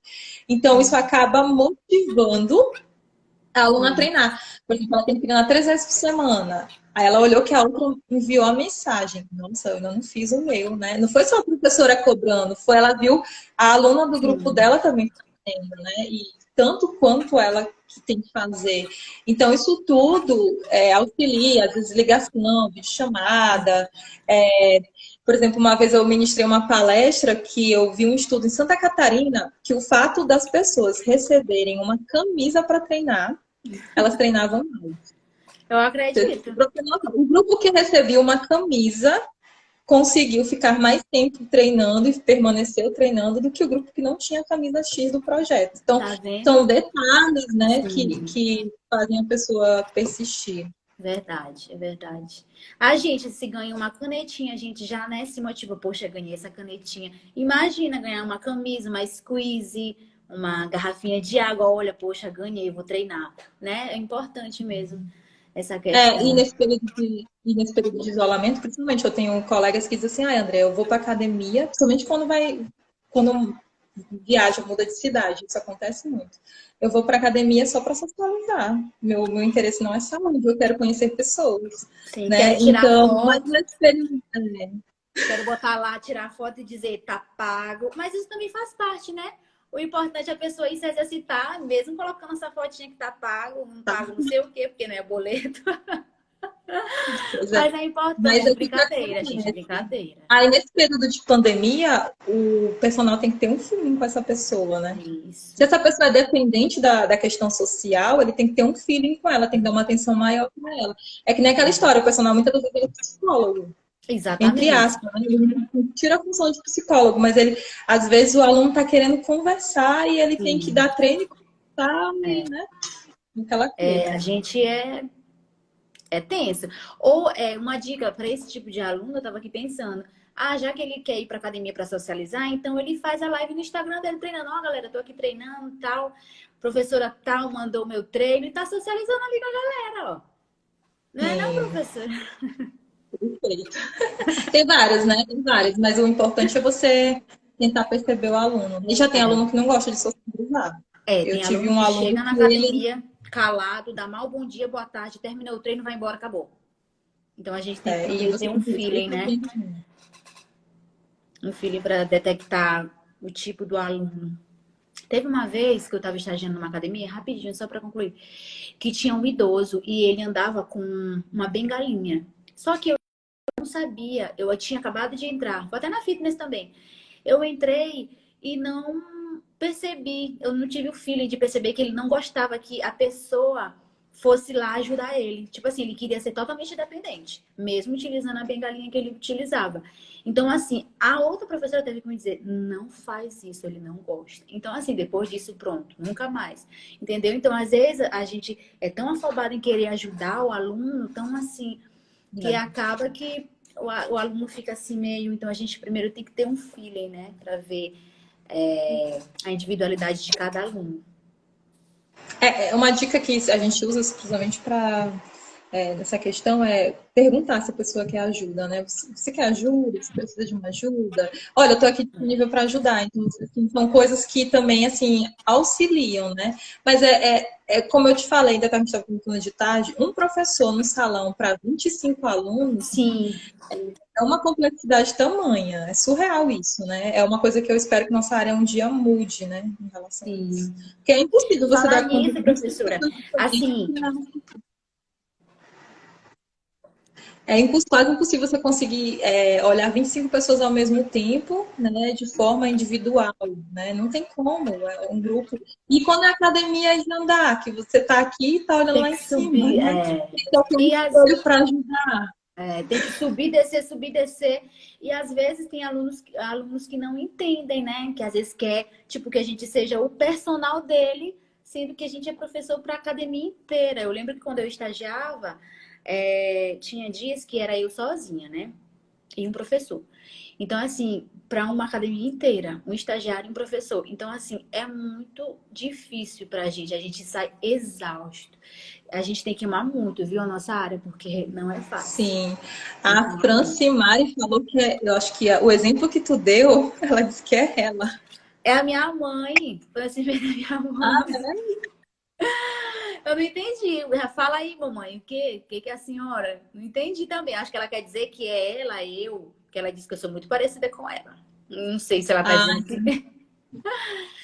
Então, isso acaba motivando a aluna a treinar. Por exemplo, ela tem que treinar 3 vezes por semana. Aí ela olhou que a outra enviou a mensagem. Nossa, eu ainda não fiz o meu, né? Não foi só a professora cobrando, foi ela viu a aluna do grupo Sim. dela também fazendo, né? E tanto quanto ela que tem que fazer. Então, isso tudo auxilia, às vezes ligação, videochamada. Por exemplo, uma vez eu ministrei uma palestra que eu vi um estudo em Santa Catarina que o fato das pessoas receberem uma camisa para treinar, elas treinavam mais. Eu acredito. O grupo que recebia uma camisa conseguiu ficar mais tempo treinando e permaneceu treinando do que o grupo que não tinha a camisa X do projeto. Então, Tá vendo? são detalhes, né, Sim. que fazem a pessoa persistir. Verdade, é verdade. A gente, se ganha uma canetinha, a gente já, né, se motiva. Poxa, ganhei essa canetinha. Imagina ganhar uma camisa, uma squeeze, uma garrafinha de água. Olha, poxa, ganhei, vou treinar. Né? É importante mesmo essa E questão. nesse período de isolamento, principalmente, eu tenho colegas que dizem assim, André, eu vou para academia, principalmente quando viaja, muda de cidade, isso acontece muito. Eu vou para academia só para socializar. Meu interesse não é saúde, eu quero conhecer pessoas, Sim, quero né? tirar Então, mas foto, nesse período, quero botar lá, tirar foto e dizer tá pago. Mas isso também faz parte, né? O importante é a pessoa ir se exercitar, mesmo colocando essa fotinha que tá pago, não pago não sei o quê, porque não é boleto. pois é. Mas é Mas importante, o que que brincadeira, gente, acontece? brincadeira. Aí, nesse período de pandemia, o personal tem que ter um feeling com essa pessoa, né? Isso. Se essa pessoa é dependente da questão social, ele tem que ter um feeling com ela, tem que dar uma atenção maior com ela. É que nem aquela história, o personal muitas vezes é psicólogo, entre Exatamente. aspas, né? Ele não tira a função de psicólogo, mas ele, às vezes, o aluno está querendo conversar e ele tem que Sim. dar treino e conversar, É. né? Aquela coisa. A gente é tenso. Ou uma dica para esse tipo de aluno, eu tava aqui pensando. Ah, já que ele quer ir para academia para socializar, então ele faz a live no Instagram dele treinando. Ó, galera, tô aqui treinando, tal. Professora tal mandou meu treino e tá socializando ali com a galera, ó. Não é não, Sim, professora? perfeito. Tem várias, né? Tem várias, mas o importante é você tentar perceber o aluno. E já tem aluno que não gosta de socializar. Eu Tem tive aluno um que aluno chega na que ele academia calado, dá mal bom dia, boa tarde, terminou o treino, vai embora, acabou. Então a gente tem que e poder você ter um tem que ver feeling, né? também. Um feeling para detectar o tipo do aluno. Teve uma vez que eu estava estagiando numa academia, rapidinho, só para concluir, que tinha um idoso e ele andava com uma bengalinha. Só que eu não sabia, eu tinha acabado de entrar, vou até na fitness também. Eu entrei e não percebi, eu não tive o feeling de perceber que ele não gostava que a pessoa fosse lá ajudar ele. Tipo assim, ele queria ser totalmente dependente, mesmo utilizando a bengalinha que ele utilizava. Então, assim, a outra professora teve que me dizer, não faz isso, ele não gosta. Então, assim, depois disso, pronto, nunca mais. Entendeu? Então, às vezes, a gente é tão afobado em querer ajudar o aluno, tão assim, que acaba que o aluno fica assim meio... Então, a gente primeiro tem que ter um feeling, né? Para ver a individualidade de cada aluno. É uma dica que a gente usa exclusivamente para nessa questão é perguntar se a pessoa quer ajuda, né? Você quer ajuda? Você precisa de uma ajuda? Olha, eu estou aqui disponível para ajudar. Então, assim, são coisas que também, assim, auxiliam, né? Mas como eu te falei, ainda estava comentando de tarde, um professor no salão para 25 alunos Sim. é uma complexidade tamanha. É surreal isso, né? É uma coisa que eu espero que nossa área um dia mude, né? Em relação a isso. Sim. Porque é impossível você Falar dar conta nisso, de 25 professora, pessoas assim, diferentes. Quase impossível você conseguir olhar 25 pessoas ao mesmo tempo, né, de forma individual, né? Não tem como, é um grupo. E quando a academia de andar, que você está aqui e está olhando tem lá que em cima, subir, né? Tem que ter um e espelho para ajudar. tem que subir, descer. E às vezes tem alunos que não entendem, né? Que às vezes quer, tipo, que a gente seja o personal dele, sendo que a gente é professor para a academia inteira. Eu lembro que quando eu estagiava, tinha dias que era eu sozinha, né? E um professor. Então, assim, para uma academia inteira, um estagiário e um professor. Então, assim, é muito difícil para a gente sai exausto. A gente tem que amar muito, viu, a nossa área, porque não é fácil. Sim. Tem que A amar muito. Francimari falou que eu acho que o exemplo que tu deu, ela disse que é ela. É a minha mãe, foi assim mesmo, a minha Ah, mãe. Eu não entendi. Fala aí, mamãe, o que é a senhora? Não entendi também. Acho que ela quer dizer que é ela, eu, que ela disse que eu sou muito parecida com ela. Não sei se ela tá ah, dizendo que.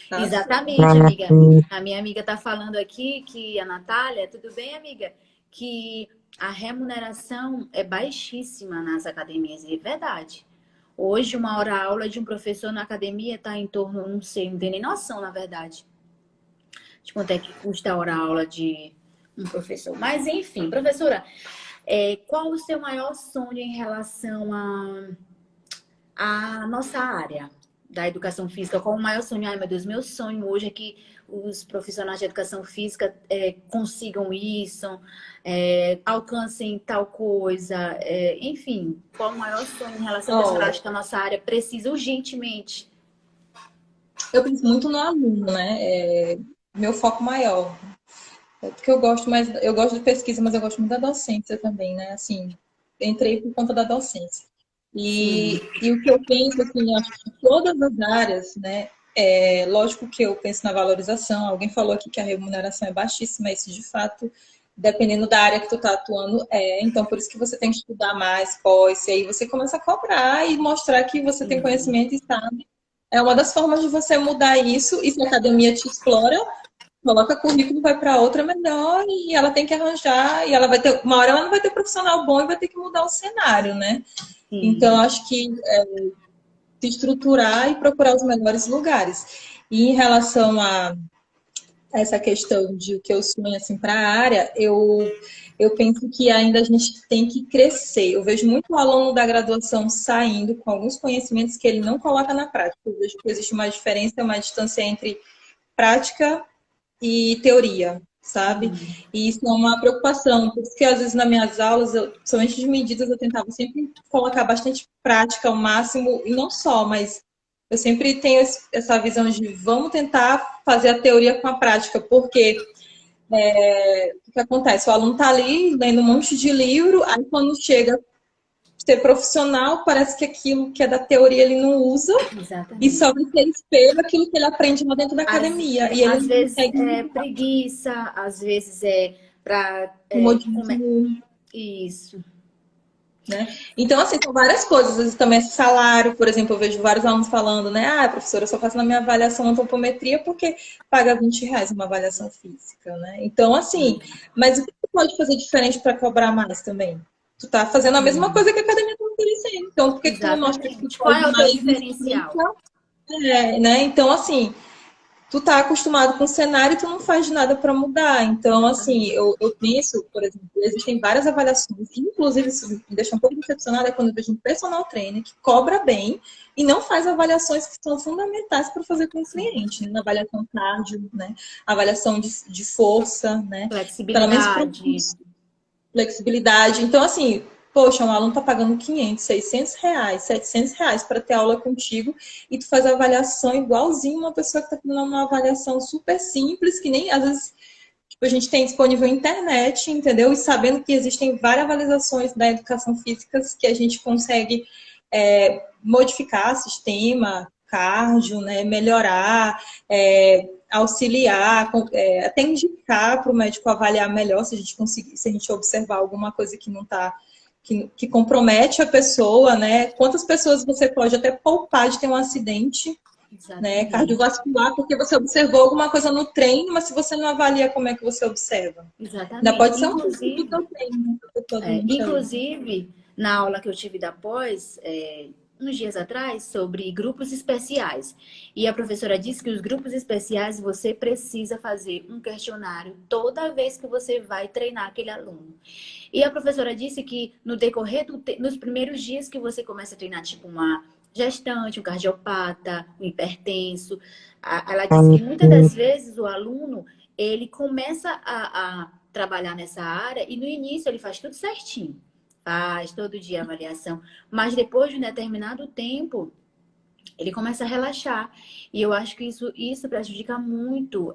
tá certo. Exatamente, amiga. A minha amiga tá falando aqui que a Natália, tudo bem, amiga? Que a remuneração é baixíssima nas academias, e é verdade. Hoje, uma hora aula de um professor na academia está em torno, não sei, não tenho nem noção, na verdade, de quanto é que custa a hora aula de um professor. Mas, enfim, professora, qual o seu maior sonho em relação à nossa área da educação física? Qual o maior sonho? Ai, meu Deus, meu sonho hoje é que os profissionais de educação física consigam isso, alcancem tal coisa, enfim, qual o maior sonho em relação a isso que eu Olha, acho que a nossa área precisa urgentemente? eu penso muito no aluno, né? Meu foco maior. Porque eu gosto de pesquisa, mas eu gosto muito da docência também, né? Assim, entrei por conta da docência. Sim, E o que eu penso, assim, acho que todas as áreas, né? Lógico que eu penso na valorização. Alguém falou aqui que a remuneração é baixíssima, isso de fato, dependendo da área que tu tá atuando, Então, por isso que você tem que estudar mais, pós, e aí você começa a cobrar e mostrar que você tem sim. conhecimento e sabe. É uma das formas de você mudar isso, e se a academia te explora, coloca currículo, vai para outra melhor e ela tem que arranjar e ela vai ter uma hora ela não vai ter profissional bom e vai ter que mudar o cenário, né? Então Sim. acho que se estruturar e procurar os melhores lugares. E em relação a essa questão de o que eu sonho assim para a área, eu penso que ainda a gente tem que crescer. Eu vejo muito aluno da graduação saindo com alguns conhecimentos que ele não coloca na prática. Eu vejo que existe uma diferença, uma distância entre prática e teoria, sabe? Sim. E isso é uma preocupação, porque às vezes nas minhas aulas, somente de medidas, eu tentava sempre colocar bastante prática ao máximo, e não só, mas eu sempre tenho essa visão de vamos tentar fazer a teoria com a prática, porque o que acontece? O aluno está ali lendo um monte de livro, aí quando chega ser profissional, parece que aquilo que é da teoria ele não usa, e Exatamente. só vai ser espelho aquilo que ele aprende lá dentro da academia. E ele Às não vezes consegue é preguiça, às vezes é para modismo, isso. né? Então, assim, são várias coisas. Às vezes também é salário, por exemplo, eu vejo vários alunos falando, né? Ah, professora, eu só faço na minha avaliação antropometria porque paga R$ 20 uma avaliação física, né? Então, assim, mas o que você pode fazer diferente para cobrar mais também? Tu tá fazendo a mesma Sim, coisa que a academia está oferecendo. Então, por que que tu não mostra que tu exatamente. Qual pode é o teu mais e diferencial? explica? Né? Então, assim, tu tá acostumado com o cenário e tu não faz nada para mudar. Então, assim, Exatamente. eu penso, por exemplo, existem várias avaliações, inclusive isso me deixa um pouco decepcionada é quando eu vejo um personal trainer que cobra bem e não faz avaliações que são fundamentais para fazer com o Sim. cliente, né? Avaliação cardio, né? Avaliação de força, né? Pelo menos para Flexibilidade. flexibilidade. Então, assim, poxa, um aluno tá pagando 500, 600 reais, 700 reais para ter aula contigo e tu faz a avaliação igualzinho uma pessoa que tá fazendo uma avaliação super simples, que nem às vezes tipo, a gente tem disponível na internet, entendeu? E sabendo que existem várias avaliações da educação física que a gente consegue modificar sistema, cardio, né? Melhorar, auxiliar, até indicar para o médico avaliar melhor se a gente conseguir, se a gente observar alguma coisa que não está que compromete a pessoa, né? Quantas pessoas você pode até poupar de ter um acidente, né, Exatamente. cardiovascular, porque você observou alguma coisa no treino, mas se você não avalia como é que você observa. Ainda Exatamente. pode ser um risco do teu treino, né, pra pessoa doente ali. Inclusive, na aula que eu tive da pós, uns dias atrás, sobre grupos especiais. E a professora disse que os grupos especiais você precisa fazer um questionário toda vez que você vai treinar aquele aluno. E a professora disse que no decorrer nos primeiros dias que você começa a treinar, tipo uma gestante, um cardiopata, um hipertenso, ela disse que muitas das vezes o aluno ele começa a trabalhar nessa área e no início ele faz tudo certinho, faz todo dia a avaliação, mas depois de um determinado tempo ele começa a relaxar. E eu acho que isso prejudica muito,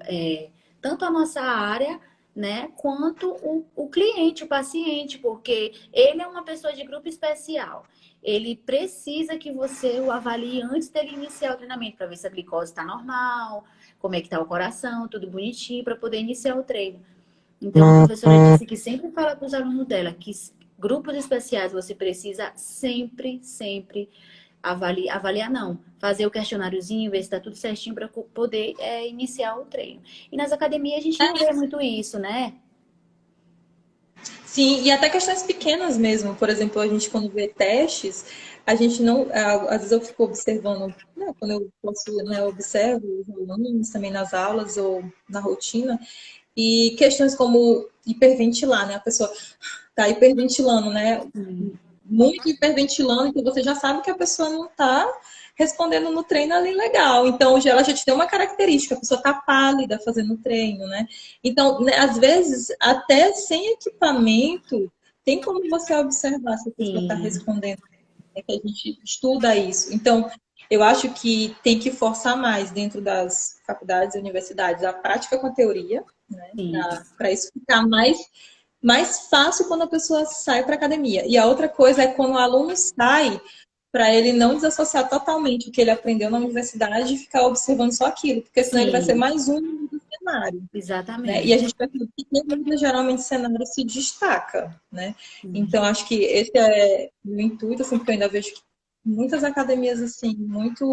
tanto a nossa área, né, quanto o cliente, o paciente, porque ele é uma pessoa de grupo especial. Ele precisa que você o avalie antes dele iniciar o treinamento, para ver se a glicose está normal, como é que está o coração, tudo bonitinho, para poder iniciar o treino. Então, a professora disse que sempre fala para os alunos dela que grupos especiais você precisa sempre, sempre avaliar não. Fazer o questionáriozinho, ver se está tudo certinho para poder iniciar o treino. E nas academias a gente não vê muito isso, né? Sim, e até questões pequenas mesmo. Por exemplo, a gente quando vê testes, a gente não. Às vezes eu fico observando, né, quando eu posso, né, eu observo os alunos também nas aulas ou na rotina, e questões como hiperventilar, né? A pessoa tá hiperventilando, né? Muito hiperventilando, então você já sabe que a pessoa não está respondendo no treino ali legal. Então, ela já te tem uma característica, a pessoa está pálida fazendo o treino, né? Então, né, às vezes, até sem equipamento, tem como você observar se a pessoa está Sim, respondendo, né? Que a gente estuda isso. Então, eu acho que tem que forçar mais dentro das faculdades e universidades a prática com a teoria, né? sim, Para isso ficar mais fácil quando a pessoa sai para academia. E a outra coisa é quando o aluno sai, para ele não desassociar totalmente o que ele aprendeu na universidade e ficar observando só aquilo, porque senão ele vai ser sim, mais um do cenário, né? E a exatamente. gente percebe que quem muda geralmente cenário se destaca, né? Sim. Então acho que esse é o intuito, assim, porque eu ainda vejo que muitas academias assim, muito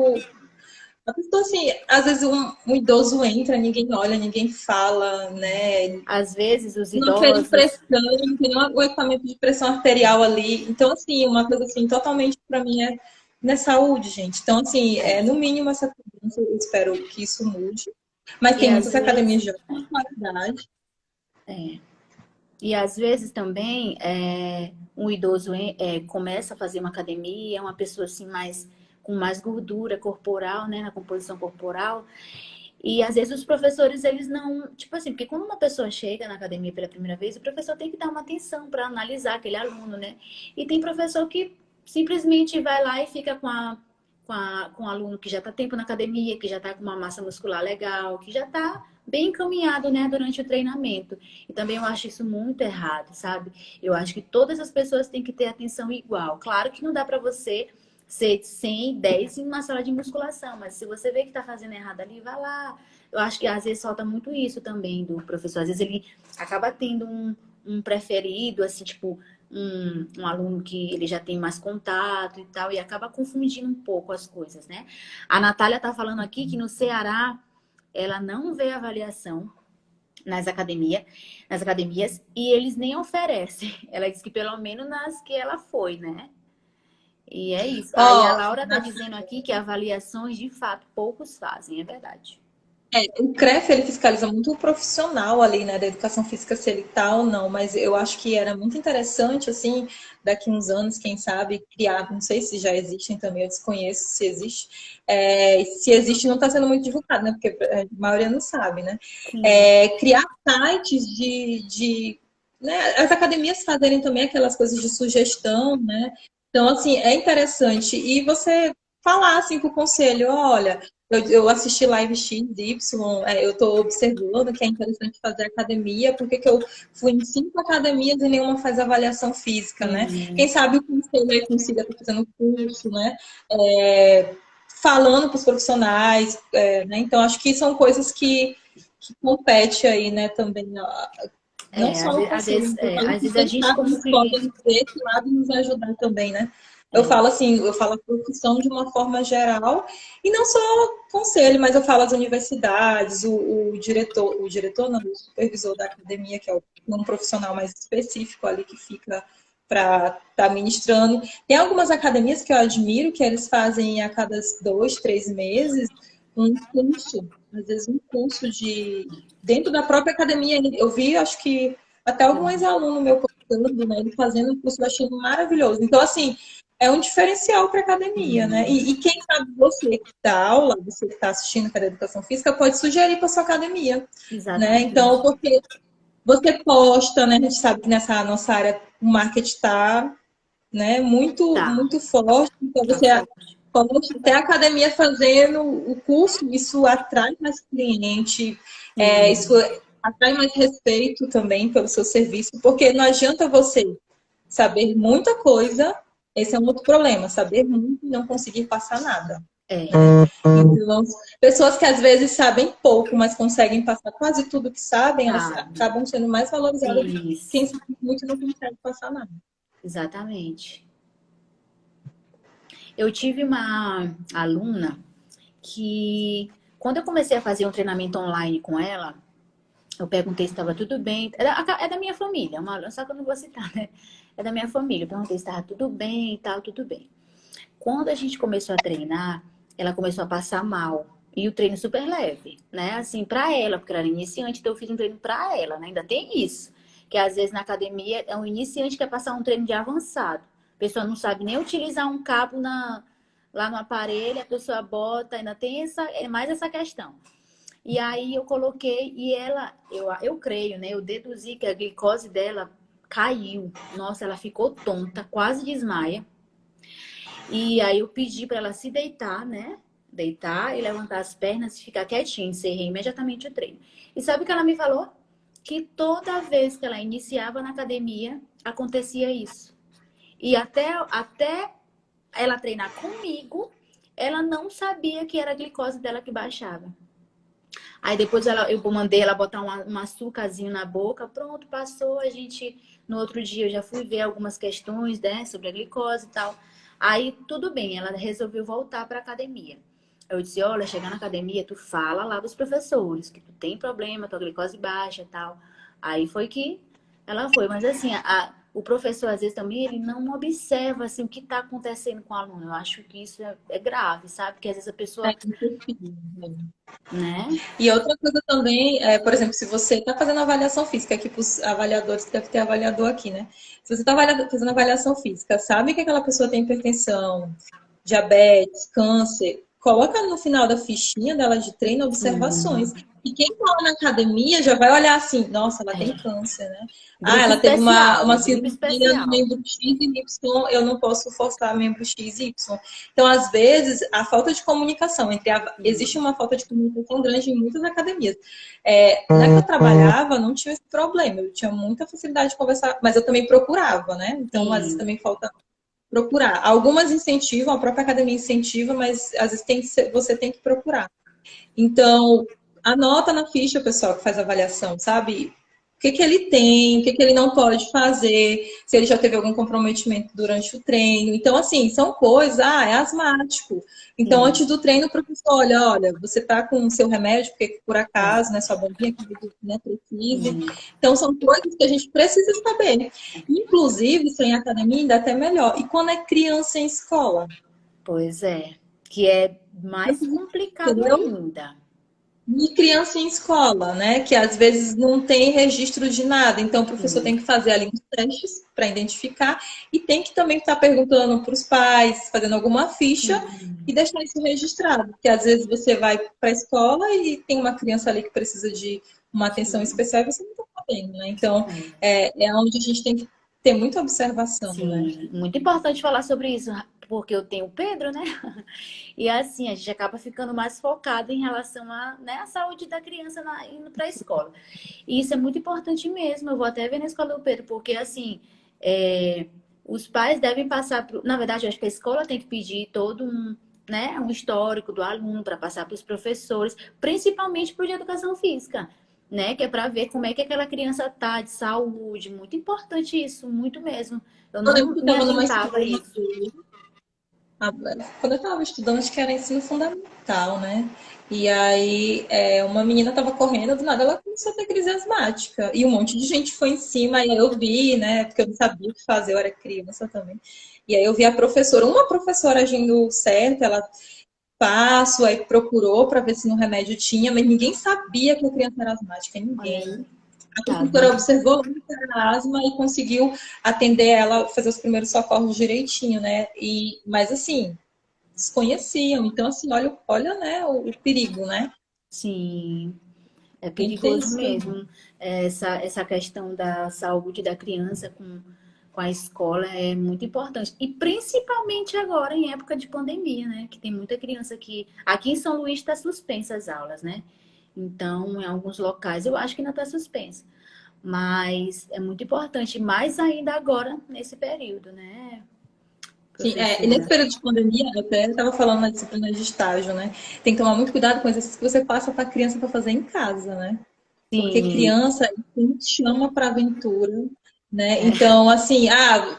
a pessoa, assim, às vezes um idoso entra, ninguém olha, ninguém fala, né? Às vezes os Não fez idosos, pressão, tem o equipamento de pressão arterial ali. Então, assim, uma coisa assim, totalmente para mim é saúde, gente. Então, assim, no mínimo essa tendência, eu espero que isso mude. Mas e tem às muitas academias vezes, de alta qualidade. é, e às vezes também um idoso começa a fazer uma academia, é uma pessoa assim mais com mais gordura corporal, né, na composição corporal. E às vezes os professores, eles não. Tipo assim, porque quando uma pessoa chega na academia pela primeira vez, o professor tem que dar uma atenção para analisar aquele aluno, né? E tem professor que simplesmente vai lá e fica com o aluno que já está tempo na academia, que já está com uma massa muscular legal, que já está bem encaminhado, né, durante o treinamento. E também eu acho isso muito errado, sabe? Eu acho que todas as pessoas têm que ter atenção igual. Claro que não dá para você ser 100, 10 em uma sala de musculação, mas se você vê que está fazendo errado ali, vai lá. Eu acho que às vezes falta muito isso também do professor. Às vezes ele acaba tendo um preferido, assim, tipo, um aluno que ele já tem mais contato e tal, e acaba confundindo um pouco as coisas, né? A Natália tá falando aqui que no Ceará ela não vê avaliação, nas academias, e eles nem oferecem. Ela disse que pelo menos nas que ela foi, né? E é isso. Aí a Ó, Laura tá dizendo aqui que avaliações, de fato, poucos fazem, é verdade. o CREF, ele fiscaliza muito o profissional ali, né, da educação física, se ele tá ou não, mas eu acho que era muito interessante, assim, daqui uns anos, quem sabe, criar, não sei se já existem também, eu desconheço se existe, se existe não está sendo muito divulgado, né, porque a maioria não sabe, né, Sim. criar sites né, as academias fazerem também aquelas coisas de sugestão, né, então, assim, é interessante, e você falar, assim, para o conselho, olha, eu assisti live XY, eu estou observando que é interessante fazer academia, porque que eu fui em 5 academias e nenhuma faz avaliação física, né? Quem Uhum. sabe o conselho aí consiga estar fazendo curso, né? É, falando para os profissionais, né? Então, acho que são coisas que compete aí, né, também, não só o conselho, eu falo Às que vezes a quem gente sabe como eles cliente. podem ver esse lado e nos ajudar também, né? Eu É, falo assim, eu falo a profissão de uma forma geral, e não só conselho, mas eu falo as universidades, o diretor não, o supervisor da academia, que é um profissional mais específico ali que fica para estar ministrando. Tem algumas academias que eu admiro, que eles fazem a cada 2, 3 meses um curso, às vezes um curso dentro da própria academia. Eu vi, acho que até algum ex-aluno meu contando, né, ele fazendo um curso, eu achei maravilhoso. Então, assim, é um diferencial para a academia, né? sim, E quem sabe você que dá aula, você que está assistindo para a educação física, pode sugerir para sua academia, né? Então, exatamente. porque você posta, né? A gente sabe que nessa nossa área o marketing está, né, muito, Tá, muito forte. Então, tá você forte. posta até a academia fazendo o curso, isso atrai mais cliente, isso Sim, atrai mais respeito também pelo seu serviço, porque não adianta você saber muita coisa, esse é um outro problema, saber muito e não conseguir passar nada. é, Né? Então, pessoas que às vezes sabem pouco, mas conseguem passar quase tudo que sabem, elas sabe. acabam sendo mais valorizadas do que quem Isso, sabe muito e não consegue passar nada. exatamente. Eu tive uma aluna que, quando eu comecei a fazer um treinamento online com ela, eu perguntei se estava tudo bem. É da minha família, só que eu não vou citar, né? É da minha família. Eu perguntei se estava tudo bem e tal, tudo bem. Quando a gente começou a treinar, ela começou a passar mal. E o treino super leve, né? Assim, pra ela, porque ela era iniciante, então eu fiz um treino pra ela, né? Ainda tem isso. Que às vezes na academia é um iniciante que quer passar um treino de avançado. A pessoa não sabe nem utilizar um cabo lá no aparelho, a pessoa bota, ainda tem mais essa questão. E aí eu coloquei, e eu creio, né? Eu deduzi que a glicose dela caiu. Nossa, ela ficou tonta, quase desmaia. E aí eu pedi para ela se deitar, né? Deitar e levantar as pernas e ficar quietinha. Encerrei imediatamente o treino. E sabe o que ela me falou? Que toda vez que ela iniciava na academia, acontecia isso. E até ela treinar comigo, ela não sabia que era a glicose dela que baixava. Aí depois eu mandei ela botar um açúcarzinho na boca. Pronto, passou. A gente, no outro dia, eu já fui ver algumas questões, né, sobre a glicose e tal. Aí tudo bem, ela resolveu voltar para academia. Eu disse: olha, chegar na academia, tu fala lá dos professores que tu tem problema, tua glicose baixa e tal. Aí foi que ela foi. Mas assim, o professor, às vezes, também, ele não observa assim, o que está acontecendo com o aluno. Eu acho que isso é grave, sabe? Porque às vezes a pessoa, né? E outra coisa também, por exemplo, se você está fazendo avaliação física, aqui para os avaliadores, que deve ter avaliador aqui, né? Se você está fazendo avaliação física, sabe que aquela pessoa tem hipertensão, diabetes, câncer, coloca no final da fichinha dela de treino observações. Sim. E quem está lá na academia já vai olhar assim, nossa, ela tem É. câncer, né? Ah, Grupo ela teve uma especial, grupo cirurgia no especial. membro X e Y, eu não posso forçar membro X e Y. Então, às vezes, a falta de comunicação existe uma falta de comunicação grande em muitas academias. Na que eu trabalhava, não tinha esse problema, eu tinha muita facilidade de conversar, mas eu também procurava, né? Então, às vezes, Sim, também falta procurar. Algumas incentivam, a própria academia incentiva, mas às vezes você tem que procurar. Então, anota na ficha, pessoal, que faz avaliação, sabe? que que ele tem, o que que ele não pode fazer, se ele já teve algum comprometimento durante o treino. Então, assim, são coisas, é asmático. Então, Sim, antes do treino, o professor olha, você tá com o seu remédio, porque por acaso, né, sua bombinha que né, precise. sim, Então, são coisas que a gente precisa saber. Inclusive, isso em academia ainda é até melhor. E quando é criança em escola? pois é. Que é mais complicado Entendeu? ainda. E criança em escola, né? Que às vezes não tem registro de nada. Então, o professor Sim, tem que fazer ali uns testes para identificar e tem que também estar perguntando para os pais, fazendo alguma ficha sim, e deixar isso registrado. Porque às vezes você vai para a escola e tem uma criança ali que precisa de uma atenção sim. especial e você não está sabendo, né? Então, É. é onde a gente tem que ter muita observação, né? Sim, muito importante falar sobre isso, porque eu tenho o Pedro, né? E assim, a gente acaba ficando mais focado em relação à, né, à saúde da criança indo para a escola. E isso é muito importante mesmo. Eu vou até ver na escola do Pedro, porque assim, é, os pais devem passar por. Na verdade, eu acho que a escola tem que pedir todo um, né, um histórico do aluno para passar para os professores, principalmente para o de educação física. Né, que é para ver como é que aquela criança tá de saúde, muito importante isso, muito mesmo. Eu Eu lembro não que eu me estava numa atentava a escola uma isso. vez, quando eu estava estudando, acho que era ensino fundamental, né? E aí, uma menina estava correndo, do nada ela começou a ter crise asmática. E um monte de gente foi em cima, e aí eu vi, né? Porque eu não sabia o que fazer, eu era criança também. E aí eu vi a professora, uma professora agindo certo, ela passou, aí procurou para ver se no remédio tinha, mas ninguém sabia que a criança era asmática, Olha ninguém. aí, A tá professora vendo? observou que era asma e conseguiu atender ela, fazer os primeiros socorros direitinho, né? Mas assim, desconheciam. Então, assim, olha, né, o perigo, né? Sim, é Tem que ter perigoso isso também. mesmo. Essa questão da saúde da criança com a escola é muito importante. E principalmente agora, em época de pandemia, né? Que tem muita criança que. Aqui em São Luís está suspensa as aulas, né? Então, em alguns locais, eu acho que ainda está suspensa. Mas é muito importante, mais ainda agora, nesse período, né, Sim, e nesse professora? período de pandemia, eu até estava falando na disciplina de estágio, né? Tem que tomar muito cuidado com exercícios que você passa para a criança para fazer em casa, né? Porque Sim, criança chama para aventura, né? é, Então, assim,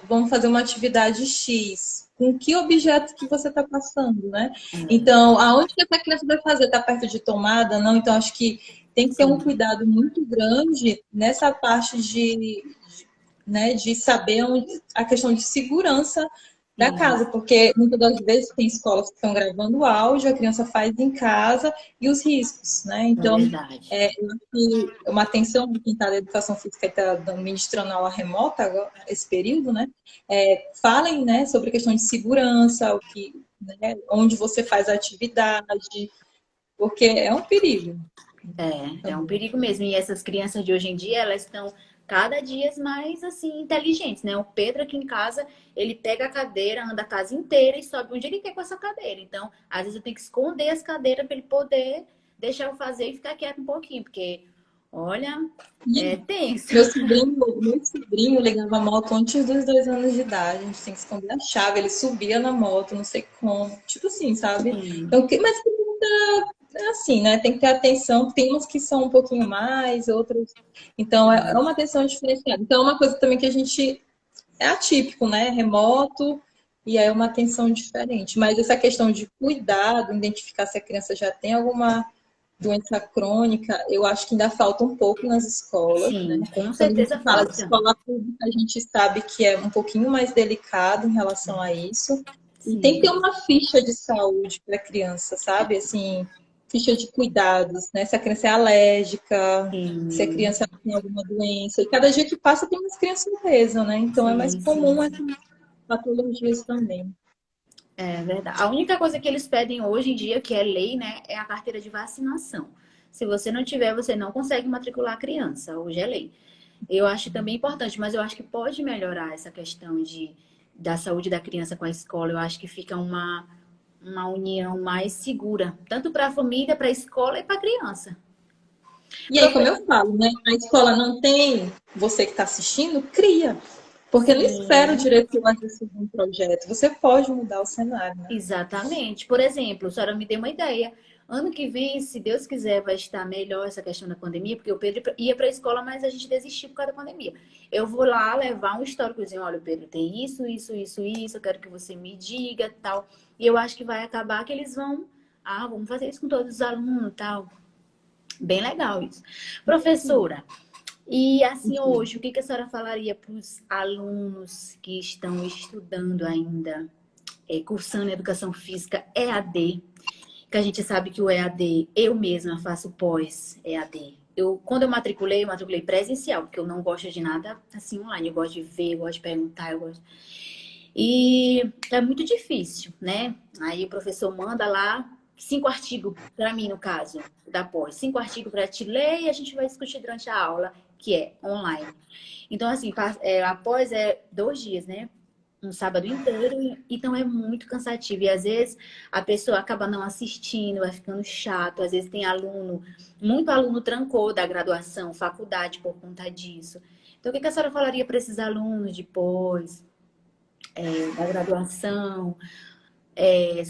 vamos fazer uma atividade X. Com que objeto que você está passando, né? Então, aonde que essa criança vai fazer? Está perto de tomada? Não? Então, acho que tem que ter um sim, cuidado muito grande nessa parte né, de saber a questão de segurança da casa, isso, porque muitas das vezes tem escolas que estão gravando áudio, a criança faz em casa e os riscos, né? é Então, verdade. eu acho que uma atenção de quem está da educação física e está ministrando aula remota agora, esse período, né? Falem, né, sobre a questão de segurança, né, onde você faz a atividade, porque é um perigo É um também. perigo mesmo. E essas crianças de hoje em dia, elas estão cada dia mais assim inteligentes, né? O Pedro aqui em casa, ele pega a cadeira, anda a casa inteira e sobe onde ele quer com essa cadeira. Então, às vezes eu tenho que esconder as cadeiras para ele poder deixar eu fazer e ficar quieto um pouquinho, porque olha, é tenso. Meu sobrinho ligava a moto antes dos 2 anos de idade. A gente tem que esconder a chave. Ele subia na moto, não sei como. Tipo assim, sabe? Sim, Então, mas é assim, né? Tem que ter atenção. Tem uns que são um pouquinho mais, outros. Então, é uma atenção diferenciada. Então, é uma coisa também que a gente. É atípico, né? Remoto. E aí é uma atenção diferente. Mas essa questão de cuidado, identificar se a criança já tem alguma doença crônica, eu acho que ainda falta um pouco nas escolas, né? sim, com Quando a gente certeza fala de falta. escola pública, a gente sabe que é um pouquinho mais delicado em relação a isso. E tem que ter Sim, uma ficha de saúde para a criança, sabe? Assim, ficha de cuidados, né? Se a criança é alérgica, se a sim, criança tem alguma doença. E cada dia que passa tem mais crianças obesas, né? Então é mais sim, sim. comum essas patologias também. É verdade. A única coisa que eles pedem hoje em dia, que é lei, né, é a carteira de vacinação. Se você não tiver, você não consegue matricular a criança. Hoje é lei. Eu acho também importante, mas eu acho que pode melhorar essa questão da saúde da criança com a escola. Eu acho que fica uma união mais segura, tanto para a família, para a escola e para a criança. E aí, como Profe... eu falo, né? A escola não tem, você que está assistindo, cria. Porque não espera o Sim, diretor às vezes um projeto. Você pode mudar o cenário, né? exatamente. Por exemplo, a senhora me deu uma ideia. Ano que vem, se Deus quiser, vai estar melhor essa questão da pandemia, porque o Pedro ia para a escola, mas a gente desistiu por causa da pandemia. Eu vou lá levar um históricozinho, olha, Pedro, tem isso, eu quero que você me diga, tal. E eu acho que vai acabar que eles vão, vamos fazer isso com todos os alunos, tal. Bem legal isso. Professora, e assim hoje, o que a senhora falaria para os alunos que estão estudando ainda, cursando educação física EAD? Que a gente sabe que o EAD, eu mesma faço pós EAD. Quando eu matriculei presencial, porque eu não gosto de nada assim online. Eu gosto de ver, eu gosto de perguntar, eu gosto. E é muito difícil, né? Aí o professor manda lá 5 artigos, para mim, no caso, da pós. 5 artigos para te ler e a gente vai discutir durante a aula, que é online. Então, assim, a pós é 2 dias, né? Um sábado inteiro, então é muito cansativo. E às vezes a pessoa acaba não assistindo, vai ficando chato. Às vezes tem muito aluno trancou da graduação, faculdade por conta disso. Então, o que a senhora falaria para esses alunos depois da graduação,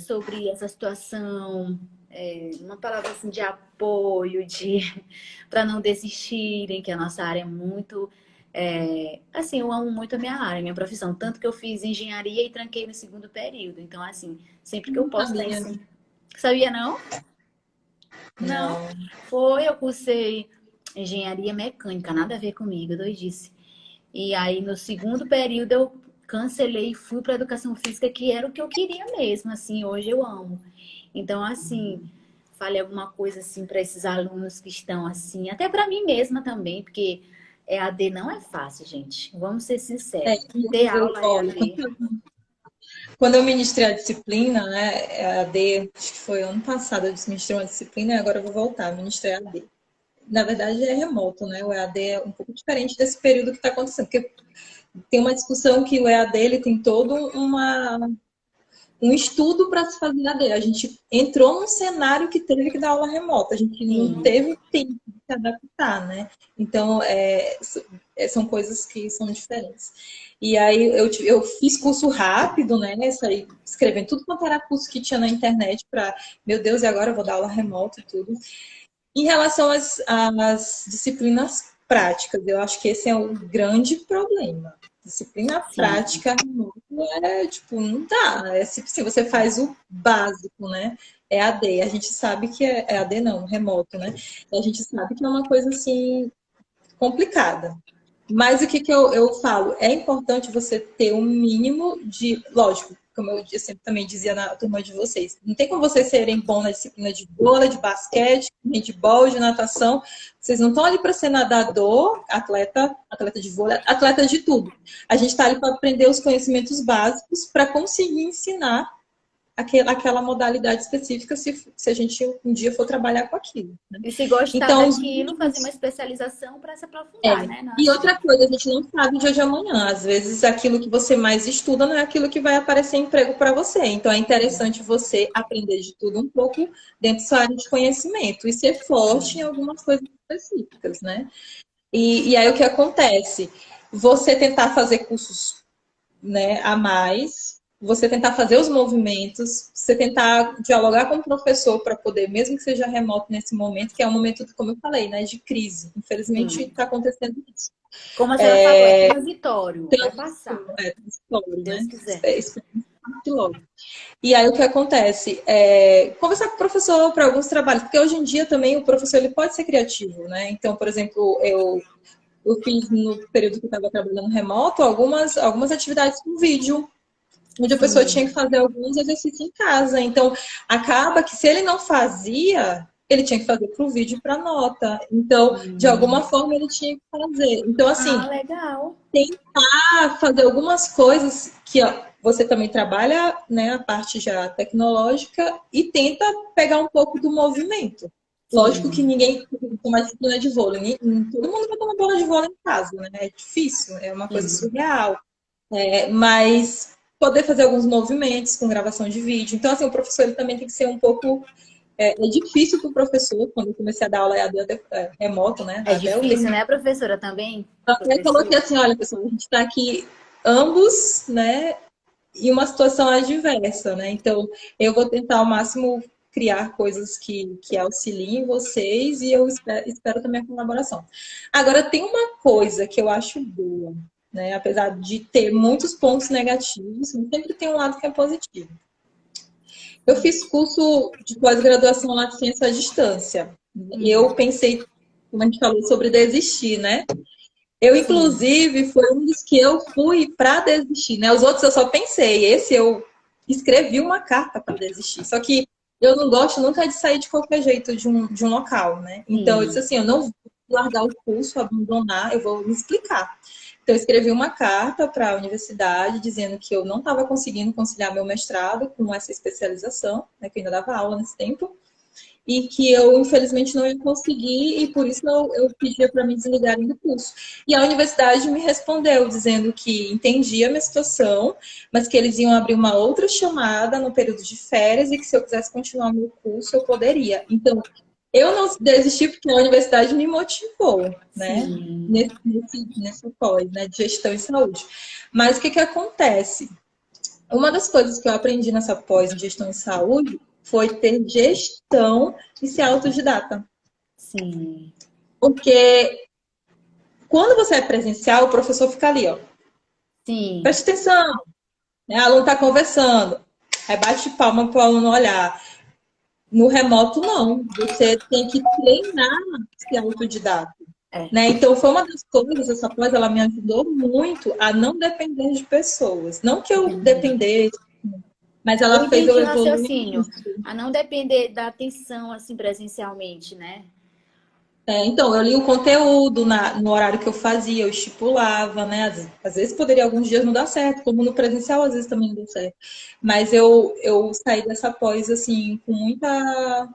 sobre essa situação? Uma palavra assim de apoio, para não desistirem, que a nossa área é muito. Assim, eu amo muito a minha área, a minha profissão. Tanto que eu fiz engenharia e tranquei no segundo período. Então, assim, sempre que eu Não posso estar sabia. em... Sabia, não? Não. Não. Eu cursei engenharia mecânica, nada a ver comigo, doidice. E aí, no segundo período, eu cancelei e fui para educação física, que era o que eu queria mesmo, assim, hoje eu amo. Então, assim, falei alguma coisa assim para esses alunos que estão assim, até para mim mesma também, porque EAD não é fácil, gente. Vamos ser sinceros. Ter aula Olha, EAD. quando eu ministrei a disciplina, né, a AD, acho que foi ano passado, eu ministrei uma disciplina e agora eu vou voltar a ministrar a AD. Na verdade, é remoto, né? O EAD é um pouco diferente desse período que está acontecendo, porque tem uma discussão que o EAD ele tem todo um estudo para se fazer EAD. A gente entrou num cenário que teve que dar aula remota, a gente não Sim. teve tempo de se adaptar, né? Então, são coisas que são diferentes. E aí eu fiz curso rápido, né? Saí escrevendo tudo quanto era curso que tinha na internet para, meu Deus, e agora eu vou dar aula remota e tudo. Em relação às disciplinas práticas, eu acho que esse é o grande problema. Disciplina Sim. prática tipo, não dá. Se você faz o básico, né? É AD. A gente sabe que é AD não, remoto, né? A gente sabe que é uma coisa assim complicada. Mas o que eu falo? É importante você ter um mínimo de. Lógico, como eu sempre também dizia na turma de vocês, não tem como vocês serem bons na disciplina de vôlei, de basquete, de handball, de natação. Vocês não estão ali para ser nadador, atleta de vôlei, atleta de tudo. A gente está ali para aprender os conhecimentos básicos para conseguir ensinar aquela modalidade específica se a gente um dia for trabalhar com aquilo. Né? E se gostar Então, daquilo, fazer uma especialização para se aprofundar, né? e Nossa. outra coisa, a gente não sabe o dia de amanhã. Às vezes, aquilo que você mais estuda não é aquilo que vai aparecer emprego para você. Então, é interessante você aprender de tudo um pouco dentro da sua área de conhecimento e ser forte em algumas coisas específicas, né? E aí, o que acontece? Você tentar fazer cursos, né, a mais, você tentar fazer os movimentos, você tentar dialogar com o professor para poder, mesmo que seja remoto nesse momento, que é um momento, como eu falei, né, de crise. Infelizmente, Sim. está acontecendo isso. Como a senhora falou, é transitório, vai passar, Transitório, se Deus né? quiser. Logo. E aí o que acontece? Conversar com o professor para alguns trabalhos, porque hoje em dia também o professor ele pode ser criativo, né? Então, por exemplo, eu fiz no período que eu estava trabalhando remoto algumas atividades com vídeo, onde a pessoa tinha Sim. que fazer alguns exercícios em casa. Então, acaba que se ele não fazia, ele tinha que fazer para o vídeo e para nota. Então, de alguma forma, ele tinha que fazer. Então, assim, Legal. fazer algumas coisas que você também trabalha, né, a parte já tecnológica e tenta pegar um pouco do movimento. Lógico que Sim. ninguém toma disciplina de vôlei, todo mundo vai tomar bola de vôlei em casa, né? É difícil, é uma coisa Sim. surreal. Mas poder fazer alguns movimentos com gravação de vídeo. Então, assim, o professor ele também tem que ser um pouco. É difícil para o professor, quando eu comecei a dar aula remoto, né? É Até eu difícil, terminar. né, professora, também? Ele falou que Professor? assim, olha, pessoal, a gente está aqui ambos, né, em uma situação adversa, né? Então, eu vou tentar ao máximo criar coisas que auxiliem vocês e eu espero também a colaboração. Agora, tem uma coisa que eu acho boa, né? Apesar de ter muitos pontos negativos, sempre tem um lado que é positivo. Eu fiz curso de pós-graduação na ciência à distância. E eu pensei, como a gente falou, sobre desistir, né? Eu, Sim. inclusive, foi um dos que eu fui para desistir, né? Os outros eu só pensei. Esse eu escrevi uma carta para desistir. Só que eu não gosto nunca de sair de qualquer jeito de um local, né? Então, eu disse Sim. assim, eu não vou largar o curso, abandonar, eu vou me explicar. Então, eu escrevi uma carta para a universidade dizendo que eu não estava conseguindo conciliar meu mestrado com essa especialização, né? Que eu ainda dava aula nesse tempo e que eu, infelizmente, não ia conseguir, e por isso eu pedia para me desligarem do curso. E a universidade me respondeu, dizendo que entendia a minha situação, mas que eles iam abrir uma outra chamada no período de férias e que se eu quisesse continuar o meu curso, eu poderia. Então, eu não desisti porque a universidade me motivou, né? Sim. Nesse pós, né? De gestão em saúde. Mas o que acontece? Uma das coisas que eu aprendi nessa pós em gestão em saúde foi ter gestão e ser autodidata. Sim. Porque quando você é presencial, o professor fica ali, ó. Sim. Preste atenção, né? O aluno está conversando. Aí bate palma para o aluno olhar. No remoto, não. Você tem que treinar ser autodidata. É. Né? Então, foi uma das coisas, essa pós, ela me ajudou muito a não depender de pessoas. Não que eu Entendi. dependesse, mas Eu ela fez eu entendi o evoluir raciocínio. nisso. A não depender da atenção, assim, presencialmente, né? Então, eu li o conteúdo no horário que eu fazia, eu estipulava, né? Às vezes poderia alguns dias não dar certo, como no presencial, às vezes também não deu certo. Mas eu saí dessa pós, assim, com muita.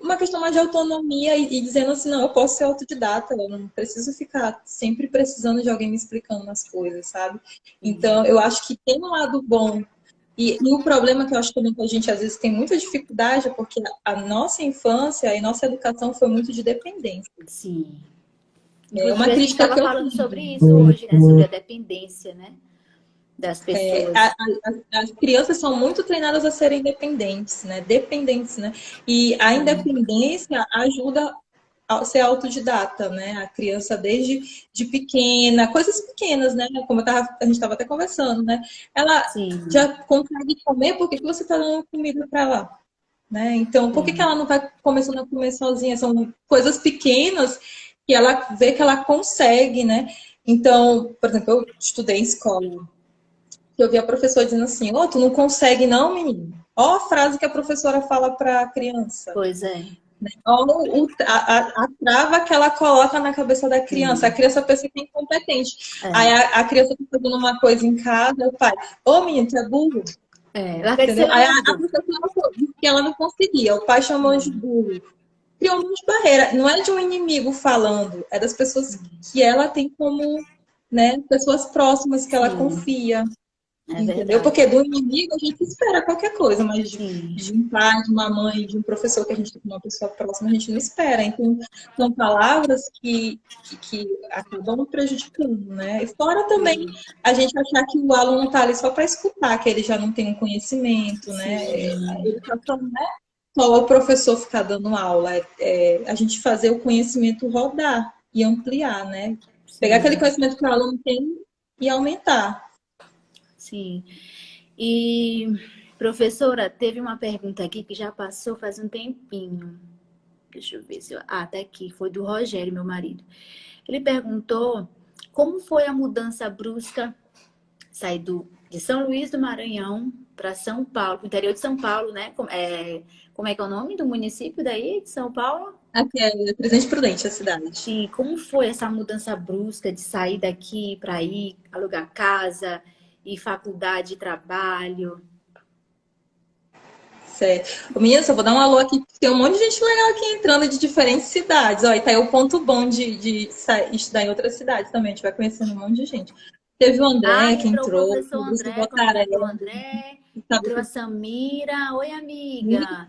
Uma questão mais de autonomia e dizendo assim: não, eu posso ser autodidata, eu não preciso ficar sempre precisando de alguém me explicando as coisas, sabe? Então, eu acho que tem um lado bom. E o problema que eu acho também que a gente às vezes tem muita dificuldade é porque a nossa infância e nossa educação foi muito de dependência. Sim. É Inclusive, uma a gente crítica estava que eu falando tenho. sobre isso hoje, né? Sobre a dependência, né? Das É, a- pessoas. a- as crianças são muito treinadas a serem dependentes, né? Dependentes, né? E a Sim. independência ajuda a ser autodidata, né? A criança desde de pequena, coisas pequenas, né? Como a gente estava até conversando, né? Ela Sim. já consegue comer, por que que você está dando comida para ela? Né? Então, por que que Sim. ela não vai começando a comer sozinha? São coisas pequenas que ela vê que ela consegue, né? Então, por exemplo, eu estudei em escola, que eu vi a professora dizendo assim: "Ó, tu não consegue não, menino?" Ó a frase que a professora fala para a criança. Pois é. Ó a trava que ela coloca na cabeça da criança. A Sim. criança pensa que é incompetente. Aí É. a criança tá fazendo uma coisa em casa, o pai: "Ô, menino, tu é burro." É. Larga de Entendeu? ser Aí a lerdo. professora disse que ela não conseguia. O pai chamou de Sim. burro. Criou um monte de barreira. Não é de um inimigo falando, é das pessoas que ela tem como, né, pessoas próximas que ela Sim. confia. É Entendeu? verdade. Porque do inimigo a gente espera qualquer coisa, mas Sim. de um pai, de uma mãe, de um professor que a gente tem uma pessoa próxima, a gente não espera. Então, são palavras que acabam prejudicando, né? E fora também Sim. a gente achar que o aluno está ali só para escutar, que ele já não tem um conhecimento, né? A Sim. educação não é só o professor ficar dando aula, é a gente fazer o conhecimento rodar e ampliar, né? Pegar aquele Sim. conhecimento que o aluno tem e aumentar. Sim. E, professora, teve uma pergunta aqui que já passou faz um tempinho. Deixa eu ver se eu... Ah, tá aqui. Foi do Rogério, meu marido. Ele perguntou como foi a mudança brusca, sair de São Luís do Maranhão para São Paulo, pro interior de São Paulo, né? Como é que é o nome do município daí, de São Paulo? Aqui é Presidente Prudente, a cidade. Sim, como foi essa mudança brusca de sair daqui para ir alugar casa e faculdade, trabalho? Certo. Ô, menina, só vou dar um alô aqui, porque tem um monte de gente legal aqui entrando de diferentes cidades. Ó, e tá aí o ponto bom de estudar em outras cidades também. A gente vai conhecendo um monte de gente. Teve o Ah, André que entrou o entrou, professor o Lúcio André, Botarelli, entrou o André, sabe, entrou a Samira. Oi, amiga.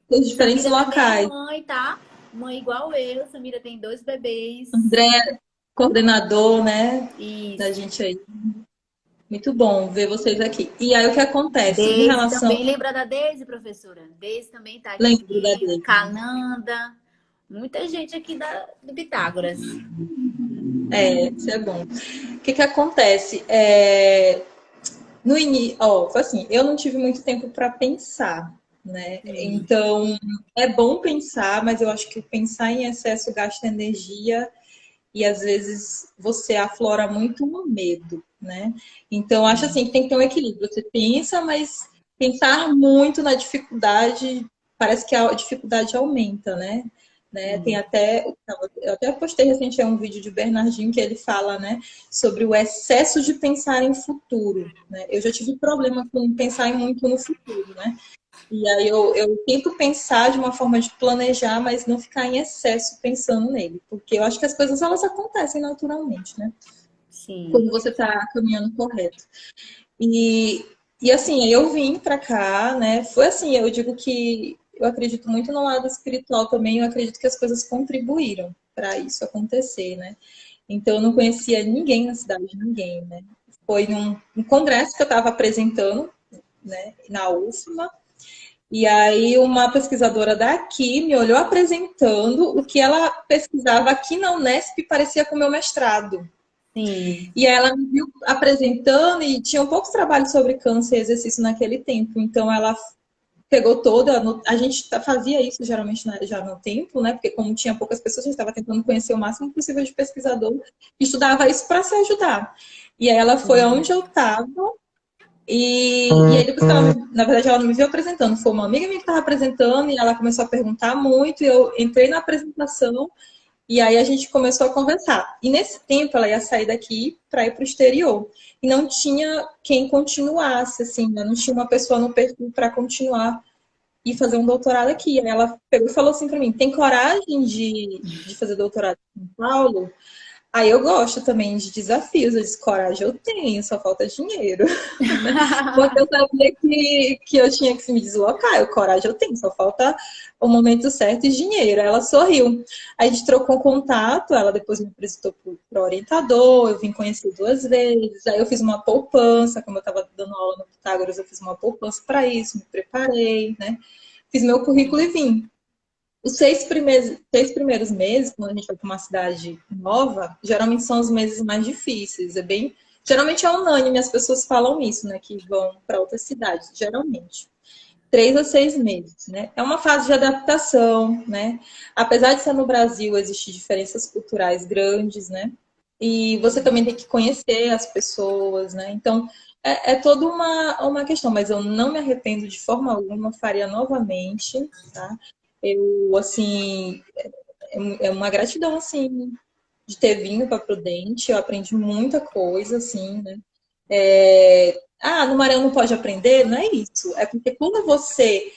tem diferentes Samira também é locais. mãe, tá? Mãe igual eu. Samira tem 2 bebês. André, coordenador, né, da Isso. gente aí. Muito bom ver vocês aqui. E aí o que acontece em Deise relação. também, lembra da Deise, professora? Deise também está Lembro da aqui, dele. Cananda, muita gente aqui do Pitágoras. Isso é bom. O que acontece? No início, foi assim, eu não tive muito tempo para pensar, né? Sim, Então, é bom pensar, mas eu acho que pensar em excesso gasta energia e às vezes você aflora muito o medo, né? Então, acho assim que tem que ter um equilíbrio. Você pensa, mas pensar muito na dificuldade, parece que a dificuldade aumenta, né? Tem sim, até, eu até postei recentemente um vídeo de Bernardinho que ele fala, né, sobre o excesso de pensar em futuro, né? Eu já tive problema com pensar muito no futuro, né? E aí eu tento pensar de uma forma de planejar, mas não ficar em excesso pensando nele, porque eu acho que as coisas elas acontecem naturalmente, né? sim. Quando você está caminhando correto. E, e assim, aí eu vim para cá, né? Foi assim, eu digo que eu acredito muito no lado espiritual também, eu acredito que as coisas contribuíram para isso acontecer, né? Então eu não conhecia ninguém na cidade, ninguém, né? Foi num congresso que eu estava apresentando, né, na UFMA, e aí uma pesquisadora daqui me olhou apresentando o que ela pesquisava aqui na Unesp parecia com o meu mestrado. Sim. E aí ela me viu apresentando e tinha poucos trabalhos sobre câncer e exercício naquele tempo. Então ela pegou toda. A gente fazia isso geralmente já no tempo, né? Porque como tinha poucas pessoas, a gente estava tentando conhecer o máximo possível de pesquisador e estudava isso para se ajudar. E aí ela foi Sim. aonde eu estava e aí depois que ela, na verdade, ela não me viu apresentando, foi uma amiga minha que estava apresentando e ela começou a perguntar muito e eu entrei na apresentação e aí a gente começou a conversar. E nesse tempo ela ia sair daqui para ir para o exterior. E não tinha quem continuasse, assim, né? Não tinha uma pessoa no perfil para continuar e fazer um doutorado aqui. Aí ela pegou e falou assim para mim: tem coragem de fazer doutorado em São Paulo? Aí eu gosto também de desafios, eu disse, coragem eu tenho, só falta dinheiro. Porque eu sabia que eu tinha que se me deslocar. Eu, coragem eu tenho, só falta o momento certo e dinheiro. Aí ela sorriu. Aí a gente trocou contato, ela depois me apresentou para o orientador, eu vim conhecer 2 vezes. Aí eu fiz uma poupança, como eu estava dando aula no Pitágoras, eu fiz uma poupança para isso, me preparei, né? Fiz meu currículo e vim. Os 6 primeiros meses, quando a gente vai para uma cidade nova, geralmente são os meses mais difíceis. Geralmente é unânime, as pessoas falam isso, né? Que vão para outras cidades, geralmente. 3 a 6 meses, né? É uma fase de adaptação, né? Apesar de ser no Brasil, existem diferenças culturais grandes, né? E você também tem que conhecer as pessoas, né? Então, é toda uma questão, mas eu não me arrependo de forma alguma, faria novamente, tá? Eu, assim, é uma gratidão, assim, de ter vindo para Prudente, eu aprendi muita coisa, assim, né? No Maranhão não pode aprender? Não é isso. É porque quando você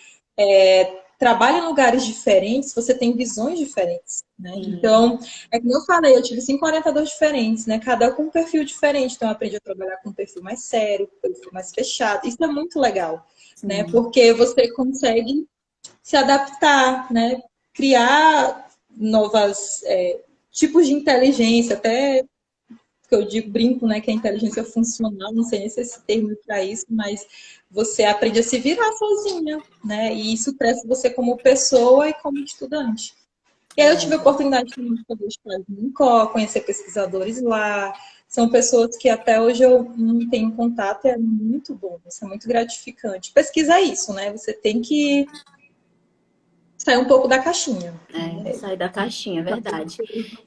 trabalha em lugares diferentes, você tem visões diferentes, né? Sim. Então, é como eu falei, eu tive 5 orientadores diferentes, né? Cada um com um perfil diferente. Então, eu aprendi a trabalhar com um perfil mais sério, com um perfil mais fechado. Isso é muito legal, né? Sim. Porque você consegue se adaptar, né? Criar novas tipos de inteligência, até que eu digo, brinco, né, que é inteligência funcional, não sei nem se esse termo para isso, mas você aprende a se virar sozinha, né? E isso cresce você como pessoa e como estudante. E aí eu tive a É. oportunidade também de fazer estágio no INCO, conhecer pesquisadores lá. São pessoas que até hoje eu não tenho contato e é muito bom, isso é muito gratificante. Pesquisa é isso, né? Você tem que sair um pouco da caixinha. Sair da caixinha, é verdade.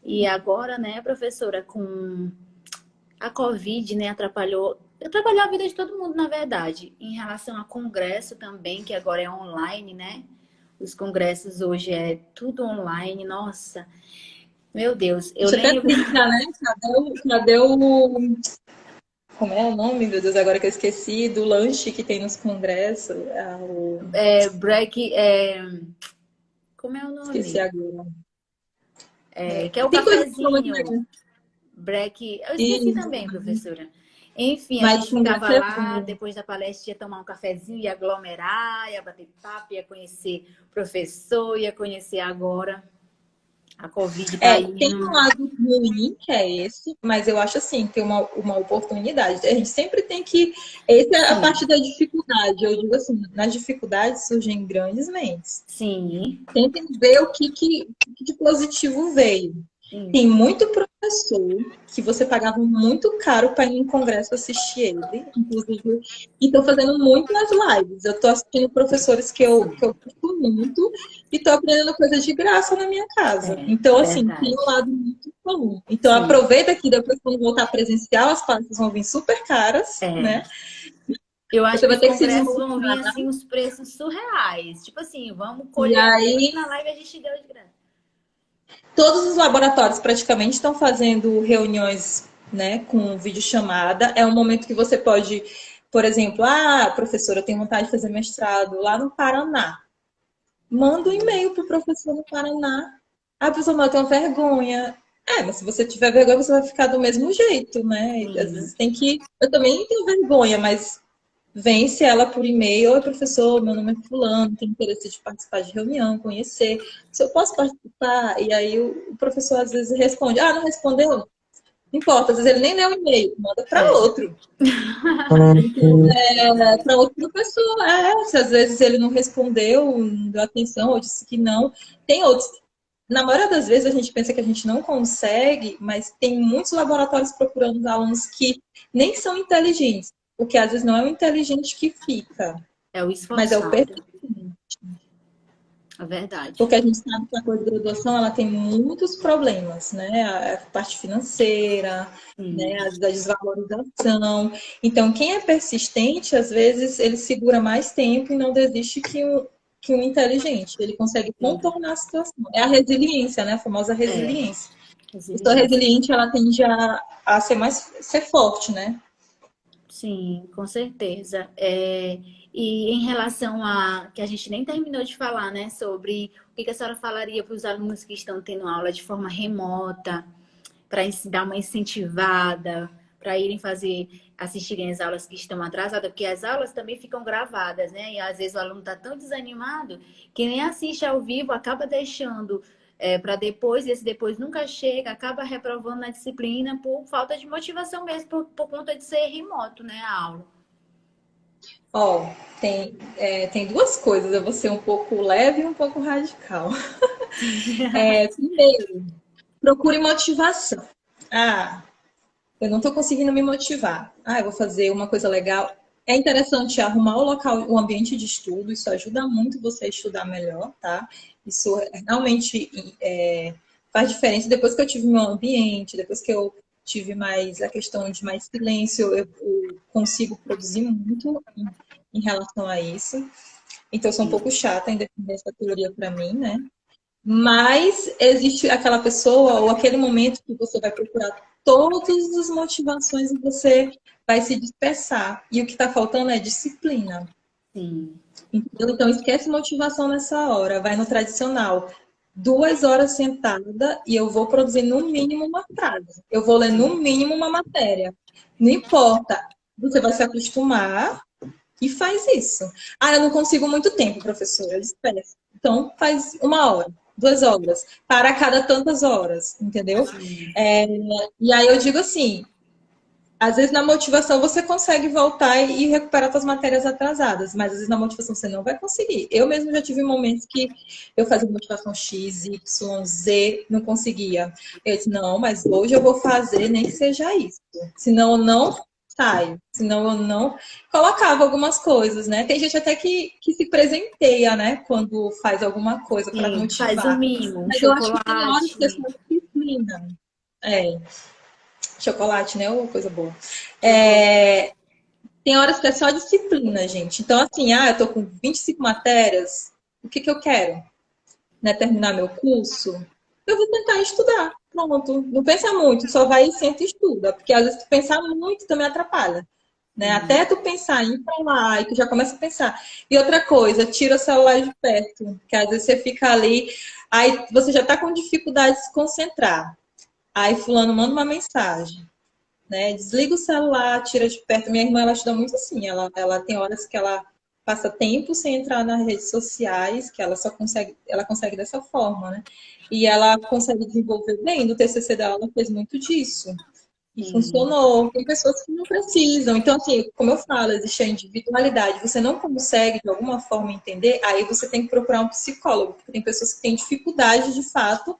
E agora, né, professora, com a Covid, né, atrapalhou a vida de todo mundo, na verdade. Em relação a congresso também, que agora é online, né? Os congressos hoje é tudo online. Nossa, meu Deus, A eu gente até lembro. brinca, né? Cadê o como é o nome, meu Deus, agora que eu esqueci, do lanche que tem nos congressos. Break. Como é o Esqueci nome? agora. Que é o Tem coisa que são muito cafezinho. legais. Break. Eu esqueci E, também, professora. Enfim, a mas gente o congresso ficava é lá, bom. depois da palestra, ia tomar um cafezinho, ia aglomerar, ia bater papo, ia conhecer o professor, ia conhecer agora. A Covid tá aí. Tem um lado ruim, que é esse, mas eu acho assim, tem uma oportunidade. A gente sempre tem que. Essa é a Sim, parte da dificuldade. Eu digo assim, nas dificuldades surgem grandes mentes. sim, Tentem ver o que de positivo veio. Tem isso. muito professor que você pagava muito caro para ir em congresso assistir ele, inclusive, e estão fazendo muito nas lives. Eu estou assistindo professores que eu curto muito e estou aprendendo coisas de graça na minha casa. É, Então, assim, tem um verdade. lado muito bom. Então, Sim, aproveita que depois, quando voltar presencial, as classes vão vir super caras, é. né? Eu acho Você que vai os ter que se congressos vão vir desmontar. assim, os preços surreais. Tipo assim, vamos E colher aquilo aí, que na live a gente deu de graça. todos os laboratórios praticamente estão fazendo reuniões, né, com videochamada. É um momento que você pode, por exemplo, professora, eu tenho vontade de fazer mestrado lá no Paraná. Manda um e-mail para o professor no Paraná. Ah, professor, mas eu tenho vergonha. Mas se você tiver vergonha, você vai ficar do mesmo jeito, né? Às vezes Sim, tem que. Eu também tenho vergonha, mas vence ela por e-mail. Oi, professor, meu nome é Fulano, tenho interesse de participar de reunião, conhecer. Se eu posso participar? E aí o professor às vezes responde: não respondeu? Não importa, às vezes ele nem leu o e-mail, manda para é. outro. Para outro professor. Se às vezes ele não respondeu, não deu atenção, ou disse que não. Tem outros. Na maioria das vezes a gente pensa que a gente não consegue, mas tem muitos laboratórios procurando os alunos que nem são inteligentes. Porque às vezes não é o inteligente que fica, É o mas é o esforçado. perfeito. É verdade. Porque a gente sabe que a pós-graduação ela tem muitos problemas, né? A parte financeira, né? Sim, A desvalorização. Então, quem é persistente, às vezes, ele segura mais tempo e não desiste que um inteligente. Ele consegue sim. contornar a situação. É a resiliência, né? A famosa É, resiliência. A pessoa resiliência. resiliente, ela tende a ser forte, né? Sim, com certeza. E em relação a que a gente nem terminou de falar, né, sobre o que a senhora falaria para os alunos que estão tendo aula de forma remota, para dar uma incentivada, para irem assistirem as aulas que estão atrasadas, porque as aulas também ficam gravadas, né? E às vezes o aluno está tão desanimado que nem assiste ao vivo, acaba deixando para depois, e esse depois nunca chega, acaba reprovando na disciplina por falta de motivação mesmo, por conta de ser remoto, né, a aula. Ó, tem duas coisas. Eu vou ser um pouco leve e um pouco radical. Primeiro, procure motivação. Ah, eu não estou conseguindo me motivar. Eu vou fazer uma coisa legal. É interessante arrumar o local, o ambiente de estudo, isso ajuda muito você a estudar melhor, tá? Isso realmente faz diferença. Depois que eu tive meu ambiente, depois que eu tive mais a questão de mais silêncio, eu consigo produzir muito em relação a isso. Então, eu sou um pouco chata em defender essa teoria para mim, né? Mas existe aquela pessoa ou aquele momento que você vai procurar todas as motivações e você vai se dispersar. E o que está faltando é disciplina. Sim, Entendeu? Então, esquece motivação nessa hora. Vai no tradicional. 2 horas sentada e eu vou produzir no mínimo uma frase. Eu vou ler no mínimo uma matéria. Não importa. Você vai se acostumar e faz isso. Eu não consigo muito tempo, professora. Eu disperso. Então, faz 1 hora, 2 horas, para cada tantas horas, entendeu? sim, E aí eu digo assim, às vezes na motivação você consegue voltar e recuperar suas matérias atrasadas, mas às vezes na motivação você não vai conseguir. Eu mesmo já tive momentos que eu fazia motivação X, Y, Z, não conseguia. Eu disse, não, mas hoje eu vou fazer nem que seja isso. Senão eu não saio. Senão eu não colocava algumas coisas, né? Tem gente até que se presenteia, né? Quando faz alguma coisa para sim. Faz o motivar. mínimo, um Mas eu acho que tem horas que é chocolate. só disciplina. É, chocolate, né? Ou coisa boa. Chocolate. Tem horas que é só disciplina, gente. Então, assim, eu tô com 25 matérias, o que que eu quero? Né, terminar meu curso? Eu vou tentar estudar. Pronto. Não pensa muito, só vai e senta e estuda. Porque às vezes tu pensar muito também atrapalha. Né? Até tu pensar em ir pra lá, e tu já começa a pensar. E outra coisa, tira o celular de perto. Que às vezes você fica ali, aí você já tá com dificuldade de se concentrar. Aí fulano manda uma mensagem, né? Desliga o celular, tira de perto. Minha irmã, ela estuda muito assim. Ela tem horas que ela passa tempo sem entrar nas redes sociais, que ela consegue dessa forma, né? E ela consegue desenvolver bem. No TCC dela, ela fez muito disso. E Sim. funcionou. Tem pessoas que não precisam. Então, assim, como eu falo, existe a individualidade. Você não consegue, de alguma forma, entender, aí você tem que procurar um psicólogo, porque tem pessoas que têm dificuldade, de fato,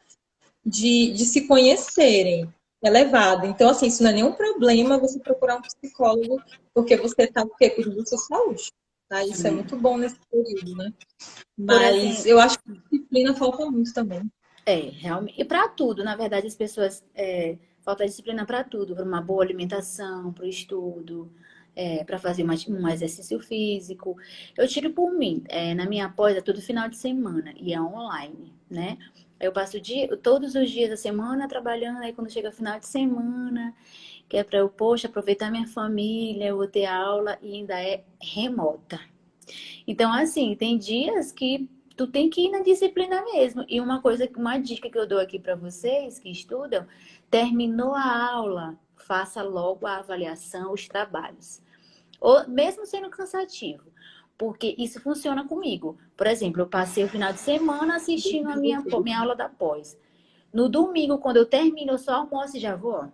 de se conhecerem. É levado. Então, assim, isso não é nenhum problema você procurar um psicólogo, porque você está cuidando da sua saúde. Tá? Isso é Sim. muito bom nesse período, né? Por Mas assim, eu acho que disciplina falta muito também. realmente. E para tudo, na verdade, as pessoas falta disciplina para tudo, para uma boa alimentação, para o estudo, para fazer um exercício físico. Eu tiro por mim, na minha pós é todo final de semana e é online, né? Eu passo todos os dias da semana trabalhando, aí quando chega final de semana, que é para eu, poxa, aproveitar minha família, eu vou ter aula e ainda é remota. Então, assim, tem dias que tu tem que ir na disciplina mesmo. E uma dica que eu dou aqui para vocês que estudam, terminou a aula, faça logo a avaliação, os trabalhos. Ou mesmo sendo cansativo, porque isso funciona comigo. Por exemplo, eu passei o final de semana assistindo a minha aula da pós. No domingo, quando eu termino, eu só almoço e já vou.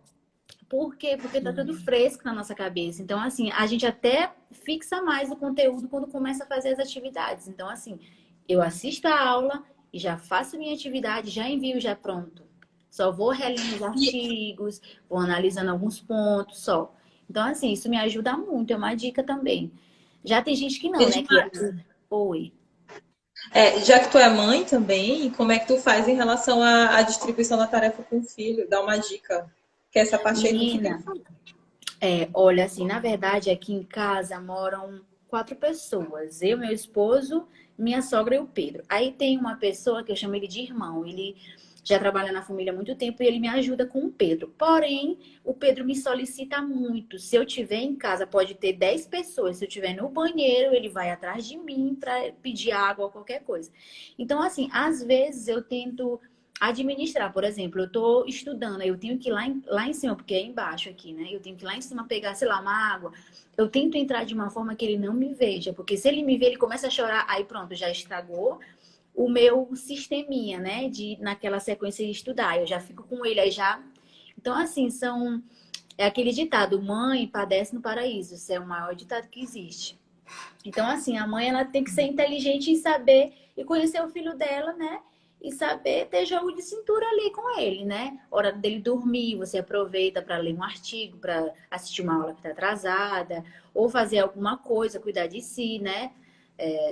Por quê? Porque tá tudo fresco na nossa cabeça. Então, assim, a gente até fixa mais o conteúdo quando começa a fazer as atividades. Então, assim, eu assisto a aula e já faço minha atividade, já envio já pronto. Só vou relendo os E, artigos, vou analisando alguns pontos só. Então, assim, isso me ajuda muito, é uma dica também. Já tem gente que não, né? Oi. Já que tu é mãe também, como é que tu faz em relação à distribuição da tarefa com o filho? Dá uma dica. Que essa parte aí tu que tem que Menina, fazer. olha, assim, na verdade, aqui em casa moram 4 pessoas. Eu, meu esposo, minha sogra e o Pedro. Aí tem uma pessoa que eu chamo ele de irmão. Ele já trabalha na família há muito tempo e ele me ajuda com o Pedro. Porém, o Pedro me solicita muito. Se eu tiver em casa, pode ter 10 pessoas. Se eu tiver no banheiro, ele vai atrás de mim para pedir água ou qualquer coisa. Então, assim, às vezes eu tento administrar. Por exemplo, eu estou estudando, aí eu tenho que ir lá em cima, porque é embaixo aqui, né? Eu tenho que ir lá em cima pegar, sei lá, uma água. Eu tento entrar de uma forma que ele não me veja, porque se ele me vê, ele começa a chorar, aí pronto, já estragou o meu sisteminha, né? De naquela sequência de estudar. Eu já fico com ele, aí já. Então, assim, é aquele ditado: mãe padece no paraíso. Isso é o maior ditado que existe. Então, assim, a mãe ela tem que ser inteligente e saber e conhecer o filho dela, né? E saber ter jogo de cintura ali com ele, né? Hora dele dormir, você aproveita para ler um artigo, para assistir uma aula que está atrasada, ou fazer alguma coisa, cuidar de si, né?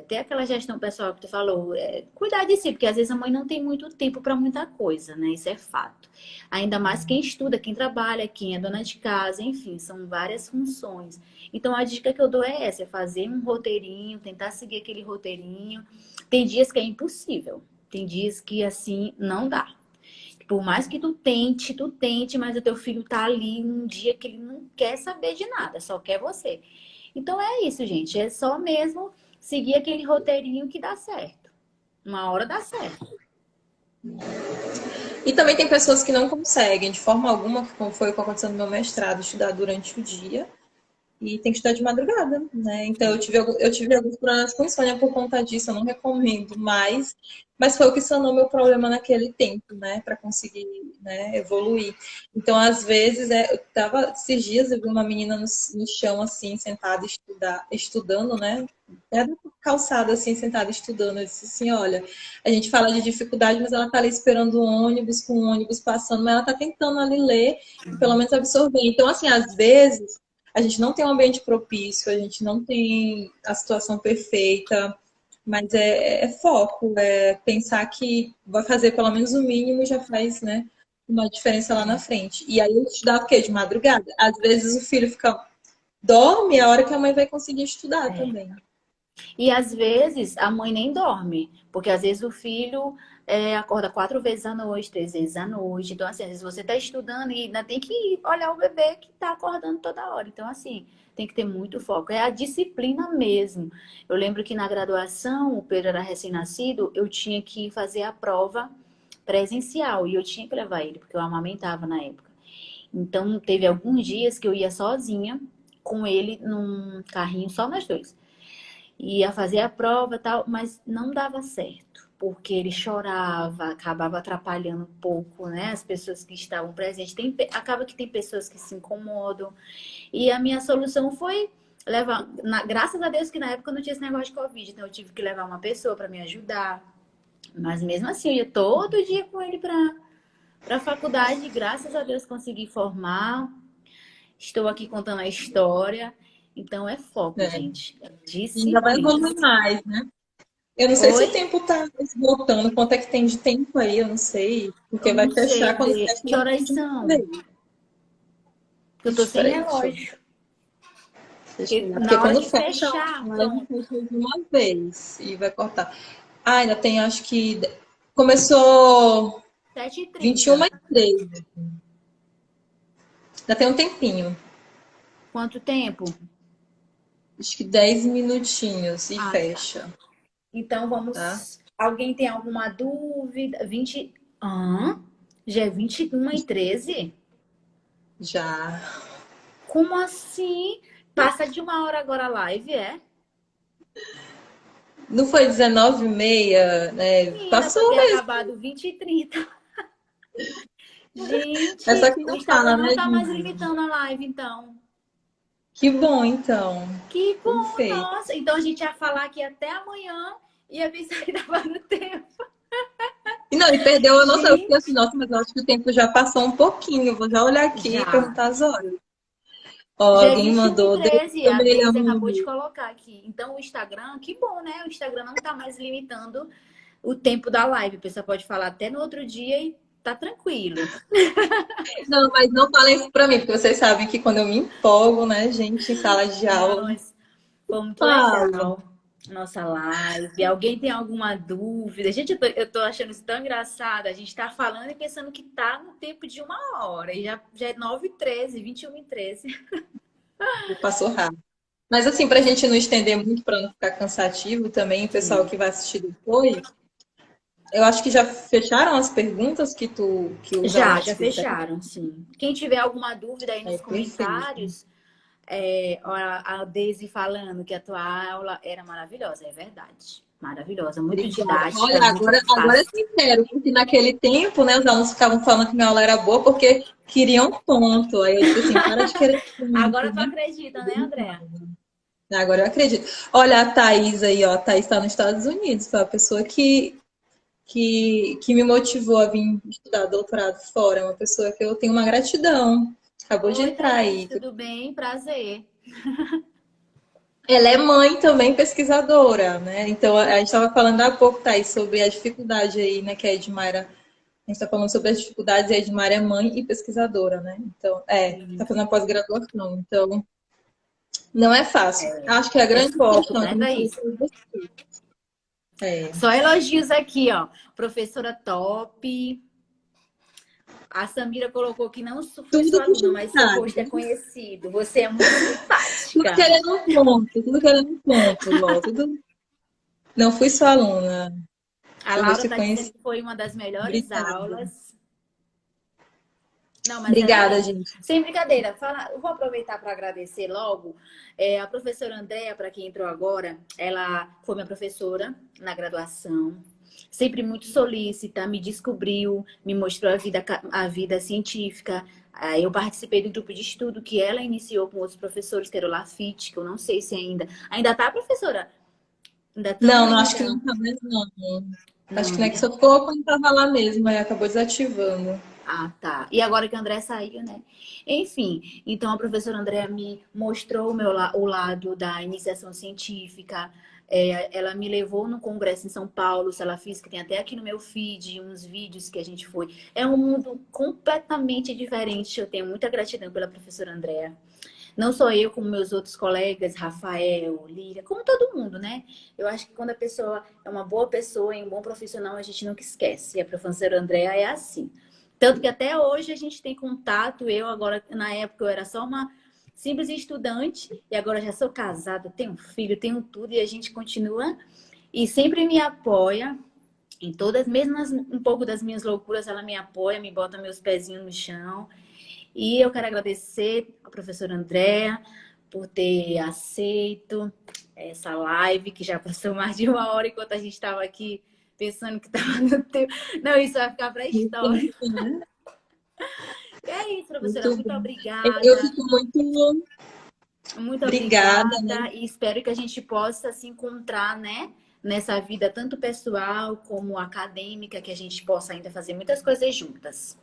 Ter aquela gestão pessoal que tu falou, cuidar de si, porque às vezes a mãe não tem muito tempo para muita coisa, né? Isso é fato. Ainda mais quem estuda, quem trabalha, quem é dona de casa, enfim, são várias funções. Então a dica que eu dou é essa, é fazer um roteirinho, tentar seguir aquele roteirinho. Tem dias que é impossível. Tem dias que assim não dá. Por mais que tu tente, mas o teu filho tá ali num dia que ele não quer saber de nada, só quer você. Então é isso, gente. É só mesmo seguir aquele roteirinho que dá certo. Uma hora dá certo. E também tem pessoas que não conseguem, de forma alguma, como foi o que aconteceu no meu mestrado, estudar durante o dia. E tem que estudar de madrugada, né? Então eu tive alguns problemas com insônia por conta disso, eu não recomendo mais, mas foi o que sanou meu problema naquele tempo, né? Para conseguir, né, evoluir. Então, às vezes, eu tava, esses dias eu vi uma menina no chão, assim, sentada estudando, né? Era calçada, assim, sentada estudando. Eu disse assim, olha, a gente fala de dificuldade, mas ela tá ali esperando o ônibus, com o ônibus passando, mas ela tá tentando ali ler e pelo menos absorver. Então, assim, às vezes a gente não tem um ambiente propício, a gente não tem a situação perfeita, mas é foco, é pensar que vai fazer pelo menos o mínimo já faz, né, uma diferença lá na frente. E aí eu estudava o quê? De madrugada? Às vezes o filho dorme a hora que a mãe vai conseguir estudar É. também. E às vezes a mãe nem dorme, porque às vezes o filho acorda 4 vezes à noite, 3 vezes à noite. Então, assim, às vezes você está estudando e ainda tem que olhar o bebê que está acordando toda hora. Então, assim, tem que ter muito foco. É a disciplina mesmo. Eu lembro que na graduação, o Pedro era recém-nascido, eu tinha que fazer a prova presencial e eu tinha que levar ele, porque eu amamentava na época. Então, teve alguns dias que eu ia sozinha com ele num carrinho, só nós dois. ia fazer a prova e tal, mas não dava certo, porque ele chorava, acabava atrapalhando um pouco, né? As pessoas que estavam presentes. Acaba que tem pessoas que se incomodam. E a minha solução foi levar, graças a Deus que na época não tinha esse negócio de Covid, então eu tive que levar uma pessoa para me ajudar. Mas mesmo assim, eu ia todo dia com ele para a faculdade, graças a Deus consegui formar. Estou aqui contando a história. Então é foco, É. gente. É E ainda vai disciplina. evoluir mais, né? Eu não sei se Oi? o tempo tá esgotando, quanto é que tem de tempo aí, eu não sei, Eu porque vai não fechar sei quando ver. fecha Que vai horas de uma são? vez. Porque eu tô sem Peraí, deixa eu ver. relógio. Deixa eu Porque olhar. Porque na hora quando de fecha fechar, a live, pronto. fecha de uma vez e vai cortar. Ah, ainda tem, acho que começou 21 7h30. e 13. Ainda tem um tempinho. Quanto tempo? Acho que 10 minutinhos e Ah, tá. fecha, Então tá? vamos. Alguém tem alguma dúvida? 20. Já é 21h13? Já. Como assim? Passa de 1 hora agora a live, é? Não foi 19h30, né? Menina, pra Passou ter mesmo. acabado 20h30. É só Gente, quem o não Instagram fala, não né, tá mais Gina? limitando a live, então. Que bom, então. Que bom, Perfeito. nossa. Então a gente ia falar aqui até amanhã e ia pensar que tava no tempo. E não, e perdeu a noção. Eu fiquei assim, Gente, nossa, mas eu acho que o tempo já passou um pouquinho. Vou já olhar aqui e já. perguntar as horas. Ó, Já é alguém 21 e mandou, Deus 13 do a melhor. Deise acabou de colocar aqui. Então o Instagram, que bom, né? O Instagram não tá mais limitando o tempo da live. A pessoa pode falar até no outro dia e tá tranquilo. Não, mas não falem isso pra mim, porque vocês sabem que quando eu me empolgo, né, gente, em sala de Não, aula, mas foi muito falo. legal nossa live. Alguém tem alguma dúvida? Gente, eu tô achando isso tão engraçado. A gente tá falando e pensando que tá no tempo de 1 hora. E já é 9h13, 21h13. Passou rápido. Mas assim, pra gente não estender muito, pra não ficar cansativo também, o pessoal Sim. que vai assistir depois, eu acho que já fecharam as perguntas que os Já alunos fizeram. fecharam, sim. Quem tiver alguma dúvida aí É nos perfeito. comentários, ó, a Daisy falando que a tua aula era maravilhosa, é verdade. Maravilhosa, muito Obrigada. didática, Olha, muito agora é fácil. sincero, porque naquele tempo, né, os alunos ficavam falando que minha aula era boa porque queriam ponto. Aí eu disse assim, para de querer Agora ponto, tu né? acredita, né, Andréa? Agora eu acredito. Olha a Thaís aí, ó. A Thaís está nos Estados Unidos, foi a pessoa que me motivou a vir estudar doutorado fora. É uma pessoa que eu tenho uma gratidão. Acabou de Oi, entrar Thaís, aí. tudo bem? Prazer. Ela é mãe também pesquisadora, né? Então a gente estava falando há pouco, Thaís, sobre a dificuldade aí, né, que a Edmaira. A gente está falando sobre as dificuldades e a Edmaira é mãe e pesquisadora, né? Então, está Isso. fazendo a pós-graduação. Então, não é fácil. Acho que a É grande foco, questão que né, eu me falei Thaís? foi você. É. Só elogios aqui, ó. Professora top. A Samira colocou que não fui Tudo sua aluna, puxando mas seu sardinha, rosto é conhecido. Você é muito tudo simpática. querendo um ponto, tudo querendo um ponto, ó, tudo... Não fui sua aluna, A seu Laura rosto é tá dizendo conhecido. que foi uma das melhores Obrigada. aulas. Não, mas era Obrigada, mesmo. gente. Sem brincadeira. Eu vou aproveitar para agradecer logo. A professora Andréa, para quem entrou agora, ela foi minha professora na graduação. Sempre muito solícita, me descobriu, me mostrou a vida científica. Eu participei do grupo de estudo que ela iniciou com outros professores, que era o Lafite, que eu não sei se ainda. Ainda tá, professora? Ainda estão Não, não acho que não iniciando? tá mais, não. Acho que Não, não é que né? só ficou quando tava lá mesmo, aí acabou desativando. Ah, tá. E agora que o André saiu, né? Enfim, então a professora André me mostrou o lado da iniciação científica. Ela me levou no congresso em São Paulo, Sala Física, tem até aqui no meu feed uns vídeos que a gente foi. É um mundo completamente diferente. Eu tenho muita gratidão pela professora Andréa. Não só eu, como meus outros colegas, Rafael, Líria, como todo mundo, né? Eu acho que quando a pessoa é uma boa pessoa e um bom profissional, a gente nunca esquece. E a professora Andréa é assim. Tanto que até hoje a gente tem contato. Eu agora, na época, eu era só uma simples estudante e agora já sou casada, tenho um filho, tenho tudo e a gente continua e sempre me apoia em todas, mesmo um pouco das minhas loucuras, ela me apoia, me bota meus pezinhos no chão. E eu quero agradecer a professora Andréa por ter aceito essa live, que já passou mais de uma hora, enquanto a gente estava aqui pensando que estava no tempo. Não, isso vai ficar para a história. E é isso, professora. Muito Muito bom. Eu obrigada. fico muito Muito obrigada, obrigada né? e espero que a gente possa se encontrar, né, nessa vida tanto pessoal como acadêmica, que a gente possa ainda fazer muitas coisas juntas.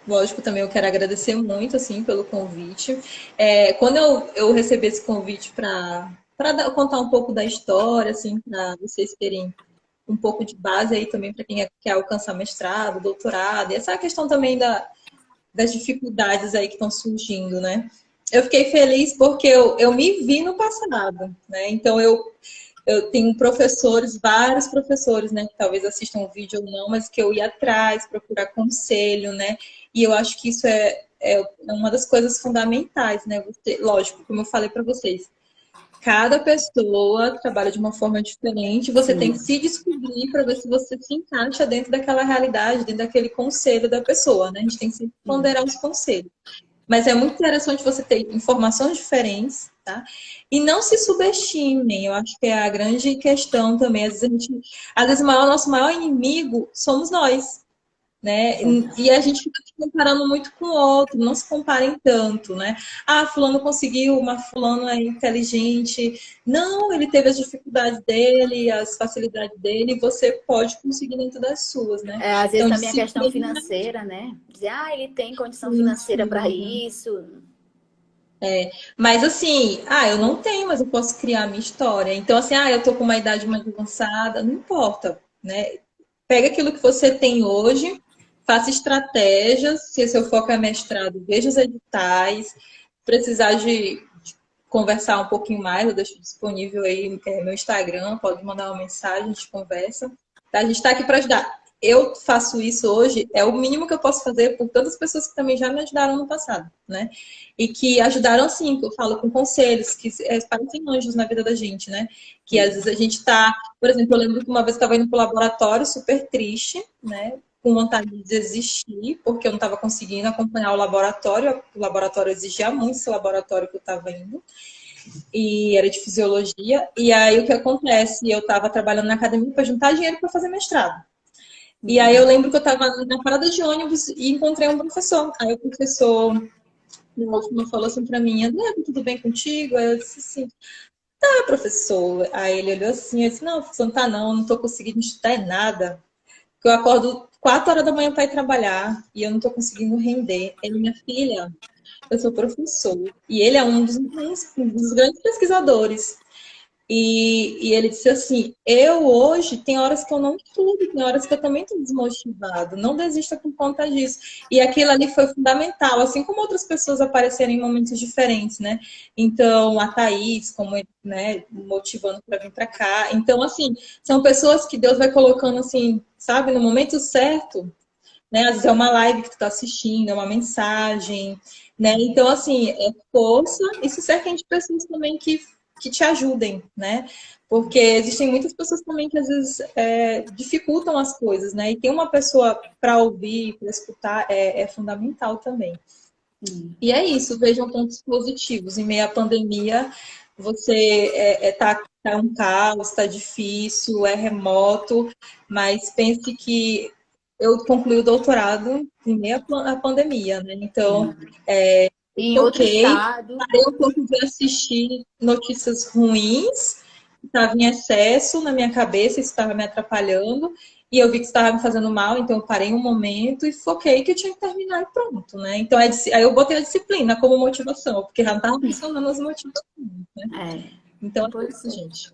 Lógico, também eu quero agradecer muito, assim, pelo convite. Quando eu recebi esse convite para contar um pouco da história, assim, para vocês terem um pouco de base aí também para quem quer alcançar mestrado, doutorado, e essa questão também das dificuldades aí que estão surgindo, né? Eu fiquei feliz porque eu me vi no passado, né? Então eu tenho professores, vários professores, né, que talvez assistam o vídeo ou não, mas que eu ia atrás, procurar conselho, né? E eu acho que isso é uma das coisas fundamentais, né? Você, lógico, como eu falei para vocês, cada pessoa trabalha de uma forma diferente, você tem que Sim. se descobrir para ver se você se encaixa dentro daquela realidade, dentro daquele conselho da pessoa, né? A gente tem que sempre Sim. ponderar os conselhos. Mas é muito interessante você ter informações diferentes, tá? E não se subestimem, eu acho que é a grande questão também. Às vezes nosso maior inimigo somos nós, né? E a gente fica se comparando muito com o outro, não se comparem tanto, né? Ah, fulano conseguiu, mas fulano é inteligente. Não, ele teve as dificuldades dele, as facilidades dele, e você pode conseguir dentro das suas, né? Às vezes Então, também a questão disciplina. financeira, né? Dizer, ele tem condição financeira para isso. Mas assim, eu não tenho, mas eu posso criar a minha história. Então, assim, eu tô com uma idade mais avançada, não importa, né? Pega aquilo que você tem hoje, faça estratégias. Se seu foco é mestrado, veja os editais. Precisar de conversar um pouquinho mais, eu deixo disponível aí meu Instagram, pode mandar uma mensagem, a gente conversa. Tá? A gente está aqui para ajudar. Eu faço isso hoje, é o mínimo que eu posso fazer por tantas pessoas que também já me ajudaram no passado, né? E que ajudaram, sim, que eu falo com conselhos, que parecem anjos na vida da gente, né? Que às vezes a gente tá, por exemplo, eu lembro que uma vez eu estava indo para o laboratório super triste, né? Com vontade de desistir, porque eu não estava conseguindo acompanhar o laboratório exigia muito esse laboratório que eu estava indo, e era de fisiologia, e aí o que acontece? Eu estava trabalhando na academia para juntar dinheiro para fazer mestrado. E aí eu lembro que eu estava na parada de ônibus e encontrei um professor. Aí o professor, no último, falou assim para mim, André, tudo bem contigo? Aí eu disse assim, professor. Aí ele olhou assim, eu disse, não, professor, não tá não estou conseguindo estudar nada. Porque eu acordo 4 horas da manhã para ir trabalhar e eu não estou conseguindo render. Ele, minha filha, eu sou professor. E ele é um dos grandes pesquisadores. E ele disse assim: eu hoje, tem horas que eu não estudo, tem horas que eu também estou desmotivado, não desista por conta disso. E aquilo ali foi fundamental, assim como outras pessoas apareceram em momentos diferentes, né? Então, a Thaís, como ele, né, motivando para vir para cá. Então, assim, são pessoas que Deus vai colocando, assim, sabe, no momento certo, né? Às vezes é uma live que tu está assistindo, é uma mensagem, né? Então, assim, é força e se cerquem de pessoas também que te ajudem, né? Porque existem muitas pessoas também que às vezes dificultam as coisas, né? E ter uma pessoa para ouvir, para escutar é fundamental também. E é isso, vejam pontos positivos. Em meio à pandemia, você tá um caos, está difícil, é remoto, mas pense que eu concluí o doutorado em meio à pandemia, né? Então, Em outro foquei, estado. parei um pouco de assistir notícias ruins, estava em excesso na minha cabeça, isso estava me atrapalhando, e eu vi que estava me fazendo mal, então eu parei um momento e foquei que eu tinha que terminar e pronto, né? Então, aí eu botei a disciplina como motivação, porque já não estava funcionando as motivações, né? É, Então, é pois isso, é. gente.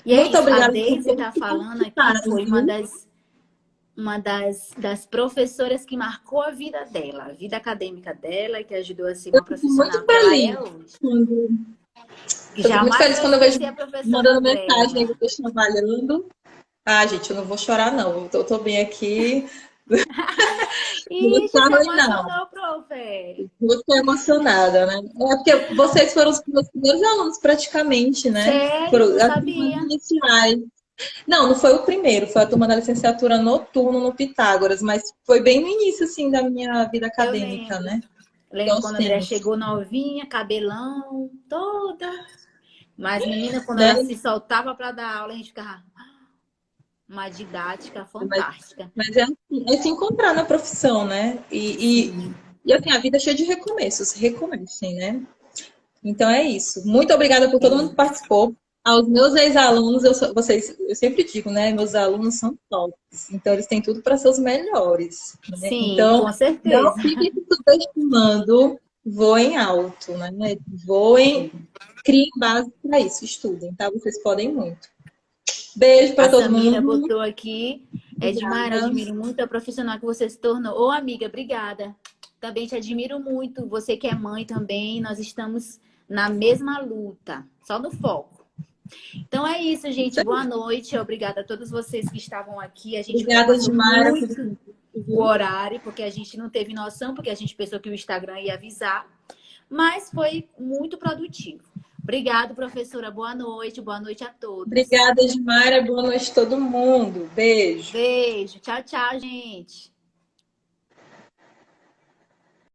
E é Muito isso, a obrigada por Deise todos está que falando aqui que participaram, foi viu? das professoras que marcou a vida dela, a vida acadêmica dela, e que ajudou a ser Eu uma fico muito profissional que ela é feliz hoje. quando Que eu fico muito jamais feliz vou quando eu vejo esquecer a professora mandando mensagem aí, Andréa. vocês trabalhando. Gente, eu não vou chorar, não. Eu tô bem aqui. Não vou Ixi, ficar se ruim, não. emocionou, profe. Eu fiquei emocionada, né? É porque vocês foram os meus primeiros alunos, praticamente, né? Sério? Foram Não as turmas sabia. iniciais. Não, não foi o primeiro, foi a turma da licenciatura noturno no Pitágoras, mas foi bem no início, assim, da minha vida Eu acadêmica, lembro. né? Lembro Nós quando a Andrea temos, chegou novinha, cabelão, toda. Mas, menina, quando né? ela se soltava para dar aula, a gente ficava uma didática Mas, fantástica. mas é, assim, é se encontrar na profissão, né? Sim. E assim, a vida é cheia de recomeços, recomecem, né? Então é isso. Muito obrigada por todo mundo que participou. Aos meus ex-alunos, eu sempre digo, né? Meus alunos são tops. Então, eles têm tudo para ser os melhores. Né? Sim, Então, com não certeza. fiquem se subestimando. Voem alto, né? Voem, criem base para isso. Estudem, tá? Vocês podem muito. Beijo A para todo Samira mundo. botou aqui. Edmar, Obrigada. admiro muito a profissional que você se tornou. Ô, amiga, obrigada. Também te admiro muito. Você que é mãe também, nós estamos na mesma luta, só no foco. Então é isso, gente. Boa noite. Obrigada a todos vocês que estavam aqui. A gente Obrigada, ultrapassou Edmara. muito o horário, porque a gente não teve noção, porque a gente pensou que o Instagram ia avisar. Mas foi muito produtivo. Obrigada, professora. Boa noite. Boa noite a todos. Obrigada, Edmara. Boa noite a todo mundo. Beijo. Beijo. Tchau, tchau, gente.